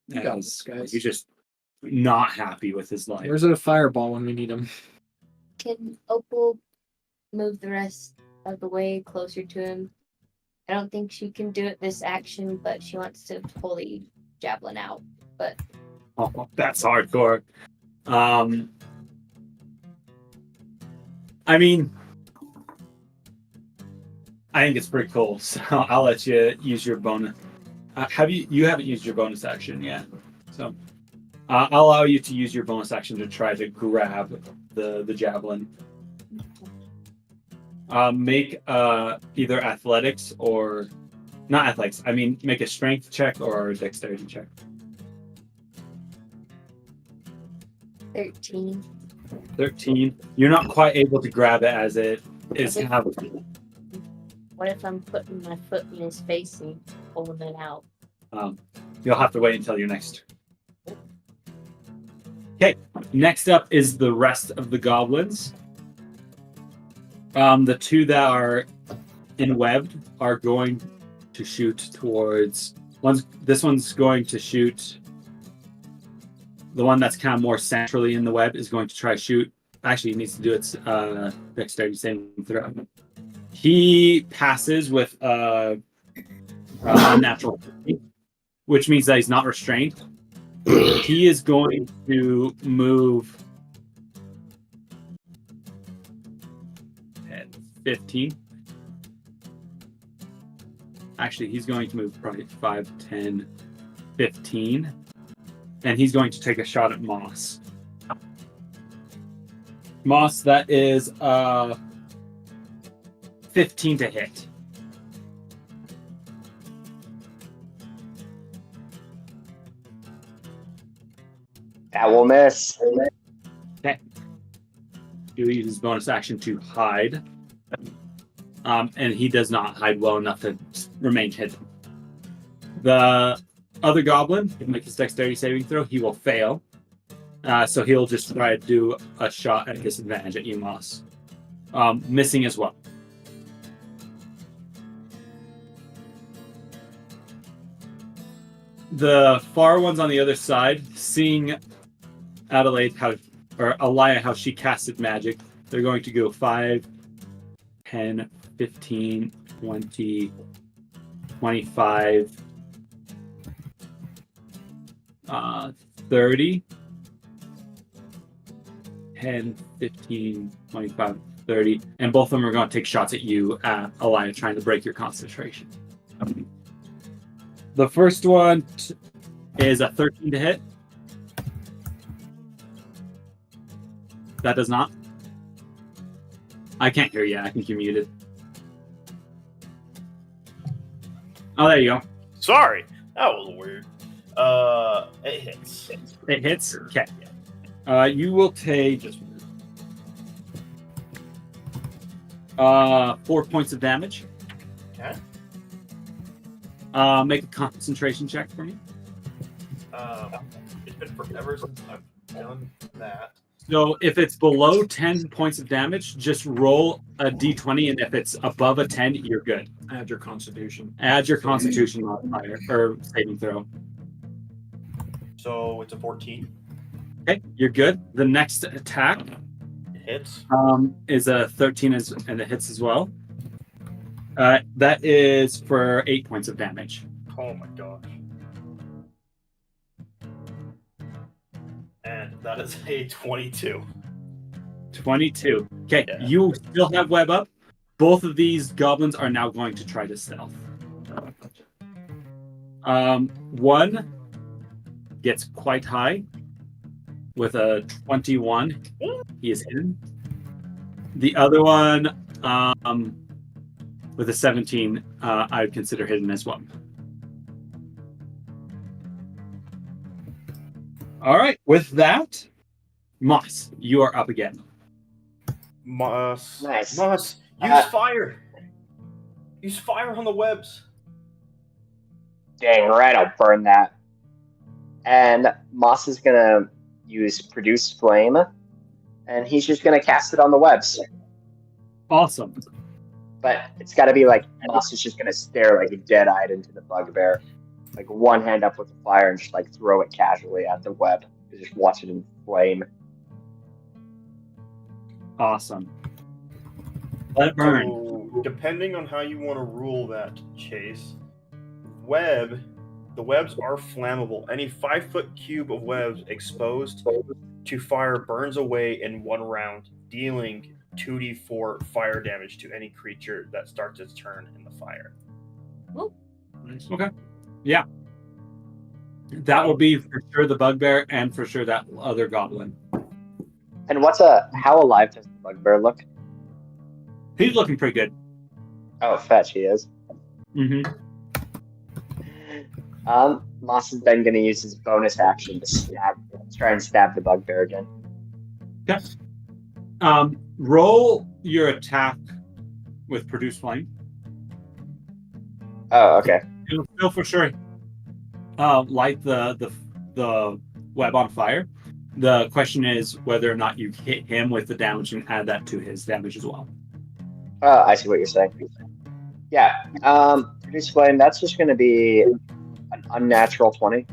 You got As this, guys. He's just not happy with his life. Where's a fireball when we need them? Can Opal move the rest of the way closer to him? I don't think she can do it this action, but she wants to pull the javelin out. But Oh, that's hardcore. I mean, I think it's pretty cool. So I'll let you use your bonus. You haven't used your bonus action yet, so I'll allow you to use your bonus action to try to grab the javelin. Make either athletics or not athletics. I mean, make a strength check or a dexterity check. 13. 13. You're not quite able to grab it as it is Okay. happening. What if I'm putting my foot in his face and pulling it out? You'll have to wait until your next. Okay, next up is the rest of the goblins. The two that are enwebbed are going to shoot towards. This one's going to shoot. The one that's kind of more centrally in the web is going to try to shoot. Actually, he needs to do its dexterity saving throw. He passes with unnatural, which means that he's not restrained. He is going to move 10, 15. Actually, he's going to move probably 5, 10, 15. And he's going to take a shot at Moss. Moss, that is 15 to hit. That will miss. Okay. He will use his bonus action to hide. And he does not hide well enough to remain hidden. The other goblin, if he makes his dexterity saving throw, he will fail. So he'll just try to do a shot at disadvantage at you, Moss. Missing as well. The far ones on the other side, seeing Adelaide or Elia how she casted magic, they're going to go 5, 10, 15, 20, 25, 30, 10, 15, 25, 30, and both of them are going to take shots at you, Elia, trying to break your concentration. The first one is a 13 to hit. That does not. I can't hear you. I think you're muted. Oh, there you go. Sorry, that was weird. It hits. It hits. Okay. You will take just 4 points of damage. Okay. Make a concentration check for me. It's been forever since I've done that. So if it's below 10 points of damage, just roll a d20, and if it's above a 10, you're good. Add your constitution. Add your constitution modifier or saving throw. So it's a 14. Okay, you're good. The next attack It hits. is a 13 and it hits as well. That is for 8 points of damage. Oh my gosh. And that is a 22. 22. Okay, Yeah. you still have web up. Both of these goblins are now going to try to stealth. One gets quite high with a 21. He is hidden. The other one with a 17, I would consider hidden as well. All right, with that, Moss, you are up again. Moss. Nice. Moss, use fire. Use fire on the webs. Dang right, I'll burn that. And Moss is gonna use Produce Flame, and he's just gonna cast it on the webs. Awesome. But it's gotta be like Moss is just gonna stare like dead-eyed into the bugbear, like one hand up with the fire and just like throw it casually at the web. Just watch it in flame. Awesome. Let it burn. So, depending on how you want to rule that, Chase, the webs are flammable. Any 5-foot cube of webs exposed to fire burns away in 1 round, dealing 2d4 fire damage to any creature that starts its turn in the fire. Okay. Yeah. That will be for sure the bugbear and for sure that other goblin. And how alive does the bugbear look? He's looking pretty good. Oh, fetch, he is. Mm-hmm. Moss is then going to use his bonus action to try and stab the bugbear again. Okay. Roll your attack with Produce Flame. Oh, okay. It'll still for sure light the web on fire. The question is whether or not you hit him with the damage and add that to his damage as well. I see what you're saying. Yeah. Produce Flame, that's just going to be an unnatural 20.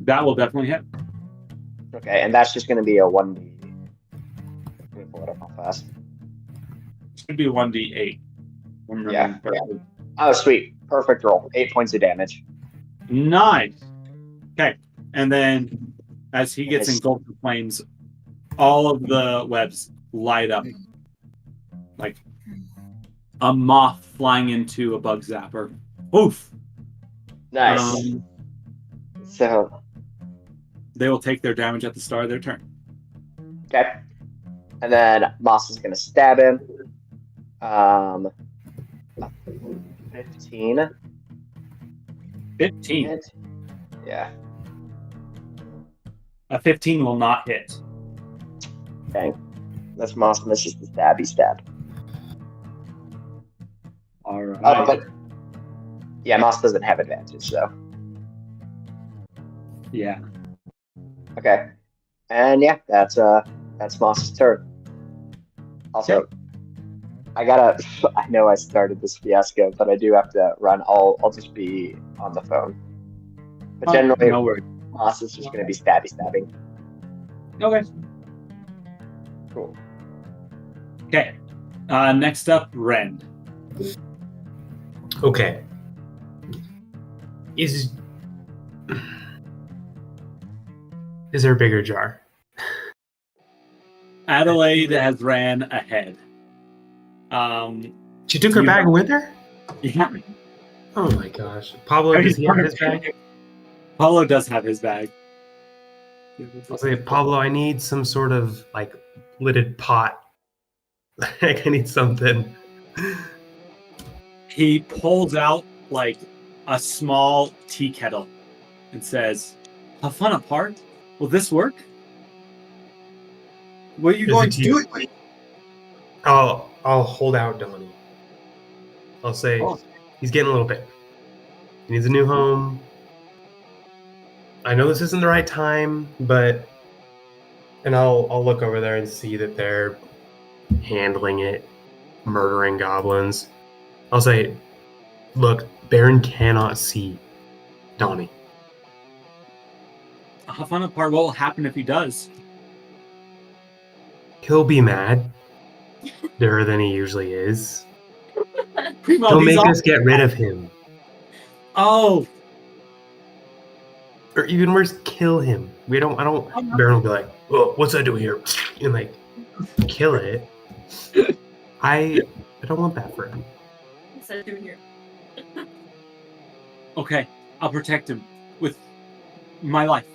That will definitely hit. Okay, and that's just going to be a 1d. Let me pull it up real fast. It should be 1d8. Yeah. Oh, sweet. Perfect roll. 8 points of damage. Nice. Okay. And then as he gets engulfed in flames, all of the webs light up like a moth flying into a bug zapper. Oof. Nice. So they will take their damage at the start of their turn. Okay. And then Moss is going to stab him. 15. 15. Yeah. A 15 will not hit. Okay. That's Moss misses the stabby stab. All right. But yeah, Moss doesn't have advantage, so. Yeah. Okay. And yeah, that's Moss's turn. Also, I know I started this fiasco, but I do have to run. I'll just be on the phone. But generally, no worries. Moss is just going to be stabbing. Okay. Cool. Okay. Next up, Ren. Okay. Is there a bigger jar? Adelaide has ran ahead. She took her bag with her? Yeah. Oh my gosh. Pablo, does he have his bag? Pablo does have his bag. I'll say, Pablo, I need some sort of like lidded pot Like, I need something. He pulls out like a small tea kettle and says, "Have fun apart. Will this work? What are you Is going it to do it with?" I'll hold out Donnie. I'll say Oh. he's getting a little bit. He needs a new home. I know this isn't the right time, but and I'll look over there and see that they're handling it, murdering goblins. I'll say, look, Baron cannot see Donnie. Have fun apart. What will happen if he does? He'll be mad. Madder than he usually is. Primo, He'll he's make all- us get rid of him. Oh, Or even worse, kill him. Baron will be like, "Oh, what's that doing here?" And like kill it. I don't want that for him. What's that doing here? okay. I'll protect him with my life.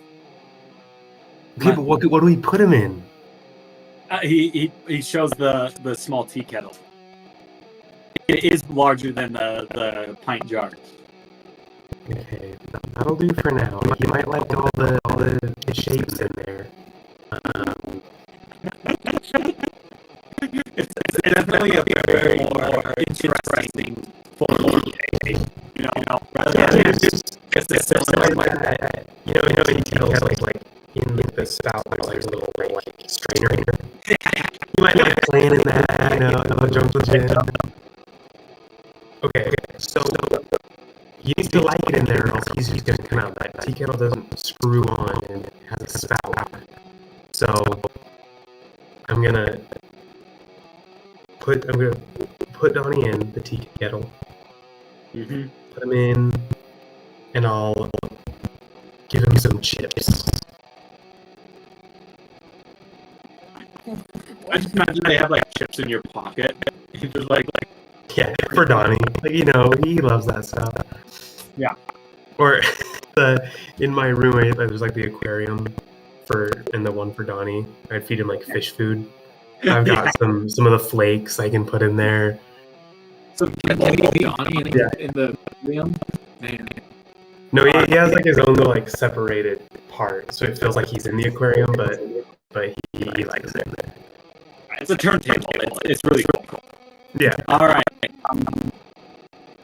Okay, but what do we put him in? He shows the small tea kettle. It is larger than the pint jar. Okay, that'll do for now. He might like all the shapes in there. It's definitely a very more interesting photo. You know, rather than just like in the spout, there's a little like strainer in there. You might like playing in that, jump the gym. Okay, so he needs to like it in there, or else he's just gonna come out. That tea kettle doesn't screw on and it has a spout. So I'm gonna put Donnie in the tea kettle. Mm-hmm. Put him in, and I'll give him some chips. I just imagine they have like chips in your pocket. You just like Yeah, for Donnie. Like, he loves that stuff. Yeah. Or in my room, there's like the aquarium and the one for Donnie. I'd feed him like fish food. I've got some of the flakes I can put in there. So can he be Donnie in the room? Man. No, he has like his own little like separated part, so it feels like he's in the aquarium, but he likes it. it's a turntable. It's really cool. Yeah. All right.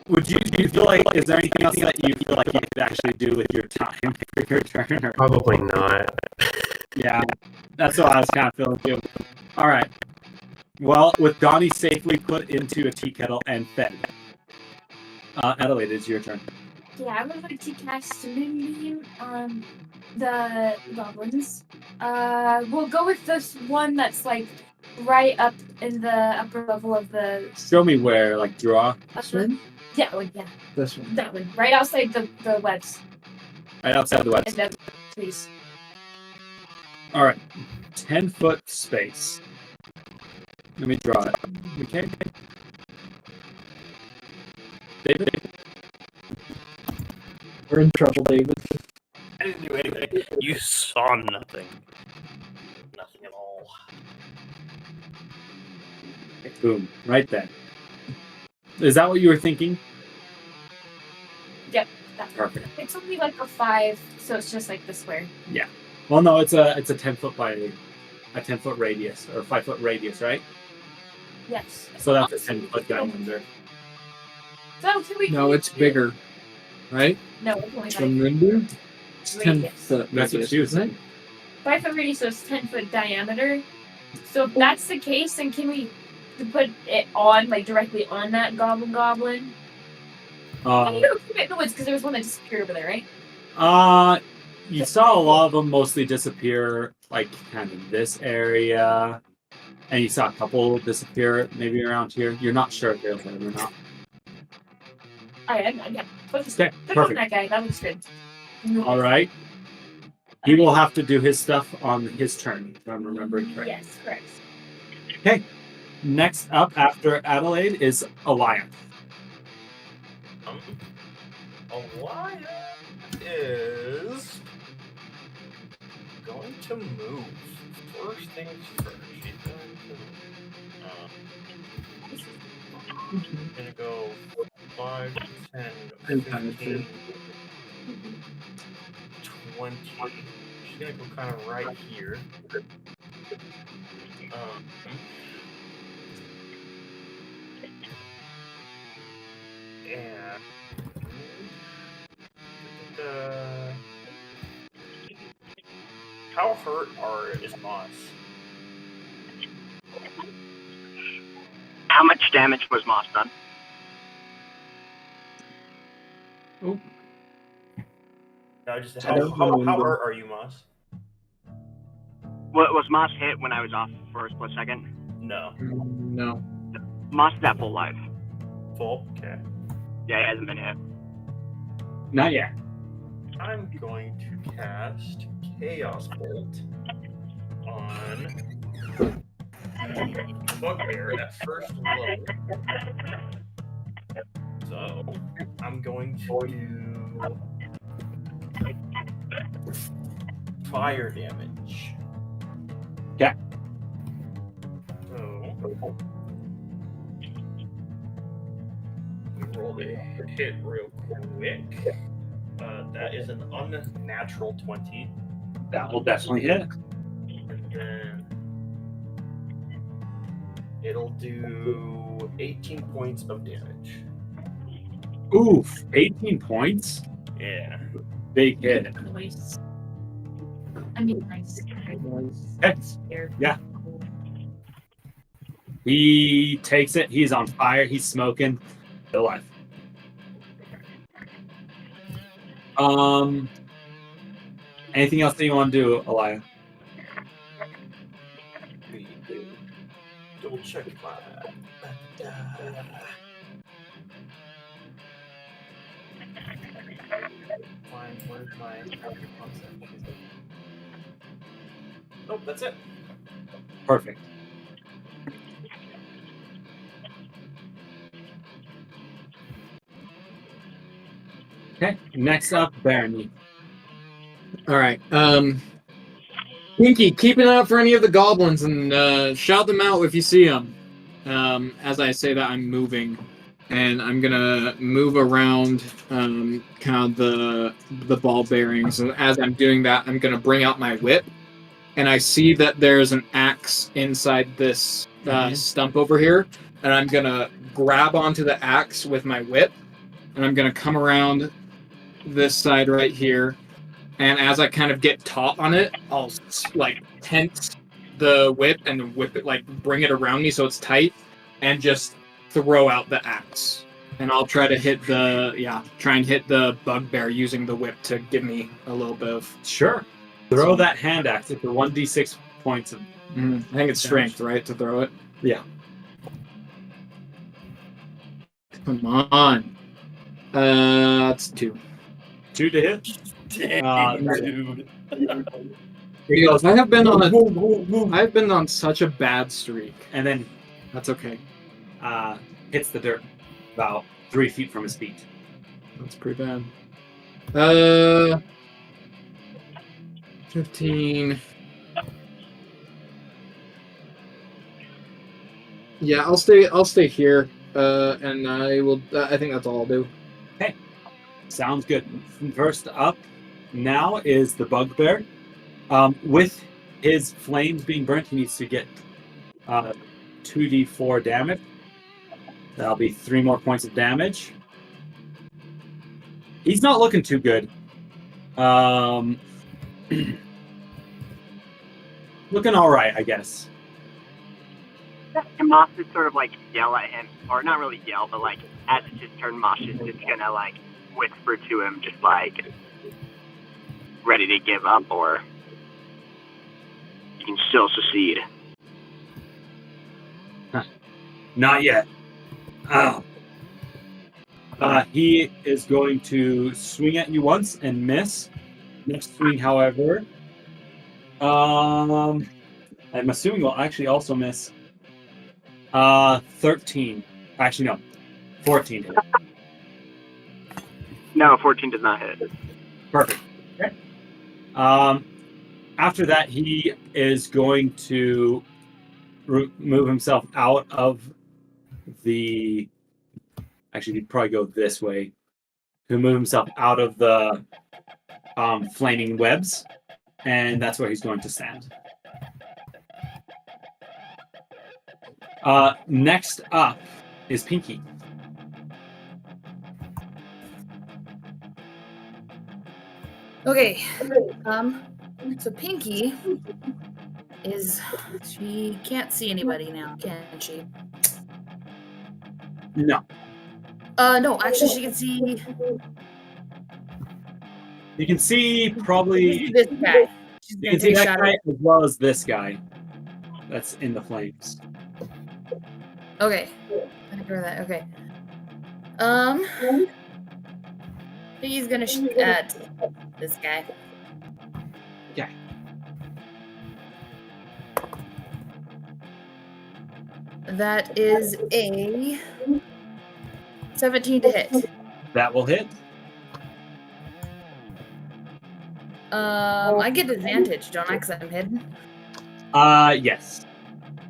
Do you feel like, is there anything else that you feel like you could actually do with your time for your turn? Or? Probably not. Yeah, that's what I was kind of feeling too. All right. Well, with Donnie safely put into a tea kettle and fed, Adelaide, it's your turn. Yeah, I would like to cast Moonbeam on the goblins. We'll go with this one that's like right up in the upper level of the. Show me where, like, draw. Yeah, like, yeah. This one. That one, right outside the webs. Right outside the web. And then, please. All right, 10-foot space. Let me draw it. Okay. David. We're in trouble, David. I didn't do anything. You saw nothing. Nothing at all. Boom. Right there. Is that what you were thinking? Yep. That's Perfect. It's only like a 5, so it's just like the square. Yeah. Well, no, it's a 10-foot by a 10-foot radius or 5-foot radius, right? Yes. So that's a 10-foot diameter. So can we? No, it's bigger, right? No, it's only From 5 Rindu? It's 10 radius. foot. That's what she was saying. 5 foot radius, so it's 10-foot diameter. So if that's the case, then can we put it on, like directly on that goblin? And you know, keep it in the woods because there was one that disappeared over there, right? You saw a lot of them mostly disappear, like kind of this area, and you saw a couple disappear maybe around here. You're not sure if they're there or not. Yeah. Put Okay, on perfect. that guy. That looks good. All right. He will have to do his stuff on his turn, if I'm remembering correctly. Yes, correct. Okay. Next up after Adelaide is Alliance. Alliance is going to move. First things first. She's going to Gonna go 5, 10, And time 15, 20. She's gonna go kind of right here. And how hurt is Moss? How much damage was Moss done? No, just I don't how remember. hurt are you, Moss? Was Moss hit when I was off for a split second? No. No. Moss is at full life. Full? Okay. Yeah, he hasn't been hit. Not yet. I'm going to cast Chaos Bolt on Bugbear at first level. So I'm going to do fire damage. Okay. So we roll a hit real quick. That is an unnatural 20. That will definitely hit. And then it'll do 18 points of damage. Oof, 18 points. Yeah. Big hit. Nice. I mean, nice. Okay. Yeah. He takes it. He's on fire. He's smoking. Still alive. Anything else that you want to do, Elia? Double check my. Where's my concept? Nope, that's it. Perfect. Okay. Next up, Barony. All right. Pinky, keep an eye out for any of the goblins and shout them out if you see them. As I say that, I'm moving, and I'm gonna move around kind of the ball bearings. And as I'm doing that, I'm gonna bring out my whip, and I see that there's an axe inside this stump over here, and I'm gonna grab onto the axe with my whip, and I'm gonna come around this side right here. And as I kind of get taut on it, I'll like tense the whip and whip it, like bring it around me so it's tight, and just throw out the axe. And I'll try to hit the bugbear using the whip to give me a little bit of. Sure. Throw that hand axe at the 1d6 points of. I think it's strength, right, to throw it. Yeah. Come on. That's 2. 2 to hit. Dang, dude. He goes, I've been on such a bad streak. And then That's okay. hits the dirt about 3 feet from his feet. That's pretty bad. 15. Yeah, I'll stay here. And I will. I think that's all I'll do. Okay. Sounds good. First up now is the bugbear. With his flames being burnt, he needs to get 2d4 damage. That'll be 3 more points of damage. He's not looking too good. Looking all right, I guess. And Moss is sort of like yell at him, or not really yell, but like as it's his turn, Moss is just gonna like whisper to him, just like ready to give up, or you can still succeed. Not yet. He is going to swing at you once and miss. Next swing, however, I'm assuming will actually also miss. 13. Actually, no. 14. No, 14 does not hit. Perfect. Okay. After that, he is going to move himself out of the. Actually, he'd probably go this way. He'll move himself out of the flaming webs, and that's where he's going to stand. Next up is Pinky. Okay. So Pinky she can't see anybody now, can she? No. No, actually she can see You can see probably this guy. She's you gonna can see take a that shot guy at. as well as this guy. That's in the flames. Okay. I agree with that. Okay. Pinky's gonna shoot at this guy. Yeah. That is a 17 to hit. That will hit. I get advantage, don't I? Because I'm hidden. Yes.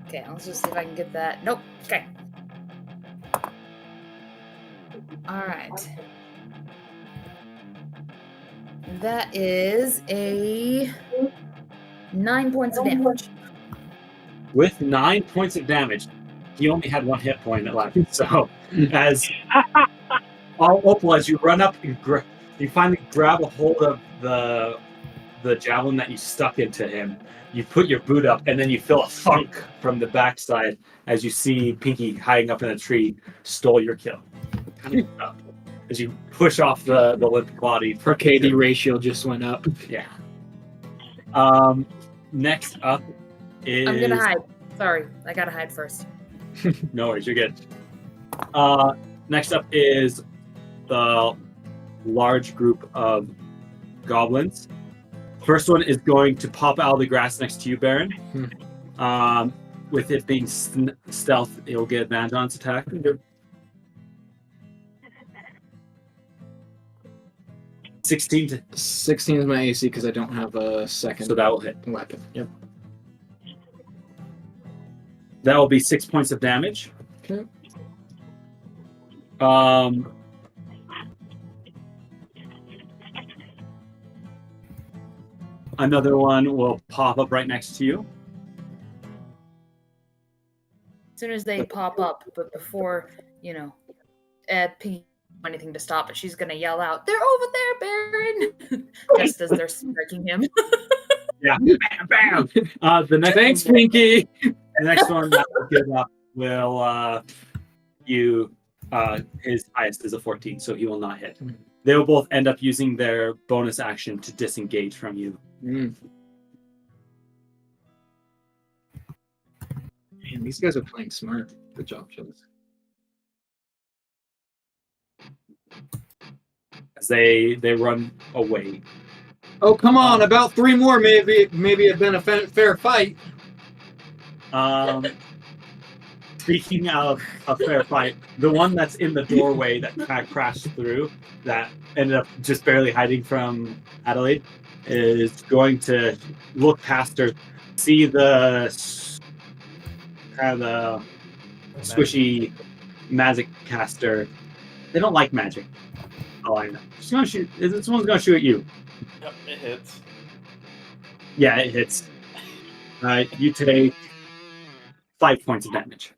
Okay, let's just see if I can get that. Nope. Okay. Alright. That is a 9 points of damage. With 9 points of damage, he only had 1 hit point left. So, as Opal, as you run up and you finally grab a hold of the javelin that you stuck into him. You put your boot up, and then you feel a thunk from the backside as you see Pinky hiding up in a tree stole your kill. As you push off the limp body. Her KD ratio just went up. Yeah. Next up is... I'm gonna hide. Sorry, I gotta hide first. No worries, you're good. Next up is the large group of goblins. First one is going to pop out of the grass next to you, Baron. With it being stealth, it'll get advantage on its attack. 16 is my AC because I don't have a second. So that will hit. Weapon. Yep. That will be 6 points of damage. Okay. Another one will pop up right next to you. As soon as they pop up, but before, Pinky do anything to stop it, she's gonna yell out, "They're over there, Baron!" Just as they're striking him. Yeah. Bam, bam. The next Thanks, Pinky. The next one that will give up will his highest is a 14, so he will not hit. They will both end up using their bonus action to disengage from you. Man, these guys are playing smart. Good job, Chills. As they run away. Oh, come on! About 3 more, maybe it'd been a fair fight. Speaking of a fair fight, the one that's in the doorway that kind of crashed through, that ended up just barely hiding from Adilaide, is going to look past her, see the kind of the squishy magic caster. They don't like magic. Oh, I know. She's gonna shoot. This one's gonna shoot at you. Yep, it hits. Yeah, it hits. You take 5 points of damage.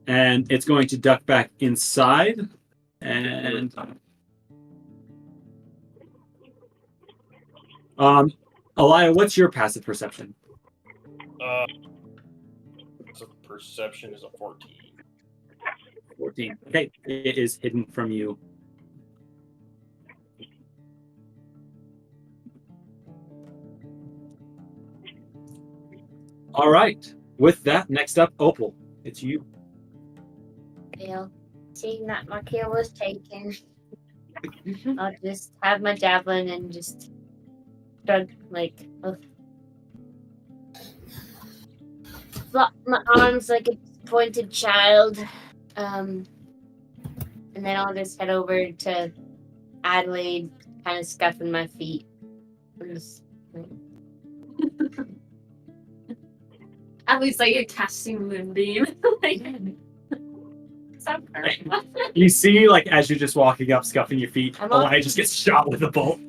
And it's going to duck back inside. And Elia, what's your passive perception? So perception is a 14. 14. Okay, it is hidden from you. All right. With that, next up, Opal. It's you. Well, seeing that my kill was taken, I'll just have my javelin and just shrug, flop my arms like a disappointed child. And then I'll just head over to Adelaide, kind of scuffing my feet. Natalie's like casting moonbeam. Like, so great. You see, like, as you're just walking up, scuffing your feet, I'm off. Elkay just gets shot with a bolt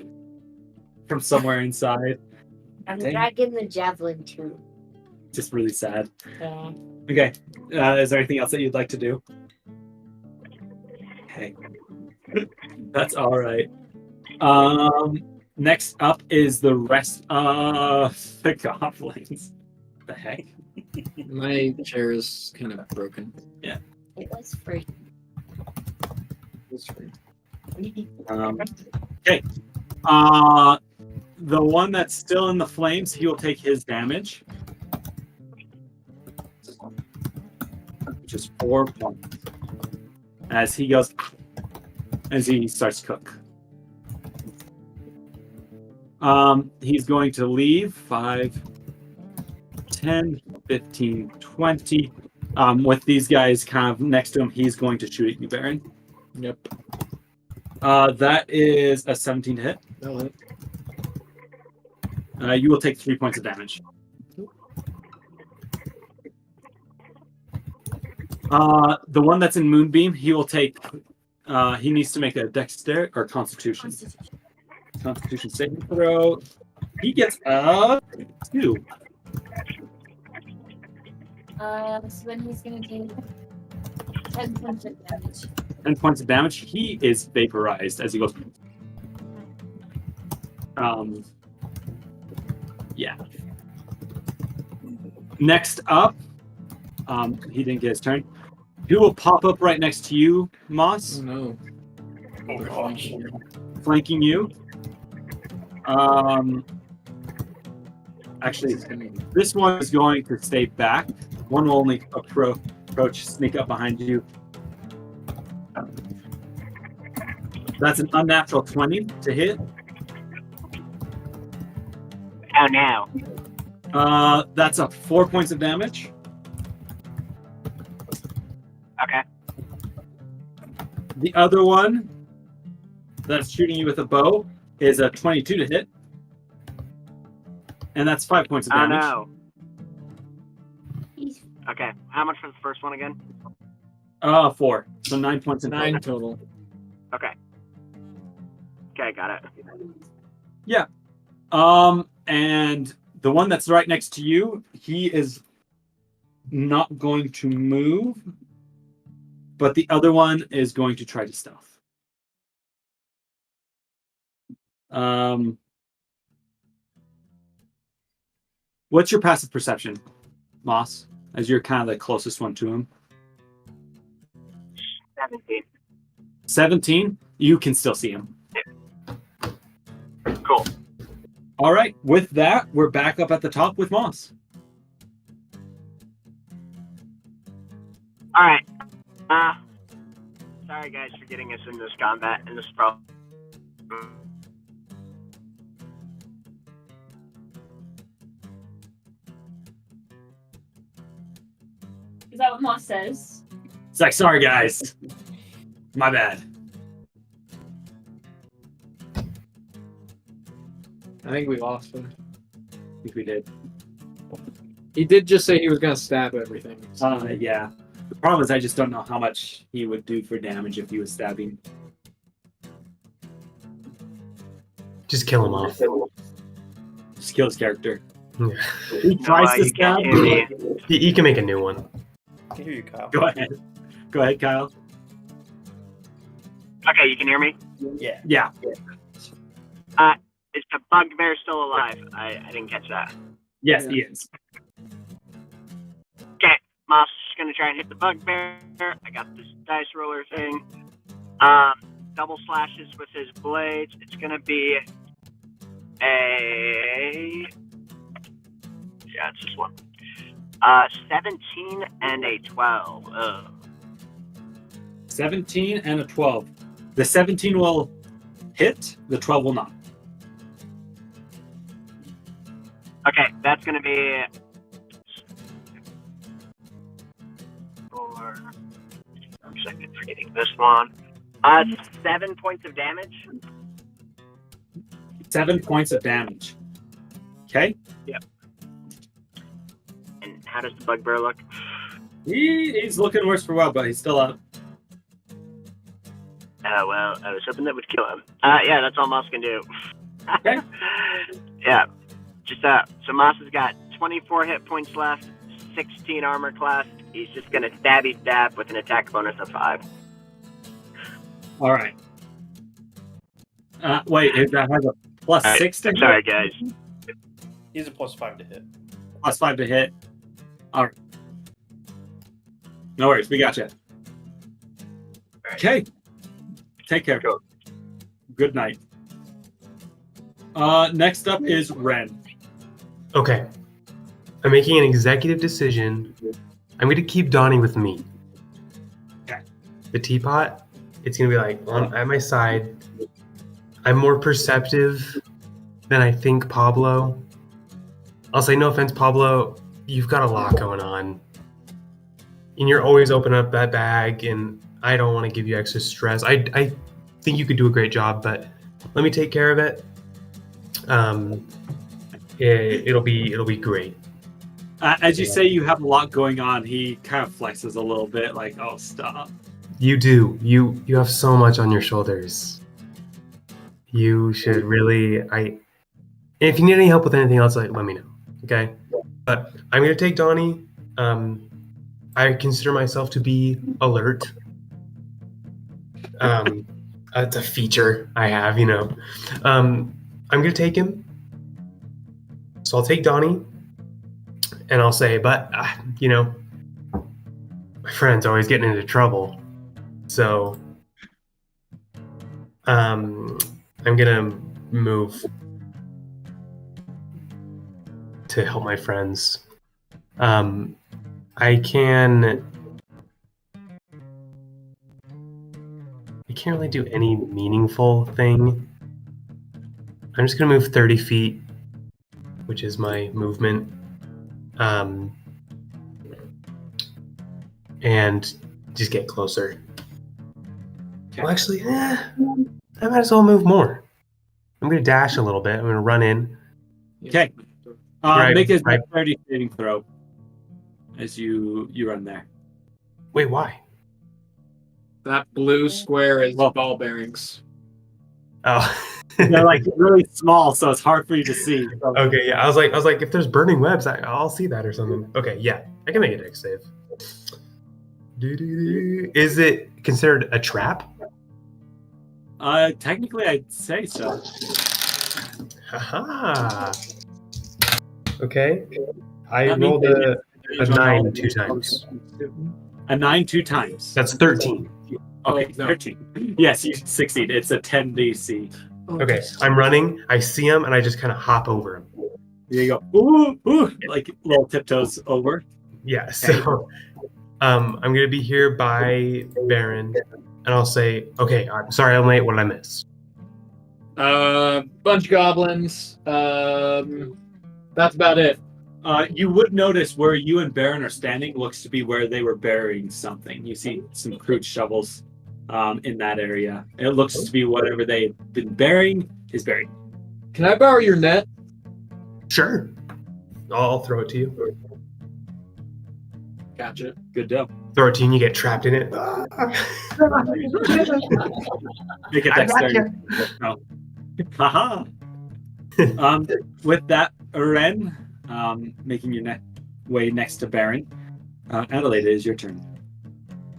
from somewhere inside. I'm Dang. dragging the javelin too. Just really sad. Yeah. Okay. Is there anything else that you'd like to do? Okay. That's all right. Next up is the rest of the goblins. The heck? My chair is kind of broken. It was free. It's free. Okay. The one that's still in the flames, he will take his damage, which is 4 points. As he goes, as he starts to cook. He's going to leave 5, 10, 15, 20. With these guys kind of next to him, he's going to shoot at you, Baron. Yep. That is a 17 to hit. That'll hit. You will take 3 points of damage. The one that's in Moonbeam, he will take. He needs to make a dexterity or Constitution. Constitution saving throw. He gets a 2. So then he's gonna do 10 points of damage. 10 points of damage. He is vaporized as he goes. Yeah. Next up, he didn't get his turn. He will pop up right next to you, Moss, Oh no. Oh gosh. flanking you. Actually, this one is going to stay back. One will only approach, sneak up behind you. That's an unnatural 20 to hit. Oh no. That's a 4 points of damage. Okay. The other one that's shooting you with a bow is a 22 to hit. And that's 5 points of Oh damage. no. Okay. How much for the first one again? 4. So 9 points in 9 total. total. Okay. Okay, got it. Yeah. And the one that's right next to you, he is not going to move, but the other one is going to try to stealth. What's your passive perception, Moss, as you're kind of the closest one to him? 17. 17? You can still see him. Cool. All right. With that, we're back up at the top with Moss. All right. Sorry guys for getting us in this combat and this problem. Is that what Moss says? It's like, sorry, guys. My bad. I think we lost him. I think we did. He did just say he was gonna stab everything. Yeah. The problem is I just don't know how much he would do for damage if he was stabbing. Just kill him off. Just kill his character. Yeah. He tries to you can't stab. hear me. You can make a new one. I can hear you, Kyle. Go ahead. Go ahead, Kyle. Okay, you can hear me? Yeah. Yeah. Is the bugbear still alive? I didn't catch that. Yes, he is. Okay, Moss is gonna try and hit the bugbear. I got this dice roller thing. Double slashes with his blades. It's gonna be a... Yeah, it's this one. 17 and a 12. Ugh. 17 and a 12. The 17 will hit, the 12 will not. Okay, that's gonna be... 4... I'm second forgetting this one. 7 points of damage. 7 points of damage. Okay? And how does the bugbear look? He's looking worse for wear, but he's still up. Well, I was hoping that would kill him. Yeah, that's all Moss can do. Okay. Yeah. Just, so Moss has got 24 hit points left, 16 armor class. He's just gonna stabby stab with an attack bonus of 5. All right. Wait, that has a plus 6 to hit? Sorry, guys. He's a +5 to hit. Plus 5 to hit. All right. No worries, we got you. Okay. Take care. Cool. Good night. Next up is Ren. Okay. I'm making an executive decision. I'm going to keep Donnie with me. Okay. The teapot, it's going to be like at my side. I'm more perceptive than I think Pablo. I'll say no offense, Pablo. You've got a lot going on. And you're always opening up that bag, and I don't want to give you extra stress. I think you could do a great job, but let me take care of it. It'll be great. As you say you have a lot going on, he kind of flexes a little bit, like, oh, stop. You do. You have so much on your shoulders. You should really. If you need any help with anything else, let me know. Okay. But I'm gonna take Donnie. I consider myself to be alert. It's a feature I have, I'm gonna take him. So I'll take Donnie, and I'll say, but my friend's always getting into trouble. So I'm gonna move to help my friends. I can't really do any meaningful thing. I'm just gonna move 30 feet, which is my movement. And just get closer. Well, actually, I might as well move more. I'm gonna dash a little bit. I'm gonna run in. Okay. Make his dexterity saving throw as you run there. Wait, why? That blue square is ball bearings. Oh. They're like really small, so it's hard for you to see. So. Okay, yeah. I was like, if there's burning webs, I'll see that or something. Okay, yeah, I can make a dex save. Is it considered a trap? Technically, I'd say so. Haha. Okay. I rolled a 9 2 times. A 9 2 times. That's 13. Okay, 13. Yes, you succeed. It's a 10 DC. Okay, I'm running. I see him, and I just kind of hop over him. There you go. Ooh, ooh, like little tiptoes over. Yeah. So, I'm gonna be here by Baron, and I'll say, "Okay, I'm sorry I'm late. What did I miss?" Bunch of goblins. That's about it. You would notice where you and Baron are standing looks to be where they were burying something. You see some crude shovels in that area. It looks to be whatever they've been burying is buried. Can I borrow your net? Sure. I'll throw it to you. Gotcha. Good deal. Throw it to you and you get trapped in it. Make a dexterity. No. Haha. With that, Ren, making your way next to Baron. Adelaide, it is your turn.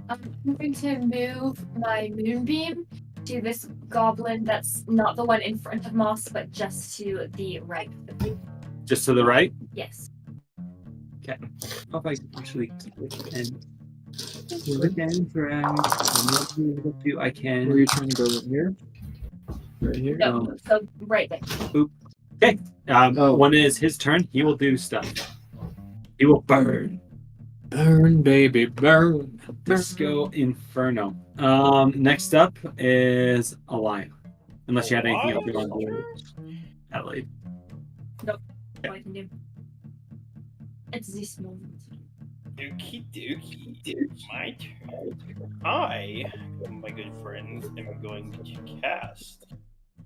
I'm going to move my moonbeam to this goblin that's not the one in front of Moss, but just to the right of me. Just to the right? Yes. Okay. If I actually I can. Where are you trying to go? Right here? Right here? No, so right there. Boop. Okay. When it is his turn, he will do stuff. He will burn. Burn, baby, burn. Disco Inferno. Next up is Alaya. Unless you had anything else you want to do. Adelaide. Nope. All I can do. It's this moment. Okie dokie. My turn. I, my good friends, am going to cast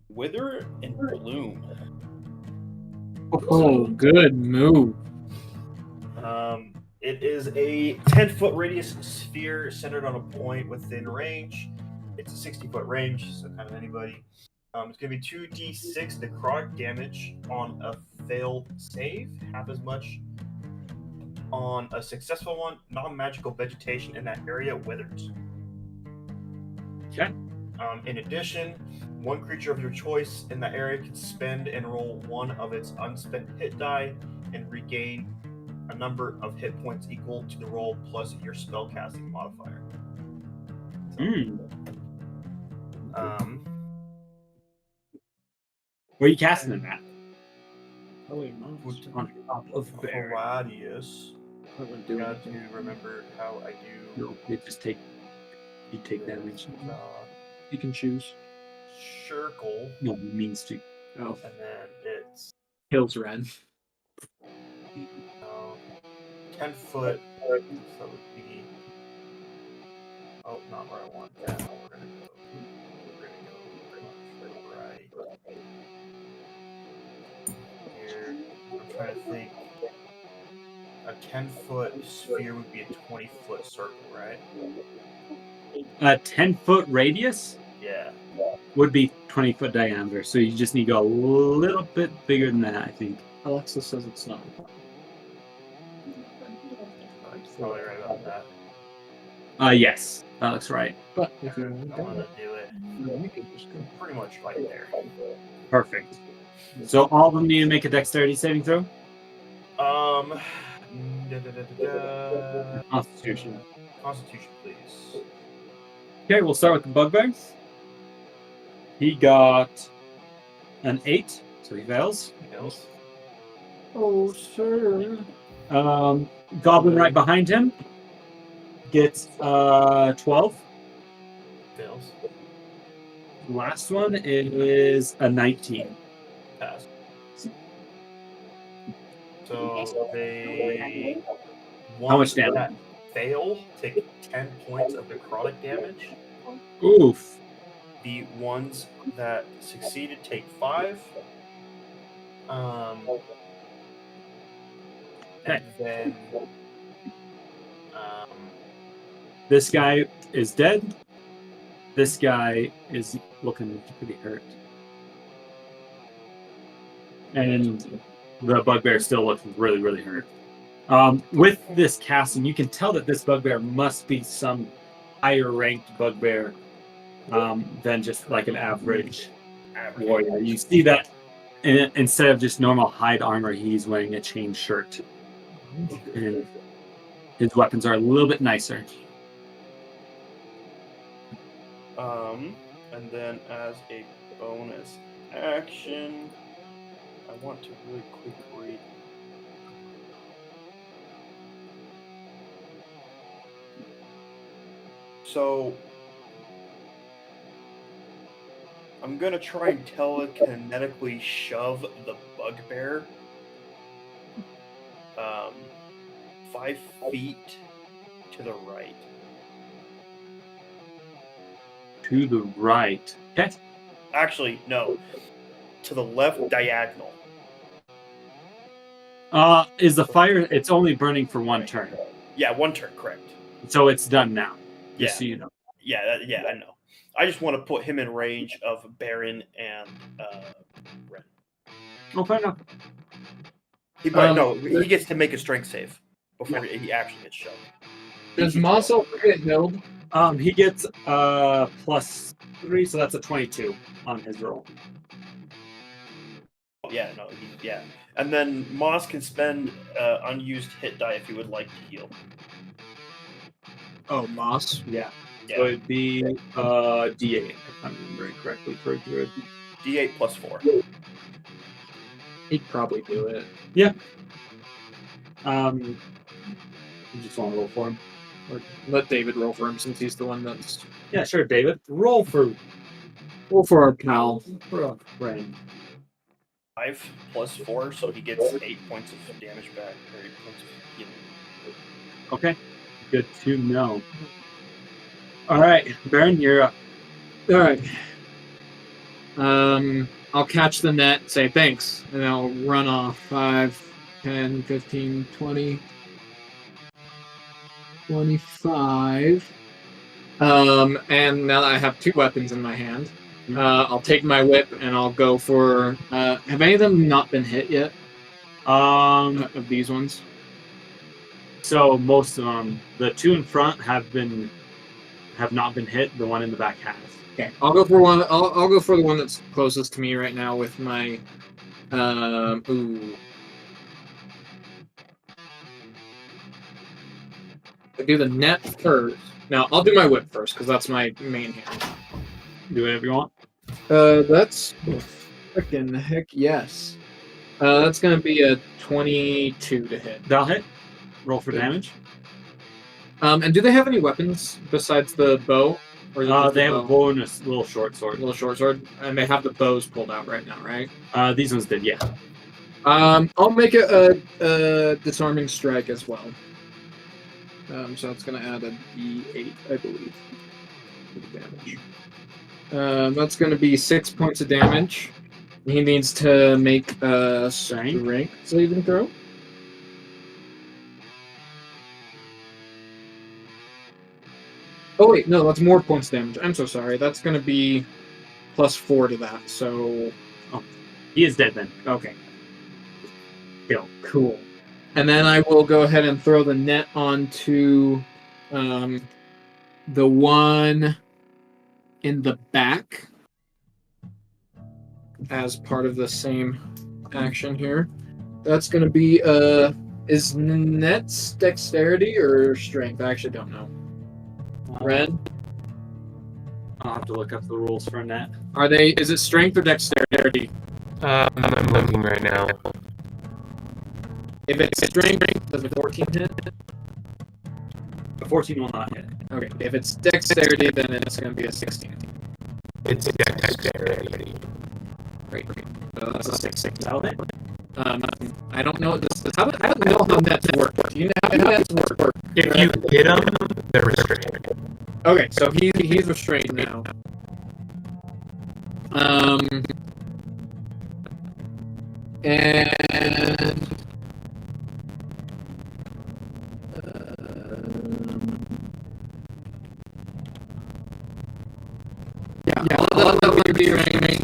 Wither and Bloom. Oh, good move. It is a 10-foot radius sphere centered on a point within range. It's a 60-foot range, so kind of anybody. It's going to be 2d6 necrotic damage on a failed save, half as much on a successful one. Non-magical vegetation in that area withers. Okay. In addition, one creature of your choice in that area can spend and roll one of its unspent hit die and regain a number of hit points equal to the roll plus your spellcasting modifier. Where are you casting it at? On top of radius. I got to remember how I do. No, you take damage. You can choose. Circle. No, it means to. Oh, And then it's kills red. 10 foot. So it would be. Oh, not where I want that. We're gonna go pretty much right here. I'm trying to think. A 10-foot sphere would be a 20-foot circle, right? A 10-foot radius Yeah. would be 20-foot diameter, so you just need to go a little bit bigger than that, I think. Alexa says it's not. I'm probably right about that. Yes, that looks right. But if you I'm gonna do it you can just go. pretty much right there. Perfect. So all of them need to make a dexterity saving throw? Constitution. Constitution, please. Okay, we'll start with the bugbear. He got an 8, so he fails. Fails. Oh, sir. Goblin right behind him gets 12. Fails. Last one is a 19. Pass. So they. How much damage? That fail take 10 points of necrotic damage. Oof. The ones that succeeded take 5. And then This guy is dead. This guy is looking pretty hurt. And the bugbear still looks really, really hurt. With this casting, you can tell that this bugbear must be some higher ranked bugbear than just like an average warrior. You see that instead of just normal hide armor, he's wearing a chain shirt. And his weapons are a little bit nicer. And then as a bonus action, I want to really quickly. So I'm gonna try and telekinetically shove the bugbear 5 feet to the right. To the right. Okay. Actually, no. To the left diagonal. Is the fire? It's only burning for one turn, Yeah, 1 turn, correct. so it's done now. Yeah. Just so you know. Yeah, I know. I just want to put him in range of Baron and Ren. Oh, fair enough. He gets to make a strength save before he actually gets shoved. Does Moss also get healed? He gets +3, so that's a 22 on his roll. Yeah, no, yeah. And then Moss can spend unused hit die if he would like to heal. Oh, Moss. Yeah. Yeah. So it'd be D8, if I'm remembering correctly, for good. D8 plus 4. He'd probably do it. Yeah. You just want to roll for him? Or let David roll for him since he's the one that's. Yeah, sure, David. Roll for Roll for our pal. for a friend. 5 plus 4, so he gets 8 points of damage back. Or 8 points of healing. Okay. Good to know. All right, Baron, you're up. All right. I'll catch the net, say thanks, and I'll run off 5, 10, 15, 20. 25. And now that I have 2 weapons in my hand, I'll take my whip and I'll go for. Have any of them not been hit yet? Of these ones? So most of them, the 2 in front have not been hit. The one in the back has. Okay, I'll go for one. I'll go for the one that's closest to me right now with my. Ooh. I do the net first. No, I'll do my whip first because that's my main hand. Do whatever you want. That's freaking heck yes. That's gonna be a 22 to hit. That'll hit. Roll for damage. And do they have any weapons besides the bow? Or is it just They the have a bow and a little short sword. little short sword, and they have the bows pulled out right now, right? These ones did, yeah. I'll make it a disarming strike as well. So it's gonna add a D8, I believe. Damage. That's gonna be 6 points of damage. He needs to make a strength saving throw. Oh wait, no, that's more points of damage. I'm so sorry. That's gonna be +4 to that. So, he is dead then. Okay. Cool. And then I will go ahead and throw the net onto the one in the back as part of the same action here. That's going to be, is net's dexterity or strength? I actually don't know. Red? I'll have to look up the rules for a net. Is it strength or dexterity? I'm looking right now. If it's strength, does a 14 hit? A 14 will not hit. Okay, if it's dexterity, then it's going to be a 16. It's dexterity. Great. So that's a 6. That'll hit. I don't know this. I don't know how nets work. Do you know how nets work? If you hit them, they're restrained. Okay, so he's restrained now. And I'll let that one be restrained.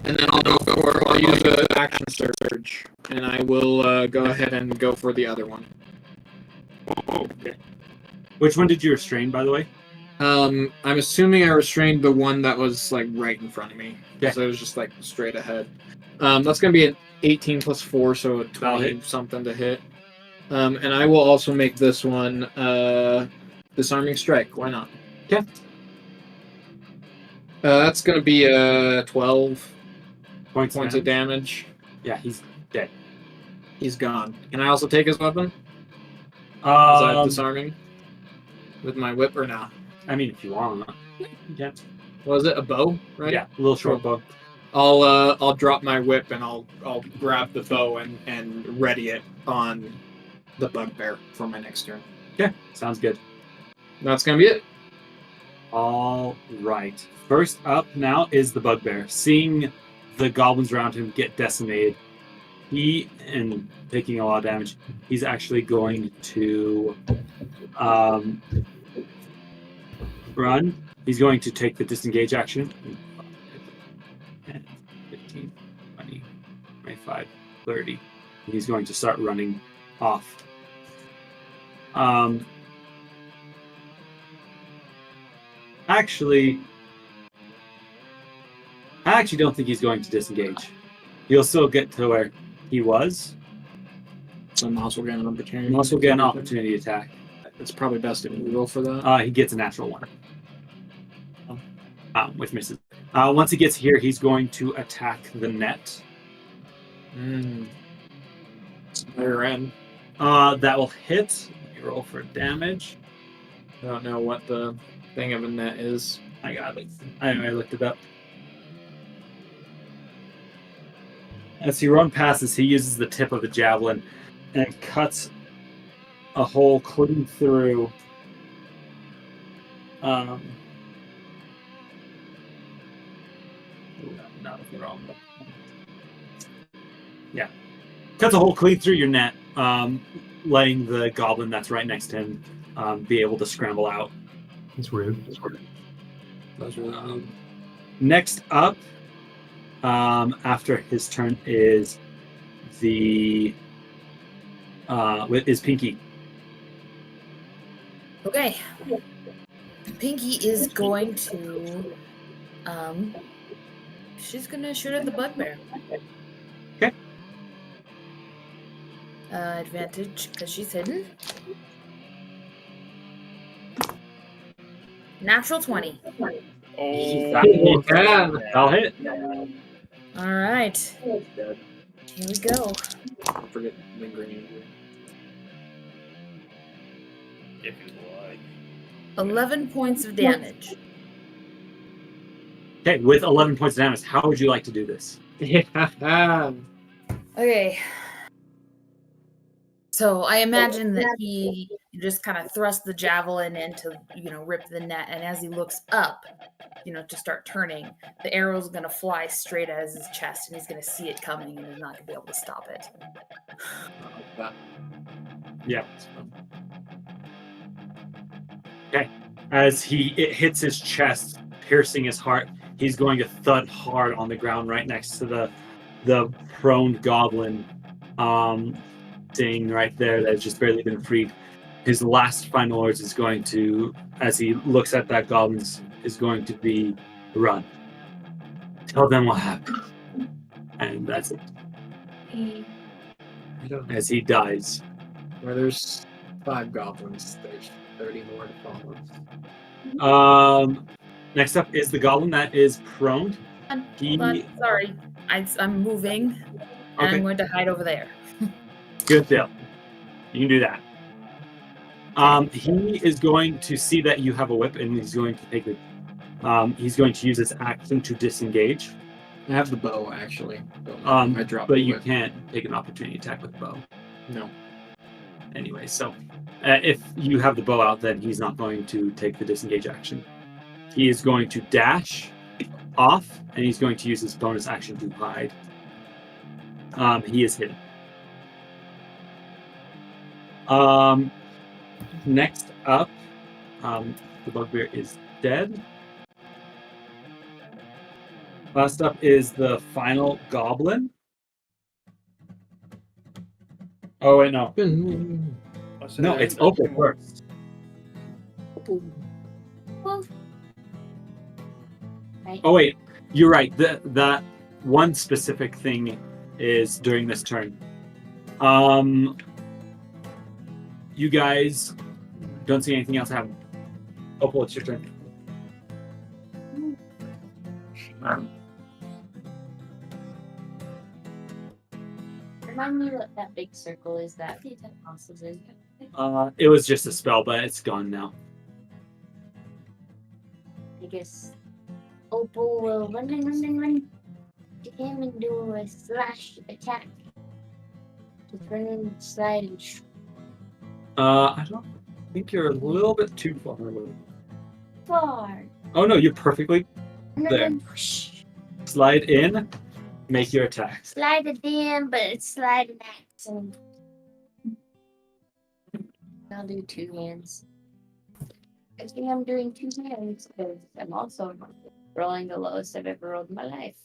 And then I'll use an action surge, and I will go ahead and go for the other one. Okay. Which one did you restrain, by the way? I'm assuming I restrained the one that was like right in front of me. Yeah. So it was just like straight ahead. That's gonna be an 18 plus 4, so a 20 something to hit. And I will also make this one disarming strike. Why not? Okay. That's gonna be 12 points of damage. Yeah, he's dead. He's gone. Can I also take his weapon? Is that disarming? With my whip or not? I mean, if you want. Yeah. Was it a bow? Right? Yeah, a little short bow. I'll drop my whip and I'll grab the bow and ready it on the bugbear for my next turn. Yeah, sounds good. That's gonna be it. All right. First up now is the bugbear. Seeing the goblins around him get decimated, and taking a lot of damage, he's actually going to run. He's going to take the disengage action. 10, 15, 20, 25, 30. And he's going to start running off. I actually don't think he's going to disengage. He'll still get to where he was. So Moss will get an opportunity. Moss will get an opportunity attack. It's probably best if we roll for that. He gets a natural 1. Which misses. Once he gets here, he's going to attack the net. Rear end. That will hit. Let me roll for damage. I don't know what the thing of a net is. I got it. I looked it up. As he runs past this, he uses the tip of the javelin and cuts a hole clean through. Yeah, cuts a hole clean through your net. letting the goblin that's right next to him be able to scramble out. It's rude. That was really rude. Next up, after his turn is is Pinky. Okay. Pinky is going to she's gonna shoot at the bugbear. Okay. Advantage because she's hidden. Natural 20. Oh, Yeah. I'll hit. All right. Here we go. Don't forget lingering injury. if you like. 11 points of damage. Okay, with 11 points of damage, how would you like to do this? Yeah. Okay. So I imagine that he just kind of thrust the javelin in to, rip the net. And as he looks up, to start turning, the arrow's going to fly straight at his chest and he's going to see it coming and he's not going to be able to stop it. Yeah. Okay. As it hits his chest, piercing his heart, he's going to thud hard on the ground right next to the prone goblin thing right there that's just barely been freed. His last final words is going to, as he looks at that goblin, is going to be, run. Tell them what happened. And that's it. As he dies. Where there's 5 goblins, there's 30 more to follow. Next up is the goblin that is prone. Sorry. I'm moving and Okay. I'm going to hide over there. Good deal. You can do that. He is going to see that you have a whip, and he's going to take it. He's going to use his action to disengage. I have the bow, actually. I dropped But the you whip. can't take an opportunity attack with the bow. No. Anyway, so if you have the bow out, then he's not going to take the disengage action. He is going to dash off, and he's going to use his bonus action to hide. He is hidden. Next up, the bugbear is dead. Last up is the final goblin. Oh wait, no. No, it's Opal first. Right. Oh wait, you're right. That one specific thing is during this turn. You guys don't see anything else happen. Opal, it's your turn. Remind me what that big circle is that crosses in. It was just a spell, but it's gone now. I guess Opal will run to him and do a slash attack. To turn and slide and I don't think you're a little bit too far away. far. Oh no, you're perfectly And there. then push. Slide in, make your attacks. Slide it in, but it's sliding action. I'll do 2 hands. I think I'm doing 2 hands because I'm also rolling the lowest I've ever rolled in my life.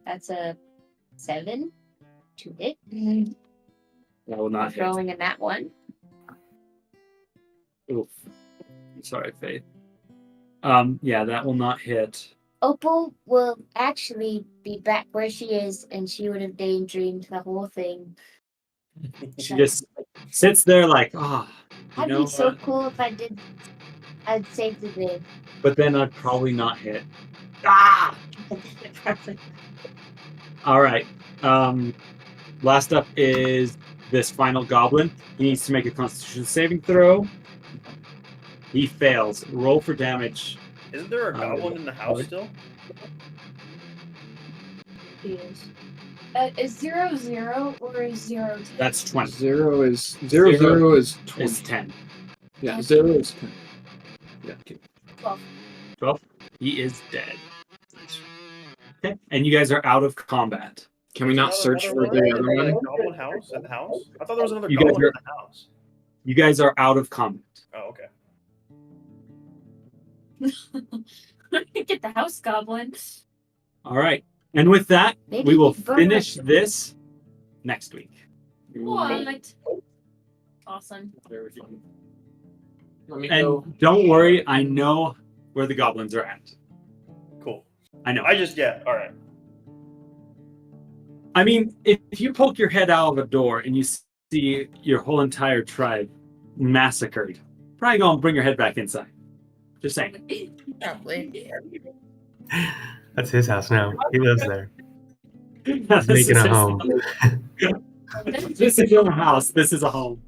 That's a 7 to hit. That will not hit. Rolling a nat 1. Oof. I'm sorry, Faith. Yeah, that will not hit. Opal will actually be back where she is, and she would have daydreamed the whole thing. She just sits there like, That'd be so cool if I did. I'd save the day. But then I'd probably not hit. Ah! All right. Last up is this final goblin. He needs to make a Constitution saving throw. He fails. Roll for damage. Isn't there a goblin in the house still? Is 0 0 or is 0 10? That's 20. 0 is 0 is 20. It's 10. Yeah, 0 is 10. Yeah, okay. 12. He is dead. Okay. And you guys are out of combat. Can we not search for the other one? Goblin house in the house? I thought there was another You guys goblin are- in the house. You guys are out of combat. Oh, okay. Get the house goblin. All right. And with that, Maybe we will we burn finish it. this next week. What? Awesome. Very fun. Let me And go. don't worry, I know where the goblins are at. Cool. I know. I just, yeah, all right. I mean, if you poke your head out of a door and you see your whole entire tribe massacred, probably gonna bring your head back inside. Just saying. Probably. That's his house now. He lives there. This Making is a his home. This is your house. This is a home.